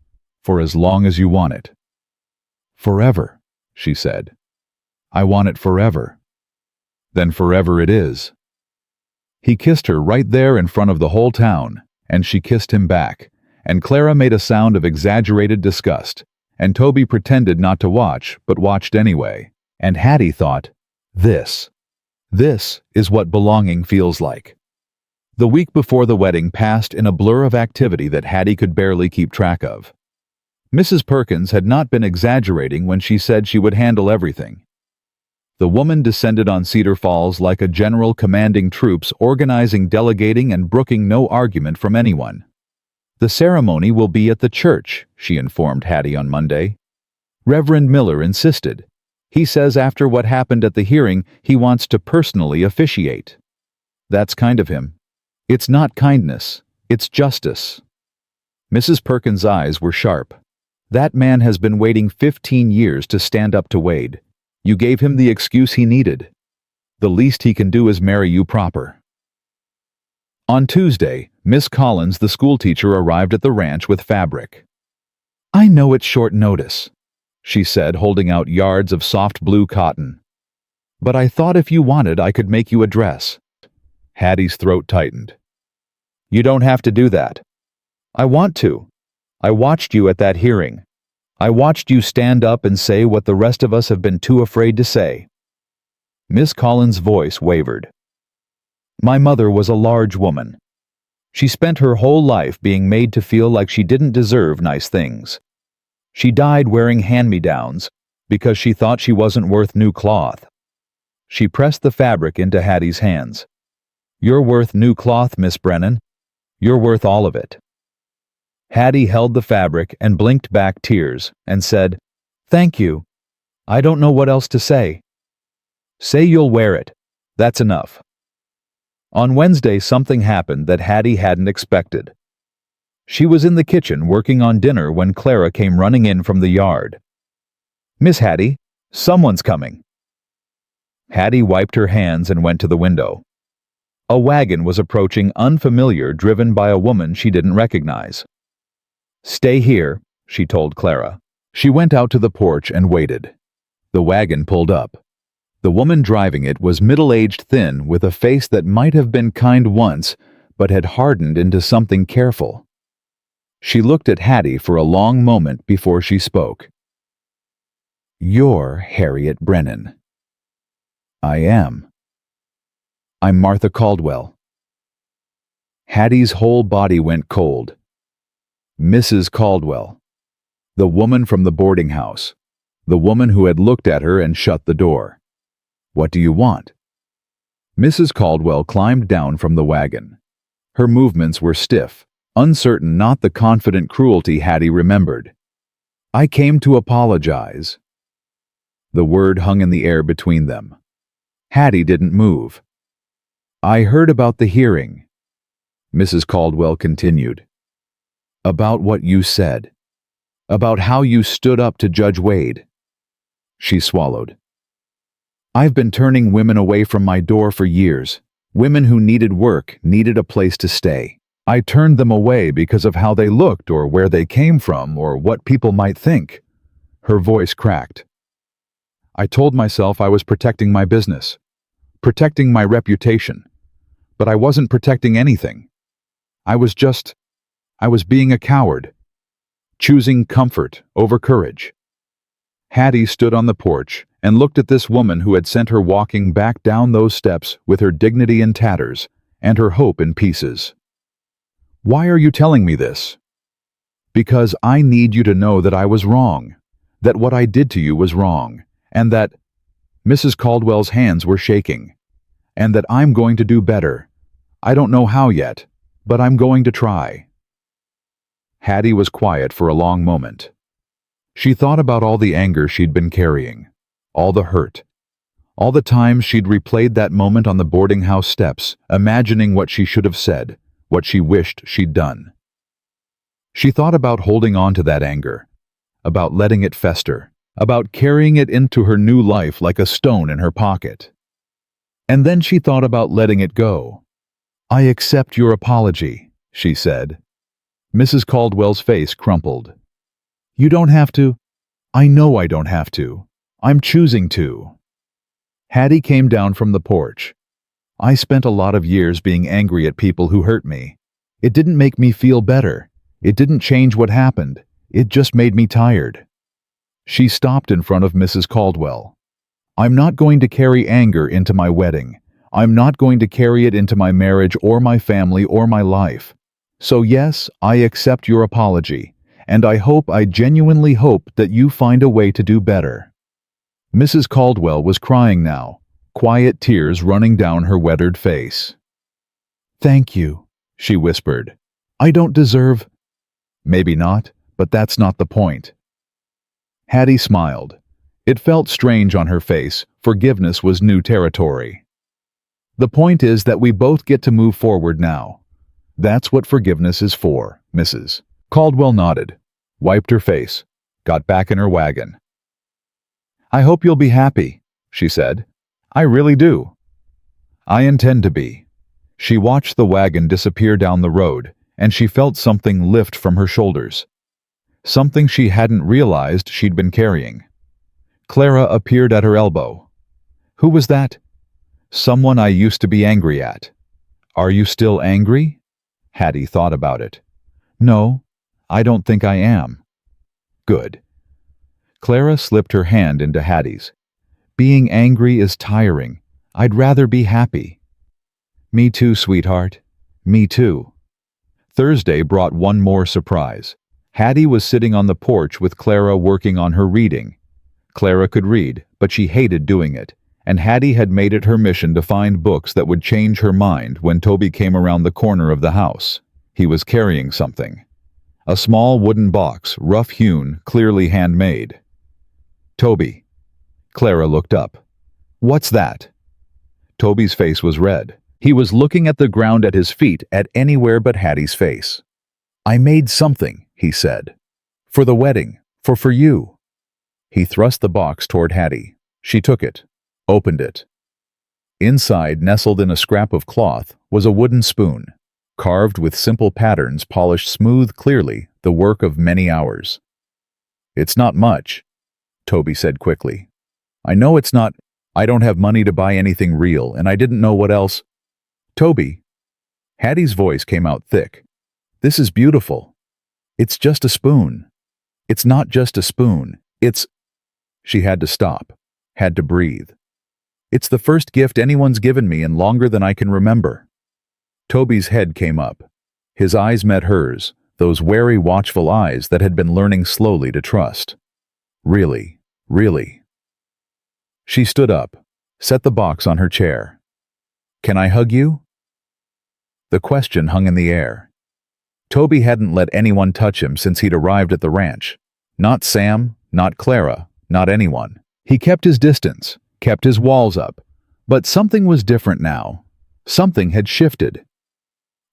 For as long as you want it. Forever, she said. I want it forever. Then forever it is. He kissed her right there in front of the whole town, and she kissed him back, and Clara made a sound of exaggerated disgust, and Toby pretended not to watch, but watched anyway, and Hattie thought, This is what belonging feels like. The week before the wedding passed in a blur of activity that Hattie could barely keep track of. Mrs. Perkins had not been exaggerating when she said she would handle everything. The woman descended on Cedar Falls like a general commanding troops, organizing, delegating, and brooking no argument from anyone. "The ceremony will be at the church," she informed Hattie on Monday. Reverend Miller insisted. "He says after what happened at the hearing, he wants to personally officiate." "That's kind of him." "It's not kindness, it's justice." Mrs. Perkins' eyes were sharp. "That man has been waiting 15 years to stand up to Wade. You gave him the excuse he needed. The least he can do is marry you proper." On Tuesday, Miss Collins, the schoolteacher, arrived at the ranch with fabric. "I know it's short notice," she said, holding out yards of soft blue cotton. "But I thought if you wanted, I could make you a dress." Hattie's throat tightened. "You don't have to do that." "I want to. I watched you at that hearing. I watched you stand up and say what the rest of us have been too afraid to say." Miss Collins' voice wavered. "My mother was a large woman. She spent her whole life being made to feel like she didn't deserve nice things. She died wearing hand-me-downs because she thought she wasn't worth new cloth." She pressed the fabric into Hattie's hands. "You're worth new cloth, Miss Brennan. You're worth all of it." Hattie held the fabric and blinked back tears and said, "Thank you. I don't know what else to say." "Say you'll wear it. That's enough." On Wednesday, something happened that Hattie hadn't expected. She was in the kitchen working on dinner when Clara came running in from the yard. "Miss Hattie, someone's coming." Hattie wiped her hands and went to the window. A wagon was approaching, unfamiliar, driven by a woman she didn't recognize. "Stay here," she told Clara. She went out to the porch and waited. The wagon pulled up. The woman driving it was middle-aged, thin, with a face that might have been kind once, but had hardened into something careful. She looked at Hattie for a long moment before she spoke. "You're Harriet Brennan." "I am." "I'm Martha Caldwell." Hattie's whole body went cold. Mrs. Caldwell. The woman from the boarding house. The woman who had looked at her and shut the door. "What do you want?" Mrs. Caldwell climbed down from the wagon. Her movements were stiff, uncertain, not the confident cruelty Hattie remembered. "I came to apologize." The word hung in the air between them. Hattie didn't move. "I heard about the hearing," Mrs. Caldwell continued. "About what you said. About how you stood up to Judge Wade." She swallowed. "I've been turning women away from my door for years. Women who needed work, needed a place to stay. I turned them away because of how they looked or where they came from or what people might think." Her voice cracked. "I told myself I was protecting my business, protecting my reputation, but I wasn't protecting anything. I was being a coward, choosing comfort over courage." Hattie stood on the porch and looked at this woman who had sent her walking back down those steps with her dignity in tatters and her hope in pieces. "Why are you telling me this?" "Because I need you to know that I was wrong, that what I did to you was wrong, and that—" Mrs. Caldwell's hands were shaking. "And that I'm going to do better. I don't know how yet, but I'm going to try." Hattie was quiet for a long moment. She thought about all the anger she'd been carrying, all the hurt, all the times she'd replayed that moment on the boarding house steps, imagining what she should have said, what she wished she'd done. She thought about holding on to that anger, about letting it fester, about carrying it into her new life like a stone in her pocket. And then she thought about letting it go. "I accept your apology," she said. Mrs. Caldwell's face crumpled. "You don't have to." "I know I don't have to. I'm choosing to." Hattie came down from the porch. "I spent a lot of years being angry at people who hurt me. It didn't make me feel better. It didn't change what happened. It just made me tired." She stopped in front of Mrs. Caldwell. "I'm not going to carry anger into my wedding. I'm not going to carry it into my marriage or my family or my life. So yes, I accept your apology, and I genuinely hope that you find a way to do better." Mrs. Caldwell was crying now, quiet tears running down her weathered face. "Thank you," she whispered. "I don't deserve—" "Maybe not, but that's not the point." Hattie smiled. It felt strange on her face. Forgiveness was new territory. "The point is that we both get to move forward now. That's what forgiveness is for, Mrs." Caldwell nodded, wiped her face, got back in her wagon. "I hope you'll be happy," she said. "I really do." "I intend to be." She watched the wagon disappear down the road, and she felt something lift from her shoulders. Something she hadn't realized she'd been carrying. Clara appeared at her elbow. "Who was that?" "Someone I used to be angry at." "Are you still angry?" Hattie thought about it. "No, I don't think I am." "Good." Clara slipped her hand into Hattie's. "Being angry is tiring. I'd rather be happy." "Me too, sweetheart. Me too." Thursday brought one more surprise. Hattie was sitting on the porch with Clara working on her reading. Clara could read, but she hated doing it, and Hattie had made it her mission to find books that would change her mind when Toby came around the corner of the house. He was carrying something. A small wooden box, rough-hewn, clearly handmade. "Toby." Clara looked up. "What's that?" Toby's face was red. He was looking at the ground at his feet, at anywhere but Hattie's face. "I made something," he said. "For the wedding. For you." He thrust the box toward Hattie. She took it, opened it. Inside, nestled in a scrap of cloth, was a wooden spoon, carved with simple patterns polished smooth clearly, the work of many hours. "It's not much," Toby said quickly. "I know it's not. I don't have money to buy anything real, and I didn't know what else." "Toby." Hattie's voice came out thick. "This is beautiful. It's just a spoon." "It's not just a spoon. It's—" She had to stop, had to breathe. "It's the first gift anyone's given me in longer than I can remember." Toby's head came up. His eyes met hers, those wary, watchful eyes that had been learning slowly to trust. "Really? Really?" She stood up, set the box on her chair. "Can I hug you?" The question hung in the air. Toby hadn't let anyone touch him since he'd arrived at the ranch. Not Sam, not Clara, not anyone. He kept his distance, kept his walls up. But something was different now. Something had shifted.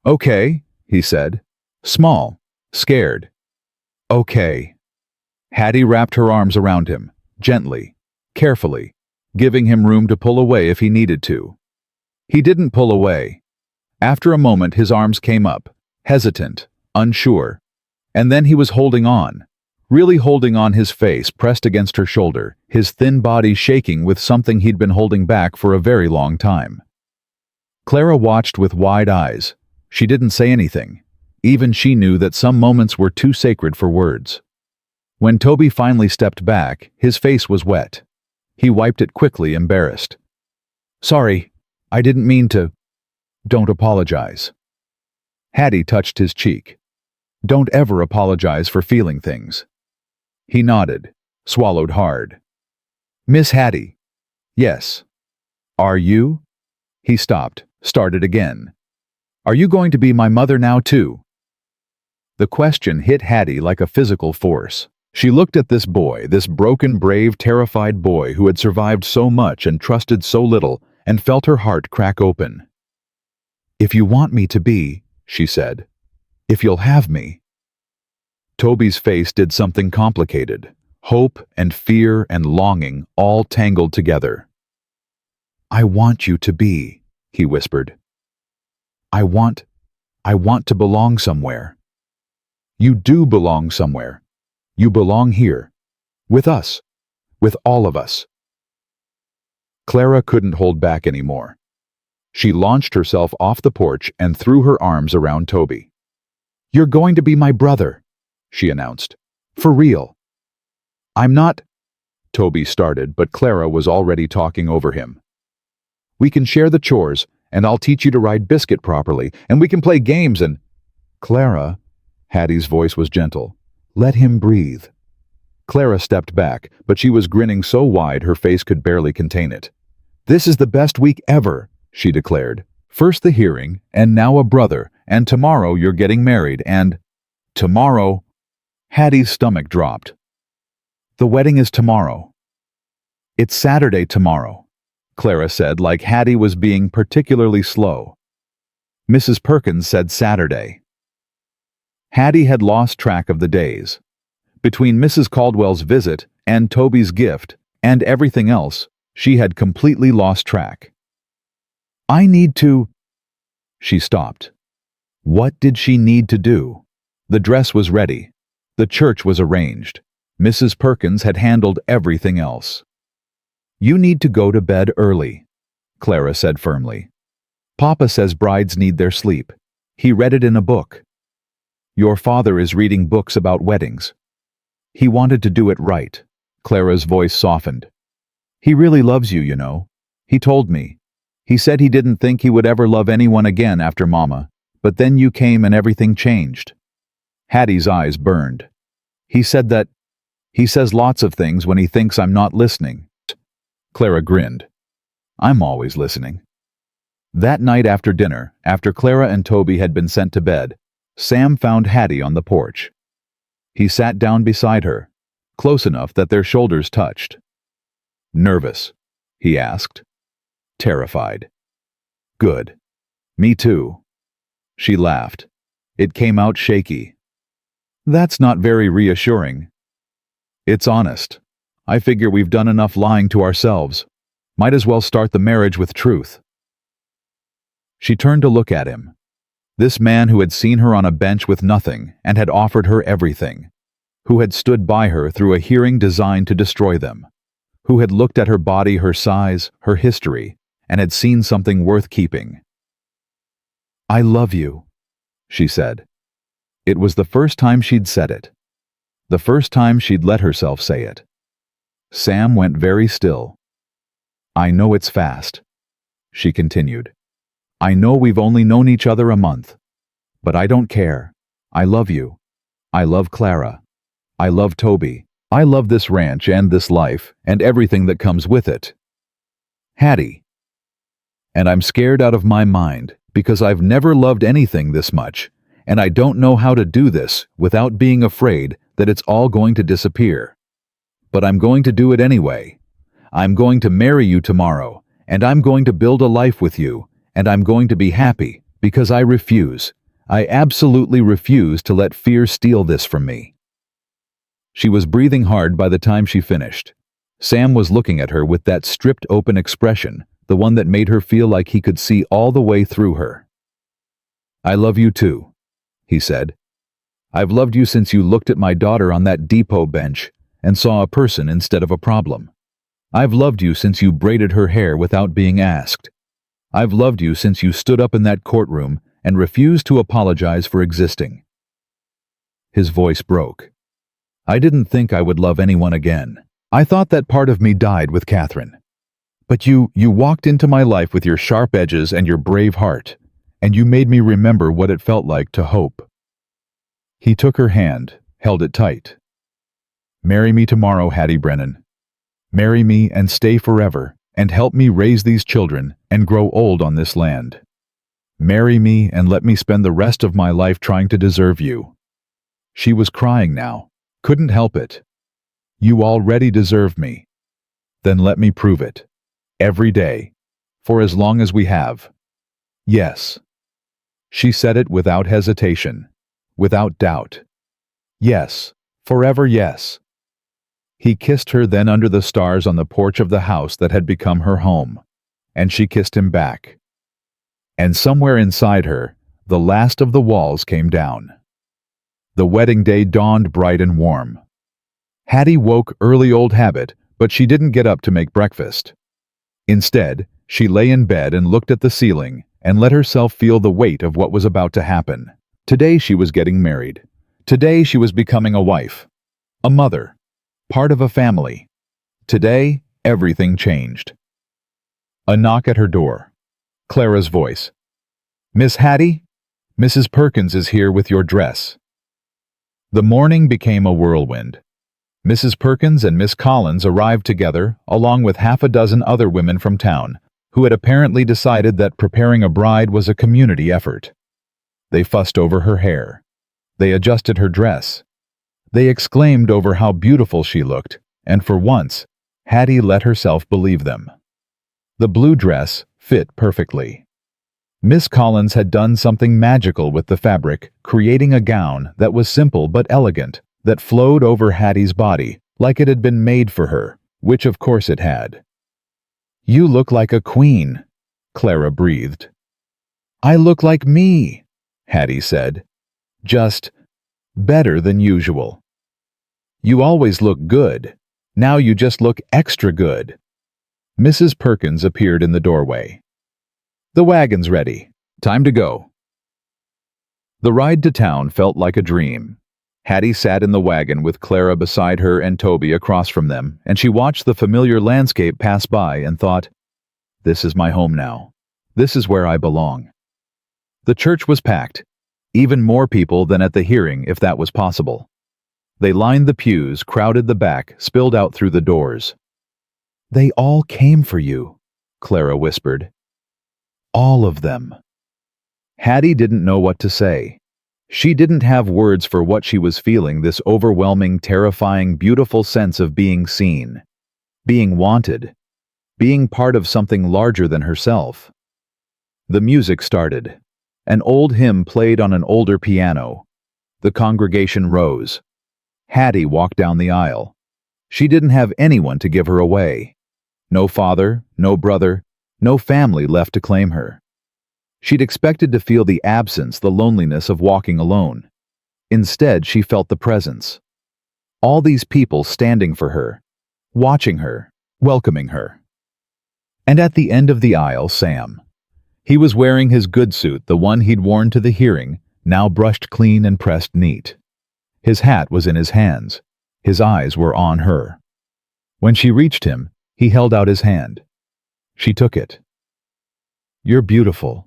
"Okay," he said. Small, scared. "Okay." Hattie wrapped her arms around him, gently, carefully, giving him room to pull away if he needed to. He didn't pull away. After a moment his arms came up, hesitant, unsure. And then he was holding on, really holding on, his face pressed against her shoulder, his thin body shaking with something he'd been holding back for a very long time. Clara watched with wide eyes. She didn't say anything. Even she knew that some moments were too sacred for words. When Toby finally stepped back, his face was wet. He wiped it quickly, embarrassed. "Sorry, I didn't mean to." "Don't apologize." Hattie touched his cheek. "Don't ever apologize for feeling things." He nodded, swallowed hard. "Miss Hattie." "Yes." "Are you?" He stopped, started again. "Are you going to be my mother now, too?" The question hit Hattie like a physical force. She looked at this boy, this broken, brave, terrified boy who had survived so much and trusted so little, and felt her heart crack open. "If you want me to be," she said. "If you'll have me." Toby's face did something complicated. Hope and fear and longing all tangled together. "I want you to be," he whispered. I want to belong somewhere." "You do belong somewhere. You belong here. With us. With all of us." Clara couldn't hold back anymore. She launched herself off the porch and threw her arms around Toby. "You're going to be my brother," she announced. "For real." "I'm not—" Toby started, but Clara was already talking over him. "We can share the chores, and I'll teach you to ride Biscuit properly, and we can play games and—" "Clara," Hattie's voice was gentle, "let him breathe." Clara stepped back, but she was grinning so wide her face could barely contain it. "This is the best week ever," she declared. "First the hearing, and now a brother, and tomorrow you're getting married, and—" "Tomorrow—" Hattie's stomach dropped. "The wedding is tomorrow." "It's Saturday tomorrow," Clara said, like Hattie was being particularly slow. Mrs. Perkins said Saturday. Hattie had lost track of the days. Between Mrs. Caldwell's visit and Toby's gift and everything else, she had completely lost track. "I need to—" She stopped. What did she need to do? The dress was ready. The church was arranged. Mrs. Perkins had handled everything else. "You need to go to bed early," Clara said firmly. "Papa says brides need their sleep. He read it in a book. Your father is reading books about weddings. He wanted to do it right." Clara's voice softened. "He really loves you, you know. He told me. He said he didn't think he would ever love anyone again after Mama, but then you came and everything changed." Hattie's eyes burned. "He said that— He says lots of things when he thinks I'm not listening." Clara grinned. "I'm always listening." That night after dinner, after Clara and Toby had been sent to bed, Sam found Hattie on the porch. He sat down beside her, close enough that their shoulders touched. "Nervous?" he asked. "Terrified." "Good. Me too." She laughed. It came out shaky. "That's not very reassuring." "It's honest. I figure we've done enough lying to ourselves. Might as well start the marriage with truth." She turned to look at him. This man who had seen her on a bench with nothing and had offered her everything. Who had stood by her through a hearing designed to destroy them. Who had looked at her body, her size, her history, and had seen something worth keeping. "I love you," she said. It was the first time she'd said it. The first time she'd let herself say it. Sam went very still. "I know it's fast," she continued. "I know we've only known each other a month. But I don't care. I love you. I love Clara. I love Toby. I love this ranch and this life and everything that comes with it. Hattie. And I'm scared out of my mind because I've never loved anything this much, and I don't know how to do this without being afraid that it's all going to disappear. But I'm going to do it anyway. I'm going to marry you tomorrow, and I'm going to build a life with you, and I'm going to be happy because I refuse. I absolutely refuse to let fear steal this from me." She was breathing hard by the time she finished. Sam was looking at her with that stripped open expression, the one that made her feel like he could see all the way through her. "I love you too," he said. "I've loved you since you looked at my daughter on that depot bench and saw a person instead of a problem. I've loved you since you braided her hair without being asked. I've loved you since you stood up in that courtroom and refused to apologize for existing." His voice broke. "I didn't think I would love anyone again. I thought that part of me died with Catherine. But you walked into my life with your sharp edges and your brave heart, and you made me remember what it felt like to hope." He took her hand, held it tight. "Marry me tomorrow, Hattie Brennan. Marry me and stay forever, and help me raise these children and grow old on this land. Marry me and let me spend the rest of my life trying to deserve you." She was crying now. Couldn't help it. "You already deserve me. Then let me prove it. Every day. For as long as we have. Yes." She said it without hesitation. Without doubt. "Yes. Forever yes." He kissed her then under the stars on the porch of the house that had become her home. And she kissed him back. And somewhere inside her, the last of the walls came down. The wedding day dawned bright and warm. Hattie woke early, old habit, but she didn't get up to make breakfast. Instead, she lay in bed and looked at the ceiling and let herself feel the weight of what was about to happen. Today she was getting married. Today she was becoming a wife. A mother. Part of a family. Today, everything changed. A knock at her door. Clara's voice. "Miss Hattie? Mrs. Perkins is here with your dress." The morning became a whirlwind. Mrs. Perkins and Miss Collins arrived together, along with half a dozen other women from town, who had apparently decided that preparing a bride was a community effort. They fussed over her hair. They adjusted her dress. They exclaimed over how beautiful she looked, and for once, Hattie let herself believe them. The blue dress fit perfectly. Miss Collins had done something magical with the fabric, creating a gown that was simple but elegant, that flowed over Hattie's body like it had been made for her, which of course it had. "You look like a queen," Clara breathed. "I look like me," Hattie said. "Just better than usual." "You always look good. Now you just look extra good." Mrs. Perkins appeared in the doorway. "The wagon's ready. Time to go." The ride to town felt like a dream. Hattie sat in the wagon with Clara beside her and Toby across from them, and she watched the familiar landscape pass by and thought, "This is my home now. This is where I belong." The church was packed, even more people than at the hearing if that was possible. They lined the pews, crowded the back, spilled out through the doors. "They all came for you," Clara whispered. "All of them." Hattie didn't know what to say. She didn't have words for what she was feeling, this overwhelming, terrifying, beautiful sense of being seen, being wanted, being part of something larger than herself. The music started. An old hymn played on an older piano. The congregation rose. Hattie walked down the aisle. She didn't have anyone to give her away. No father, no brother, no family left to claim her. She'd expected to feel the absence, the loneliness of walking alone. Instead, she felt the presence. All these people standing for her, watching her, welcoming her. And at the end of the aisle, Sam. He was wearing his good suit, the one he'd worn to the hearing, now brushed clean and pressed neat. His hat was in his hands. His eyes were on her. When she reached him, he held out his hand. She took it. "You're beautiful,"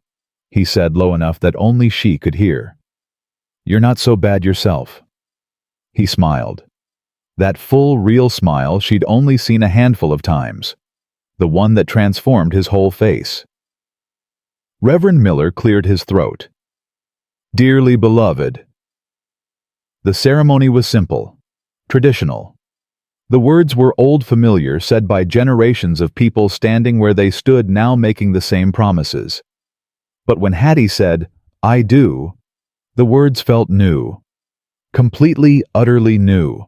he said low enough that only she could hear. "You're not so bad yourself." He smiled. That full, real smile she'd only seen a handful of times. The one that transformed his whole face. Reverend Miller cleared his throat. "Dearly beloved." The ceremony was simple, traditional. The words were old familiar, said by generations of people standing where they stood now making the same promises. But when Hattie said, "I do," the words felt new. Completely, utterly new.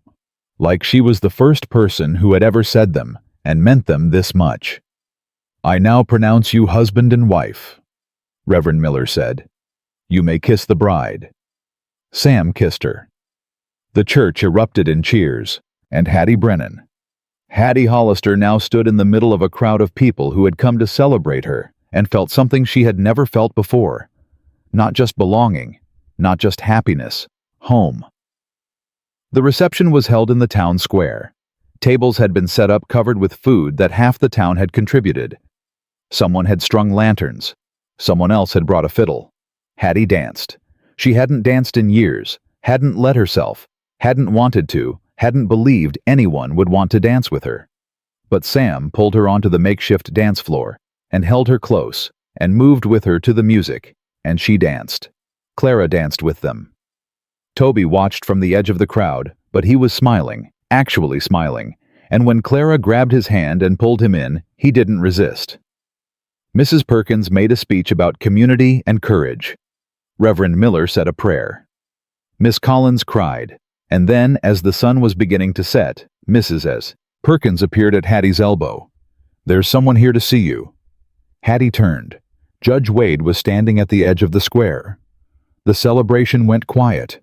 Like she was the first person who had ever said them, and meant them this much. "I now pronounce you husband and wife," Reverend Miller said. "You may kiss the bride." Sam kissed her. The church erupted in cheers, and Hattie Brennan. Hattie Hollister now stood in the middle of a crowd of people who had come to celebrate her, and felt something she had never felt before. Not just belonging, not just happiness, home. The reception was held in the town square. Tables had been set up covered with food that half the town had contributed. Someone had strung lanterns. Someone else had brought a fiddle. Hattie danced. She hadn't danced in years, hadn't let herself, hadn't wanted to, hadn't believed anyone would want to dance with her. But Sam pulled her onto the makeshift dance floor, and held her close, and moved with her to the music, and she danced. Clara danced with them. Toby watched from the edge of the crowd, but he was smiling, actually smiling, and when Clara grabbed his hand and pulled him in, he didn't resist. Mrs. Perkins made a speech about community and courage. Reverend Miller said a prayer. Miss Collins cried, and then, as the sun was beginning to set, Mrs. S. Perkins appeared at Hattie's elbow. "There's someone here to see you." Hattie turned. Judge Wade was standing at the edge of the square. The celebration went quiet.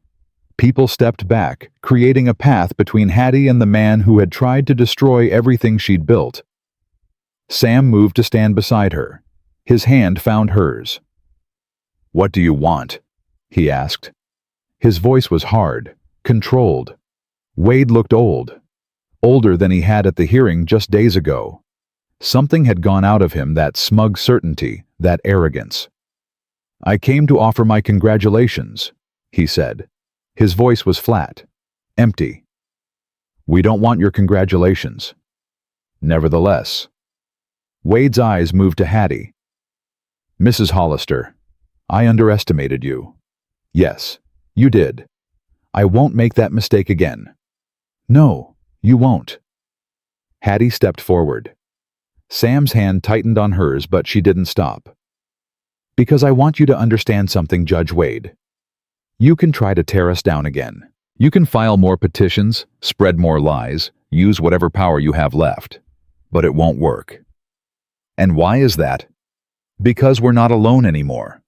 People stepped back, creating a path between Hattie and the man who had tried to destroy everything she'd built. Sam moved to stand beside her. His hand found hers. "What do you want?" he asked. His voice was hard, controlled. Wade looked old. Older than he had at the hearing just days ago. Something had gone out of him, that smug certainty, that arrogance. "I came to offer my congratulations," he said. His voice was flat, empty. We don't want your congratulations. Nevertheless. Wade's eyes moved to Hattie. Mrs. Hollister, I underestimated you. Yes, you did. I won't make that mistake again. No, you won't. Hattie stepped forward. Sam's hand tightened on hers, but she didn't stop. Because I want you to understand something, Judge Wade. You can try to tear us down again. You can file more petitions, spread more lies, use whatever power you have left. But it won't work. And why is that? Because we're not alone anymore.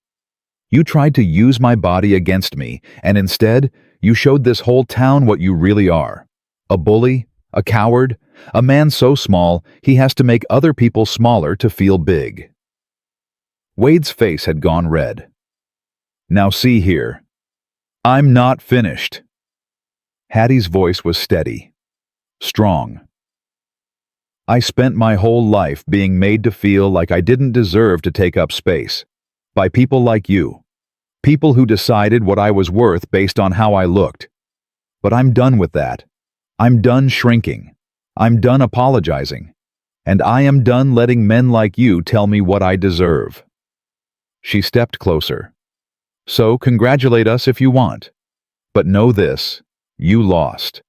You tried to use my body against me, and instead, you showed this whole town what you really are. A bully, a coward, a man so small he has to make other people smaller to feel big. Wade's face had gone red. Now see here. I'm not finished. Hattie's voice was steady, strong. I spent my whole life being made to feel like I didn't deserve to take up space, by people like you, people who decided what I was worth based on how I looked. But I'm done with that. I'm done shrinking. I'm done apologizing. And I am done letting men like you tell me what I deserve. She stepped closer. So congratulate us if you want. But know this, you lost.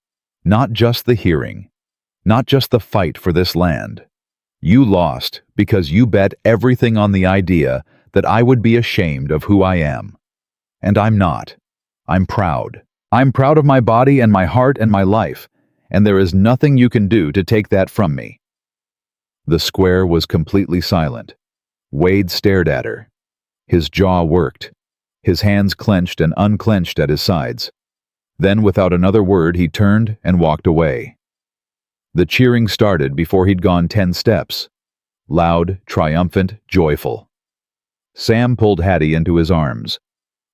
Not just the hearing. Not just the fight for this land. You lost because you bet everything on the idea that I would be ashamed of who I am. And I'm not. I'm proud. I'm proud of my body and my heart and my life, and there is nothing you can do to take that from me. The square was completely silent. Wade stared at her. His jaw worked. His hands clenched and unclenched at his sides. Then, without another word, he turned and walked away. The cheering started before he'd gone 10 steps. Loud, triumphant, joyful. Sam pulled Hattie into his arms.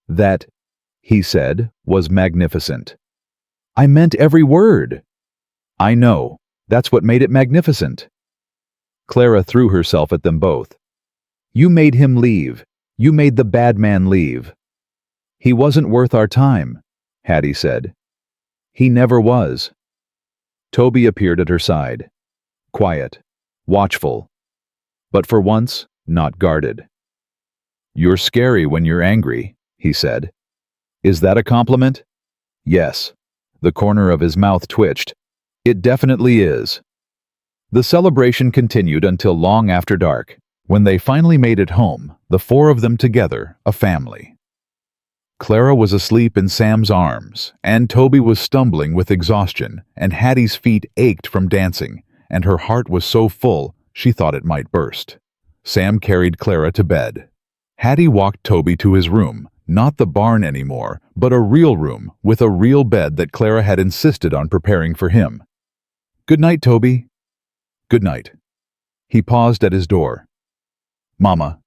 That, he said, was magnificent. I meant every word. I know. That's what made it magnificent. Clara threw herself at them both. You made him leave. You made the bad man leave. He wasn't worth our time, Hattie said. He never was. Toby appeared at her side. Quiet, watchful, but for once, not guarded. You're scary when you're angry, he said. Is that a compliment? Yes. The corner of his mouth twitched. It definitely is. The celebration continued until long after dark. When they finally made it home, the four of them together, a family. Clara was asleep in Sam's arms, and Toby was stumbling with exhaustion, and Hattie's feet ached from dancing, and her heart was so full she thought it might burst. Sam carried Clara to bed. Hattie walked Toby to his room, not the barn anymore, but a real room with a real bed that Clara had insisted on preparing for him. Good night, Toby. Good night. He paused at his door. Mama.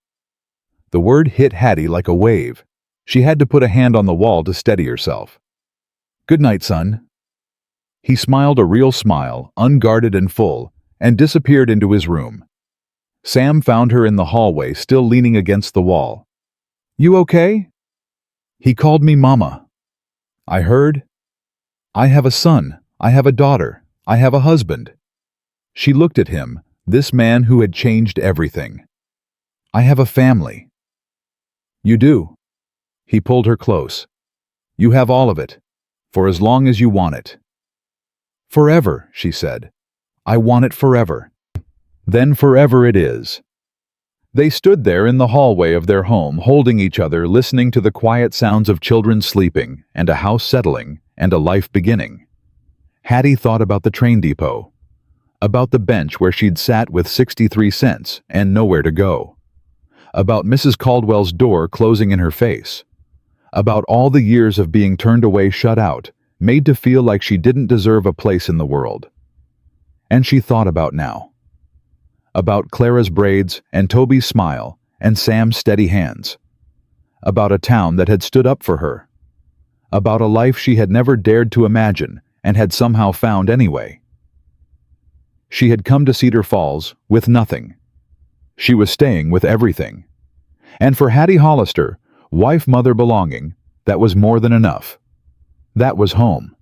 The word hit Hattie like a wave. She had to put a hand on the wall to steady herself. Good night, son. He smiled a real smile, unguarded and full, and disappeared into his room. Sam found her in the hallway, still leaning against the wall. You okay? He called me Mama. I heard. I have a son. I have a daughter. I have a husband. She looked at him, this man who had changed everything. I have a family. You do. He pulled her close. You have all of it, for as long as you want it. Forever, she said. I want it forever. Then forever it is. They stood there in the hallway of their home, holding each other, listening to the quiet sounds of children sleeping, and a house settling, and a life beginning. Hattie thought about the train depot, about the bench where she'd sat with 63 cents and nowhere to go, about Mrs. Caldwell's door closing in her face, about all the years of being turned away, shut out, made to feel like she didn't deserve a place in the world. And she thought about now. About Clara's braids and Toby's smile and Sam's steady hands. About a town that had stood up for her. About a life she had never dared to imagine and had somehow found anyway. She had come to Cedar Falls with nothing. She was staying with everything. And for Hattie Hollister, wife, mother, belonging, that was more than enough. That was home.